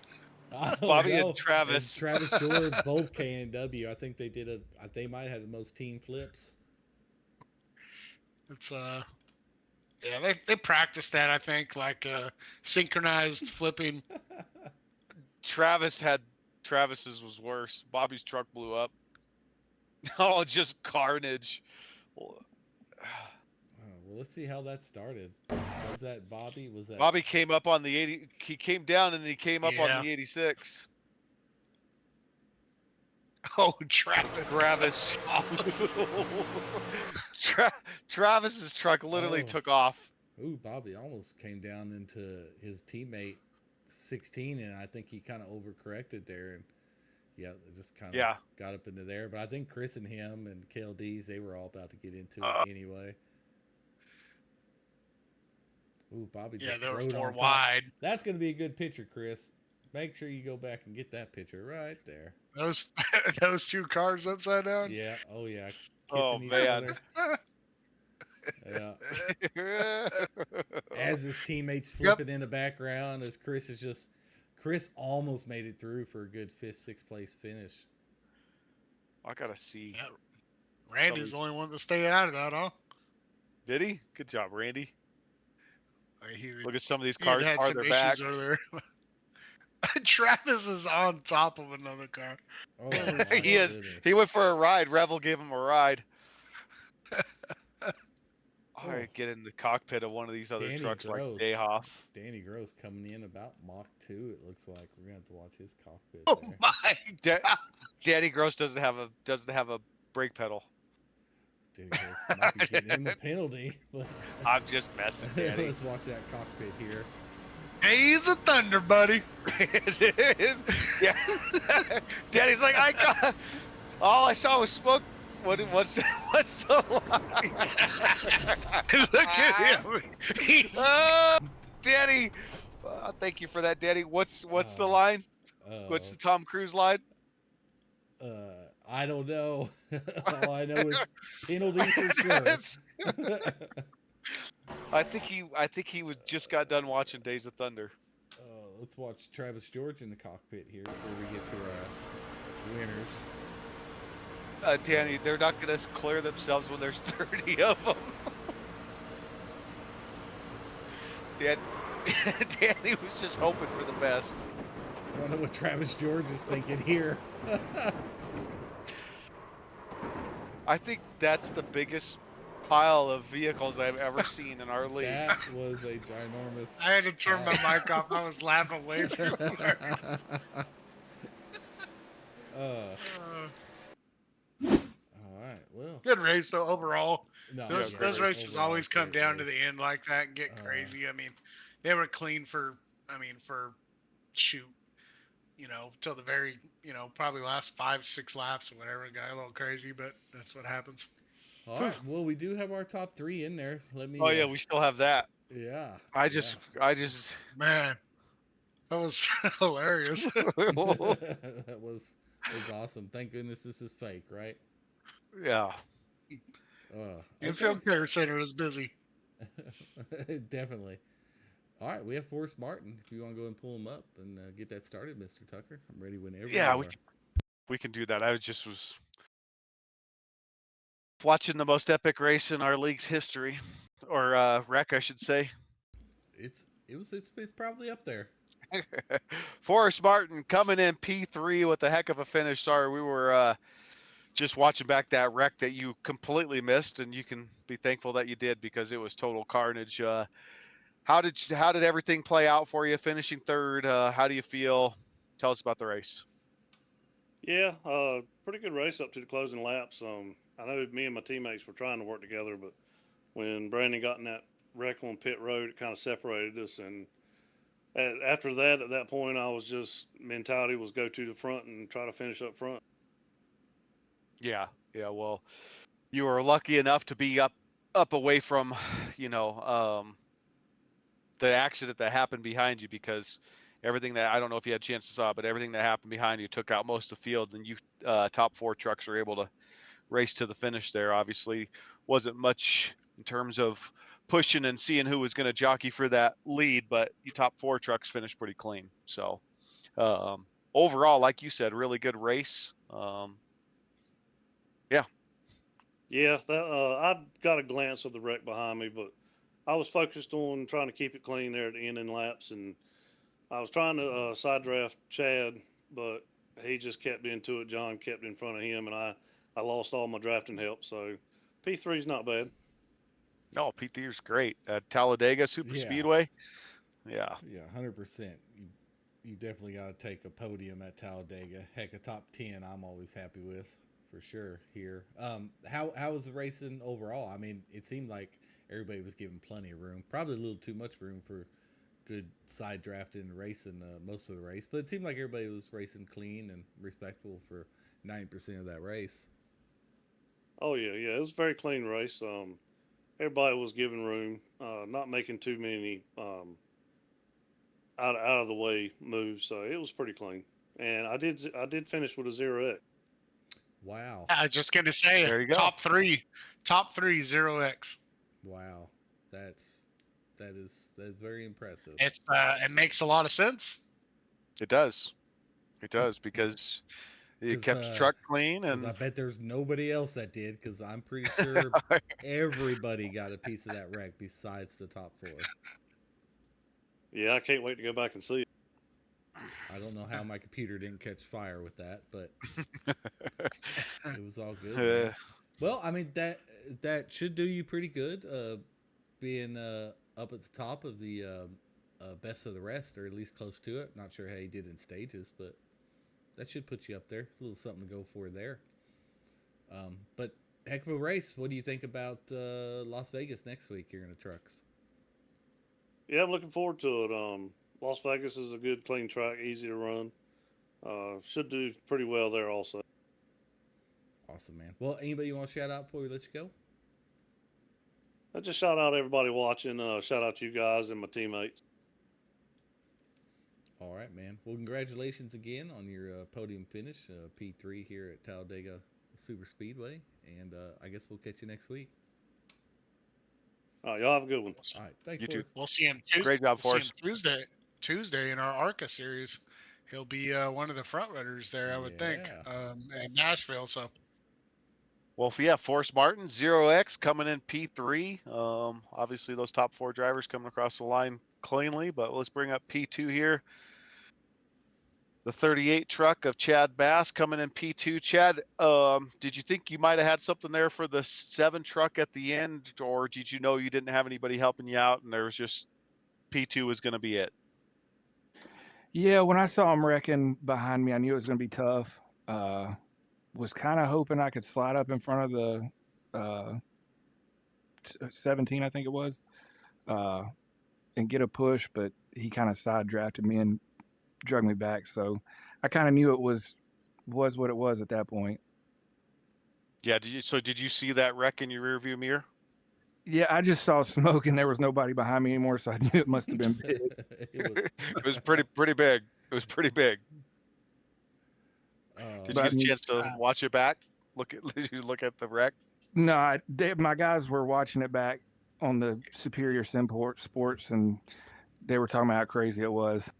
I don't Bobby and know. Travis. And Travis George, both K&W. I think they might have the most team flips. It's yeah, they practice that, I think, like synchronized flipping. Travis's was worse. Bobby's truck blew up. Oh, just carnage. Oh, well, let's see how that started. Was that Bobby? Was that Bobby came up on the 80. He came down and he came up Yeah. on the 86. Oh, Travis. Travis's truck literally Oh. took off. Ooh, Bobby almost came down into his teammate 16, and I think he kind of overcorrected there, and yeah, it just kind of got up into there. But I think Chris and him and KLDs, they were all about to get into it anyway. Ooh, Bobby Yeah, just they were rode 4 on top. wide. That's going to be a good picture, Chris. Make sure you go back and get that picture right there. Those 2 cars upside down. Yeah. Oh, yeah. Oh, Kissing each man. other. Yeah. As his teammates flipping in the background, as Chris almost made it through for a good 5th, 6th place finish. I gotta see. Yeah. Randy's the only one to stay out of that, huh? Did he? Good job, Randy. He Look at some of these he had cars had some farther back. issues earlier. Travis is on top of another car. Oh, my He is. goodness. He went for a ride. Revel gave him a ride. All Oh. right, get in the cockpit of one of these other Danny trucks Gross. like Dayhoff. Danny Gross coming in about Mach 2, it looks like. We're going to have to watch his cockpit Oh there. my God. Danny Gross doesn't have a brake pedal. Danny Gross might be getting him a penalty. But I'm just messing, Danny. let's watch that cockpit here. He's a thunder, buddy. It is. Yeah. Danny's like, all I saw was smoke. What's the line? Look at him. He's Oh, Danny. Thank you for that, Danny. What's the line? What's the Tom Cruise line? I don't know. All I know is penalty for sure. I think he was just got done watching Days of Thunder. Let's watch Travis George in the cockpit here before we get to our winners. Danny, they're not gonna clear themselves when there's 30 of them. Danny was just hoping for the best. don't know what Travis George is thinking here. I think that's the biggest pile of vehicles I've ever seen in our league. That was a ginormous. I had to turn my mic off. I was laughing way too hard. All right. Well, Good race though overall. no, Those yeah, those races overall, always come great down to race. the end like that and get crazy. I mean, they were clean for shoot, till the very, probably last 5-6 laps or whatever. It got a little crazy, but that's what happens. All right. Well, we do have our top 3 in there. Let me. Oh yeah, we still have that. Yeah. I just Man, that was hilarious. that was awesome. Thank goodness this is fake, right? yeah. Infield Care Center is busy. Definitely. All right, we have Forrest Martin. If you want to go and pull him up and get that started, Mr. Tucker, I'm ready whenever. Yeah, you we can do that. I was watching the most epic race in our league's history, or wreck, I should say. It's probably up there. Forrest Martin coming in P3 with a heck of a finish. Sorry, we were just watching back that wreck that you completely missed, and you can be thankful that you did because it was total carnage. How did everything play out for you? Finishing third, how do you feel? Tell us about the race. Yeah, pretty good race up to the closing laps. I know me and my teammates were trying to work together, but when Brandon got in that wreck on pit road, it kind of separated us. And after that, at that point, I was just mentality was go to the front and try to finish up front. Yeah. Well, you were lucky enough to be up away from, the accident that happened behind you, because everything that, I don't know if you had a chance to saw, but everything that happened behind you took out most of the field, and you top 4 trucks were able to race to the finish there. Obviously wasn't much in terms of pushing and seeing who was going to jockey for that lead, but you top 4 trucks finished pretty clean. So overall, like you said, really good race. Yeah, I got a glance of the wreck behind me, but I was focused on trying to keep it clean there at the end in laps, and I was trying to side draft Chad, but he just kept into it. John kept in front of him, and I lost all my drafting help. So P3 is not bad. No, P3 is great at Talladega Super Speedway. Yeah. Yeah, 100%. You definitely got to take a podium at Talladega. Heck, a top 10 I'm always happy with, for sure, here. How was the racing overall? I mean, it seemed like everybody was given plenty of room. Probably a little too much room for good side drafting and racing most of the race. But it seemed like everybody was racing clean and respectful for 90% of that race. Oh, yeah. It was a very clean race. Everybody was given room, not making too many out of the way moves. So it was pretty clean. And I did finish with a 0X. Wow. I was just going to say, there you go. top three 0X. Wow. That is very impressive. It makes a lot of sense. It does because you kept the truck clean, and I bet there's nobody else that did, because I'm pretty sure everybody got a piece of that wreck besides the top 4. Yeah, I can't wait to go back and see it. I don't know how my computer didn't catch fire with that, but it was all good. Well, I mean, that should do you pretty good, being up at the top of the best of the rest, or at least close to it. Not sure how you did in stages, but that should put you up there. A little something to go for there. But heck of a race. What do you think about Las Vegas next week here in the trucks? Yeah, I'm looking forward to it. Las Vegas is a good, clean track, easy to run. Should do pretty well there also. Awesome, man. Well, anybody you want to shout out before we let you go? I just shout out everybody watching. Shout out to you guys and my teammates. All right, man. Well, congratulations again on your podium finish, P3 here at Talladega Super Speedway. And I guess we'll catch you next week. All right, y'all have a good one. All right, thanks. You too. We'll see him Tuesday. Great job, Forrest. Tuesday in our ARCA series. He'll be one of the front runners there, I would think, in Nashville. So. Well, yeah, Forrest Martin, 0X coming in P3. Obviously, those top 4 drivers coming across the line cleanly, but let's bring up P2 here. the 38 truck of Chad Bass coming in P2. Chad, did you think you might have had something there for the 7 truck at the end, or did you know you didn't have anybody helping you out and there was just P2 was going to be it? Yeah, when I saw him wrecking behind me, I knew it was going to be tough. Was kind of hoping I could slide up in front of the 17, I think it was, and get a push, but he kind of side drafted me and drug me back. So I kind of knew it was what it was at that point. Yeah. Did you see that wreck in your rearview mirror? Yeah, I just saw smoke and there was nobody behind me anymore, so I knew it must have been big. It was pretty big. It was pretty big. Did you get a chance to watch it back? Did you look at the wreck? No, my guys were watching it back on the Superior Sports, and they were talking about how crazy it was.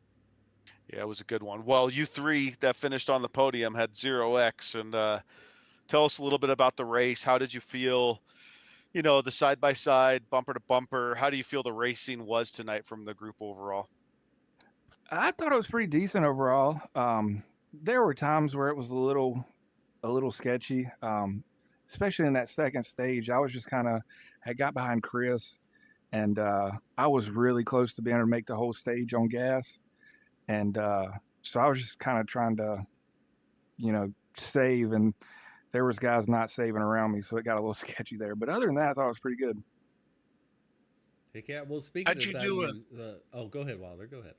Yeah, it was a good one. Well, you 3 that finished on the podium had 0X, and tell us a little bit about the race. How did you feel, the side-by-side, bumper-to-bumper? How do you feel the racing was tonight from the group overall? I thought it was pretty decent overall. There were times where it was a little sketchy, especially in that second stage. I was just I got behind Chris, and I was really close to being able to make the whole stage on gas. And so I was just kind of trying to, save, and there was guys not saving around me, so it got a little sketchy there. But other than that, I thought it was pretty good. Heck yeah. Well, speaking How'd of you that, do go ahead, Wilder. Go ahead.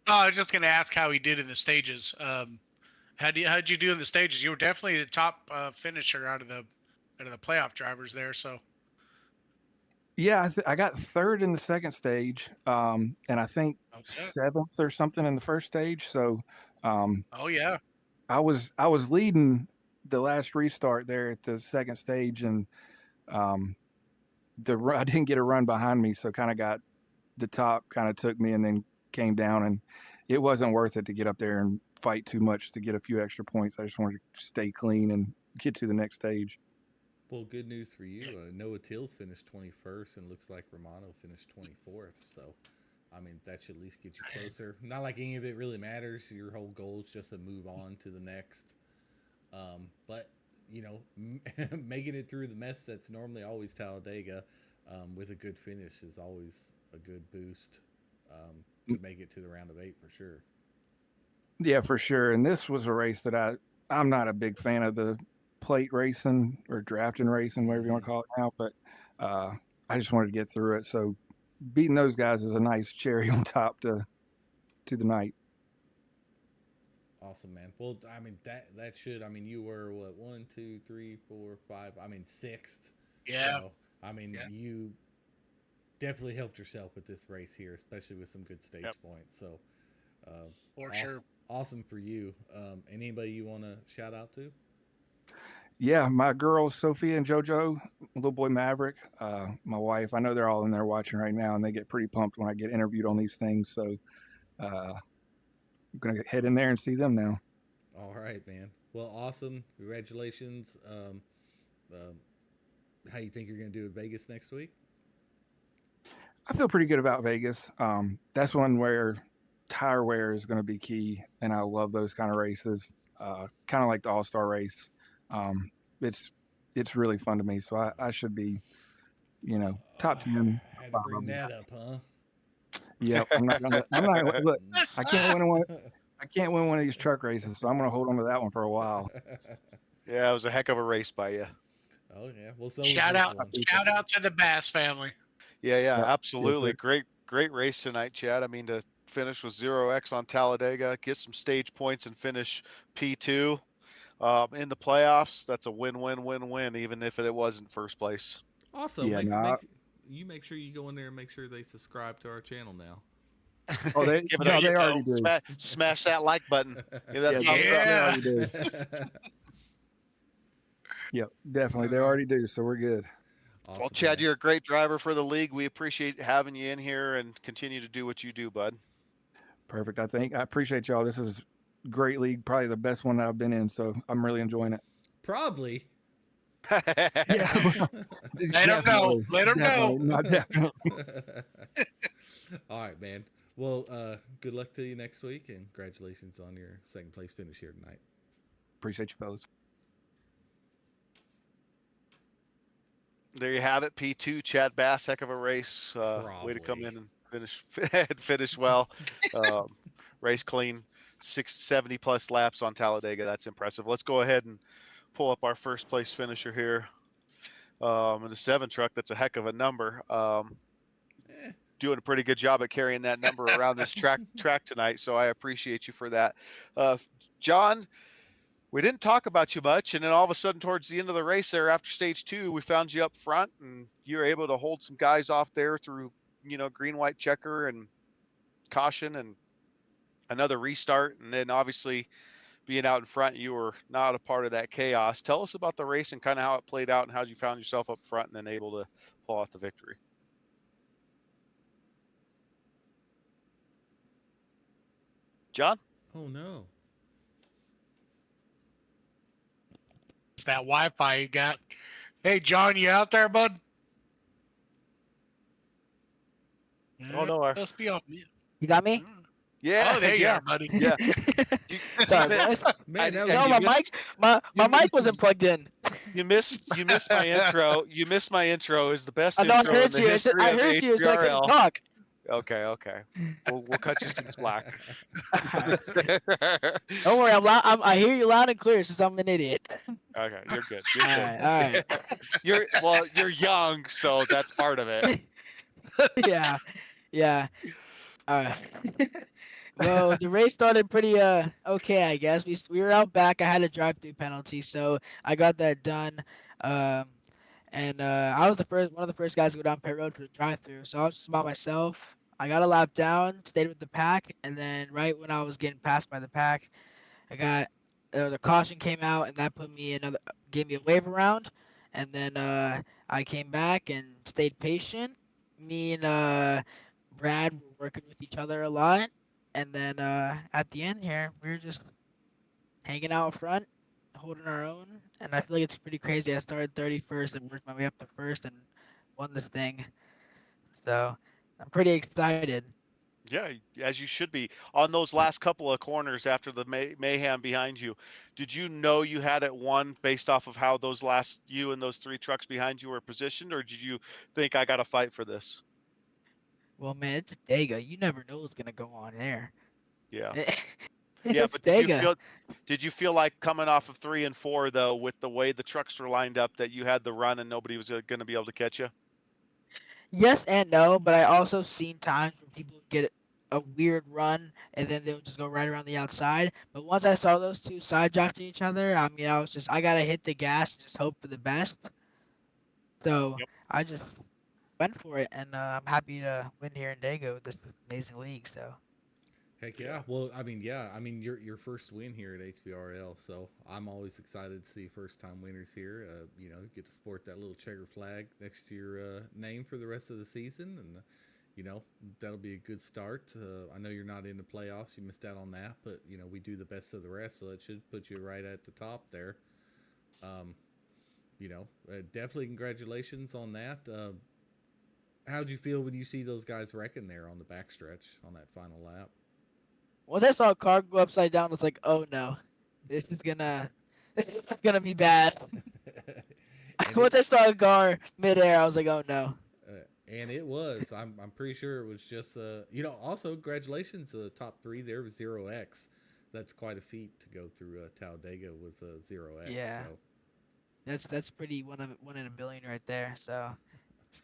I was just going to ask how he did in the stages. How'd you do in the stages? You were definitely the top finisher out of the playoff drivers there. So. Yeah, I got 3rd in the second stage, and I think 7th or something in the first stage. So, oh yeah, I was leading the last restart there at the second stage, and I didn't get a run behind me, so kind of got the top kind of took me and then came down, and it wasn't worth it to get up there and fight too much to get a few extra points. I just wanted to stay clean and get to the next stage. Well, good news for you. Noah Tills finished 21st, and looks like Romano finished 24th. So, I mean, that should at least get you closer. Not like any of it really matters. Your whole goal is just to move on to the next. But, making it through the mess that's normally always Talladega with a good finish is always a good boost to make it to the round of 8 for sure. Yeah, for sure. And this was a race that I'm not a big fan of the plate racing or drafting racing, whatever you want to call it now, but I just wanted to get through it. So beating those guys is a nice cherry on top to the night. Awesome, man. Well, I mean, that should, you were what, 1, 2, 3, 4, 5, 6th. Yeah. So, you definitely helped yourself with this race here, especially with some good stage points. So, for sure. Awesome for you. Anybody you want to shout out to? Yeah, my girls, Sophia and JoJo, little boy Maverick, my wife. I know they're all in there watching right now, and they get pretty pumped when I get interviewed on these things. So I'm going to head in there and see them now. All right, man. Well, awesome. Congratulations. How you think you're going to do at Vegas next week? I feel pretty good about Vegas. That's one where tire wear is going to be key, and I love those kind of races, kind of like the All-Star race. It's really fun to me, so I should be, top 10. I had to bring that up, huh? Yep. I'm not gonna look. I can't win one of these truck races, so I'm gonna hold on to that one for a while. Yeah, it was a heck of a race by you. Oh yeah. Well, so shout out to the Bass family. Yeah, absolutely. Great race tonight, Chad. To finish with 0X on Talladega, get some stage points, and finish P2 in the playoffs. That's a win-win-win-win, even if it wasn't first place. Also, make sure you go in there and make sure they subscribe to our channel now. Oh, they already do. Smash that like button. Give that thumbs up. Yep, definitely. They already do, so we're good. Awesome, well, Chad, man. You're a great driver for the league. We appreciate having you in here and continue to do what you do, bud. Perfect. I appreciate y'all. This is a great league, probably the best one that I've been in, so I'm really enjoying it. Probably. Yeah. Let them know. Let them know. Not definitely. All right, man. Well, good luck to you next week, and congratulations on your second place finish here tonight. Appreciate you, fellas. There you have it. P2, Chad Bass, heck of a race. Way to come Probably. in and finish well. Race clean, 670 plus laps on Talladega. That's impressive. Let's go ahead and pull up our first place finisher here. In the 7 truck, that's a heck of a number. Doing a pretty good job at carrying that number around this track tonight, so I appreciate you for that. John, we didn't talk about you much, and then all of a sudden towards the end of the race there after stage 2, we found you up front, and you were able to hold some guys off there through, green, white checker and caution and another restart. And then obviously being out in front, you were not a part of that chaos. Tell us about the race and kind of how it played out and how you found yourself up front and then able to pull off the victory. John? Oh, no. It's that Wi-Fi you got. Hey, John, you out there, bud? Oh, no. Must be on mute. You got me? Yeah. Oh, there you yeah. are, buddy. Yeah. Sorry, boys. Man, that No, was my mic wasn't plugged in. You missed my intro. You missed my intro. Is the best I know I intro in heard the you. history I of heard you, so I couldn't HVRL. talk. Okay. We'll cut you some slack. Don't worry, I hear you loud and clear since I'm an idiot. Okay, you're good. All right. You're young, so that's part of it. Yeah. All right. Well, the race started pretty okay, I guess. We were out back. I had a drive-through penalty, so I got that done. And I was one of the first guys to go down pit road for the drive-through. So I was just by myself. I got a lap down, stayed with the pack, and then right when I was getting passed by the pack, the caution came out, and that gave me a wave around. And then I came back and stayed patient. Me and Brad were working with each other a lot. And then at the end here, we were just hanging out front, holding our own. And I feel like it's pretty crazy. I started 31st and worked my way up to first and won this thing. So I'm pretty excited. Yeah, as you should be. On those last couple of corners after the mayhem behind you, did you know you had it won based off of how you and those 3 trucks behind you were positioned, or did you think I got to fight for this? Well, man, it's Dega. You never know what's gonna go on there. Yeah. Yeah, but did you feel like coming off of 3 and 4 though, with the way the trucks were lined up, that you had the run and nobody was going to be able to catch you? Yes and no, but I also seen times where people get a weird run and then they'll just go right around the outside. But once I saw those 2 side drive to each other, I mean, I gotta hit the gas and just hope for the best. So I just went for it, and I'm happy to win here in Dago with this amazing league. So. Heck yeah. Well, I mean, your first win here at HVRL, so I'm always excited to see first-time winners here. Get to sport that little checker flag next to your name for the rest of the season, and that'll be a good start. I know you're not in the playoffs; you missed out on that, but we do the best of the rest, so it should put you right at the top there. Definitely congratulations on that. How'd you feel when you see those guys wrecking there on the backstretch on that final lap? Once I saw a car go upside down, I was like, "Oh no, this is gonna be bad." Once I saw a car midair, I was like, "Oh no." And it was. I'm pretty sure it was just. Also congratulations to the top 3 there with 0x. That's quite a feat to go through Talladega with a 0x. Yeah. So. That's pretty one in a billion right there. So,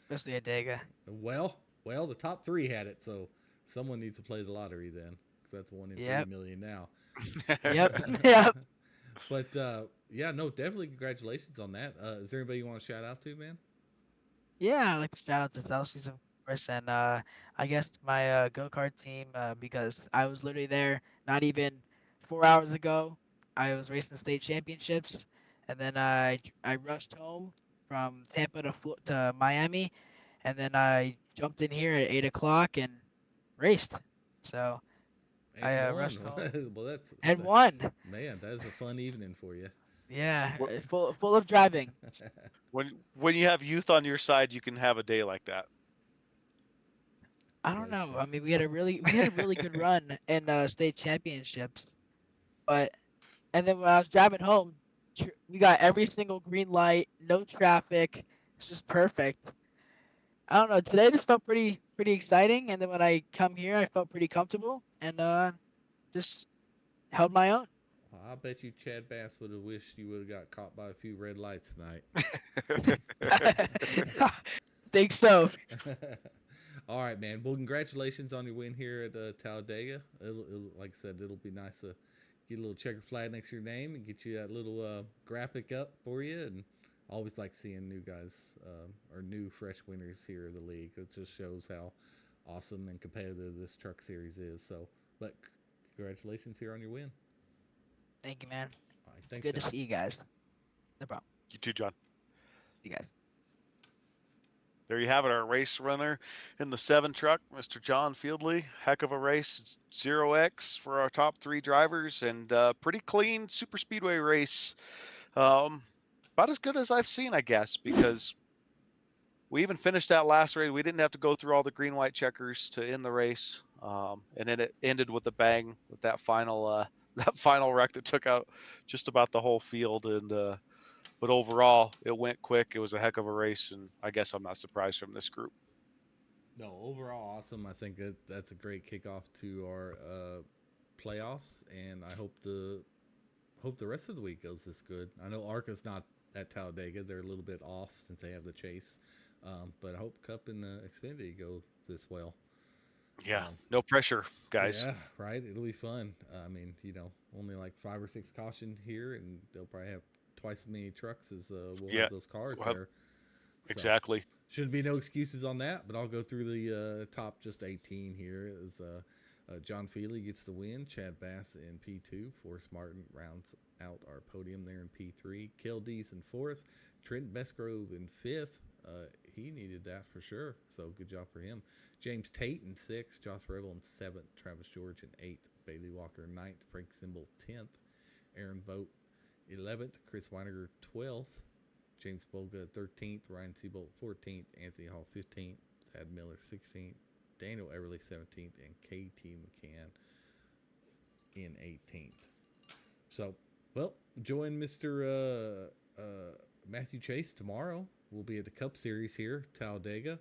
especially at Dega. Well, the top 3 had it, so someone needs to play the lottery then. That's 1 in 3 million now. Yep. But definitely congratulations on that. Is there anybody you want to shout out to, man? Yeah, I'd like to shout out to Celsius, of course, and I guess my go-kart team, because I was literally there not even 4 hours ago. I was racing the state championships, and then I rushed home from Tampa to Miami, and then I jumped in here at 8 o'clock and raced. So. I rushed home. Well, that's won. Man, that is a fun evening for you. Yeah, full of driving. When you have youth on your side, you can have a day like that. I don't know. I mean, we had a really good run in state championships, but and then when I was driving home, we got every single green light, no traffic. It's just perfect. I don't know. Today just felt pretty exciting, and then when I come here, I felt pretty comfortable and just held my own. I bet you Chad Bass would have wished you would have got caught by a few red lights tonight. Think so. All right, man. Well, congratulations on your win here at Talladega. Like I said, it'll be nice to get a little checker flag next to your name and get you that little graphic up for you. And I always like seeing new guys or new fresh winners here in the league. It just shows how awesome and competitive this truck series is. So, but congratulations here on your win. Thank you, man. All right, thanks. Good to see you guys. No problem. You too, John. See you guys. There you have it, our race runner in the 7 truck, Mr. John Fieldley. Heck of a race. It's 0x for our top 3 drivers, and pretty clean super speedway race. About as good as I've seen, I guess, because we even finished that last race. We didn't have to go through all the green white checkers to end the race, and then it ended with a bang with that final wreck that took out just about the whole field. And but overall, it went quick. It was a heck of a race, and I guess I'm not surprised from this group. No, overall awesome. I think that's a great kickoff to our playoffs, and I hope the rest of the week goes this good. I know ARCA's not at Talladega; they're a little bit off since they have the chase, but I hope Cup and Xfinity go this well. Yeah, no pressure, guys. Yeah, right. It'll be fun. I mean, only like 5 or 6 caution here, and they'll probably have twice as many trucks as we'll have those cars there. Exactly. So, shouldn't be no excuses on that, but I'll go through the top just 18 here. As John Feely gets the win, Chad Bass in P2, Forrest Martin rounds out our podium there in P3, Kel Dees in 4th, Trent Bestgrove in 5th. He needed that for sure, so good job for him. James Tate in 6th, Josh Revel in 7th, Travis George in 8th, Bailey Walker in 9th, Frank Simbel 10th, Aaron Boat 11th, Chris Weiniger 12th, James Bolga 13th, Ryan Seabolt 14th, Anthony Hall 15th, Thad Miller 16th, Daniel Everly 17th, and KT McCann in 18th. So, well, join Mr. Matthew Chase tomorrow. We'll be at the Cup Series here, Talladega.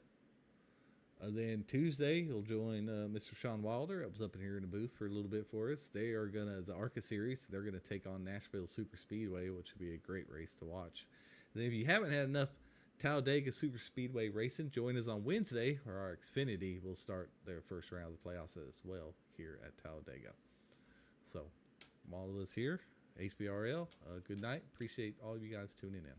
Then Tuesday, he'll join Mr. Sean Wilder. I was up in here in the booth for a little bit for us. They are the ARCA Series, they're going to take on Nashville Super Speedway, which will be a great race to watch. And if you haven't had enough Talladega Super Speedway racing, join us on Wednesday, where our Xfinity will start their first round of the playoffs as well here at Talladega. So, from all of us here, HVRL, good night. Appreciate all of you guys tuning in.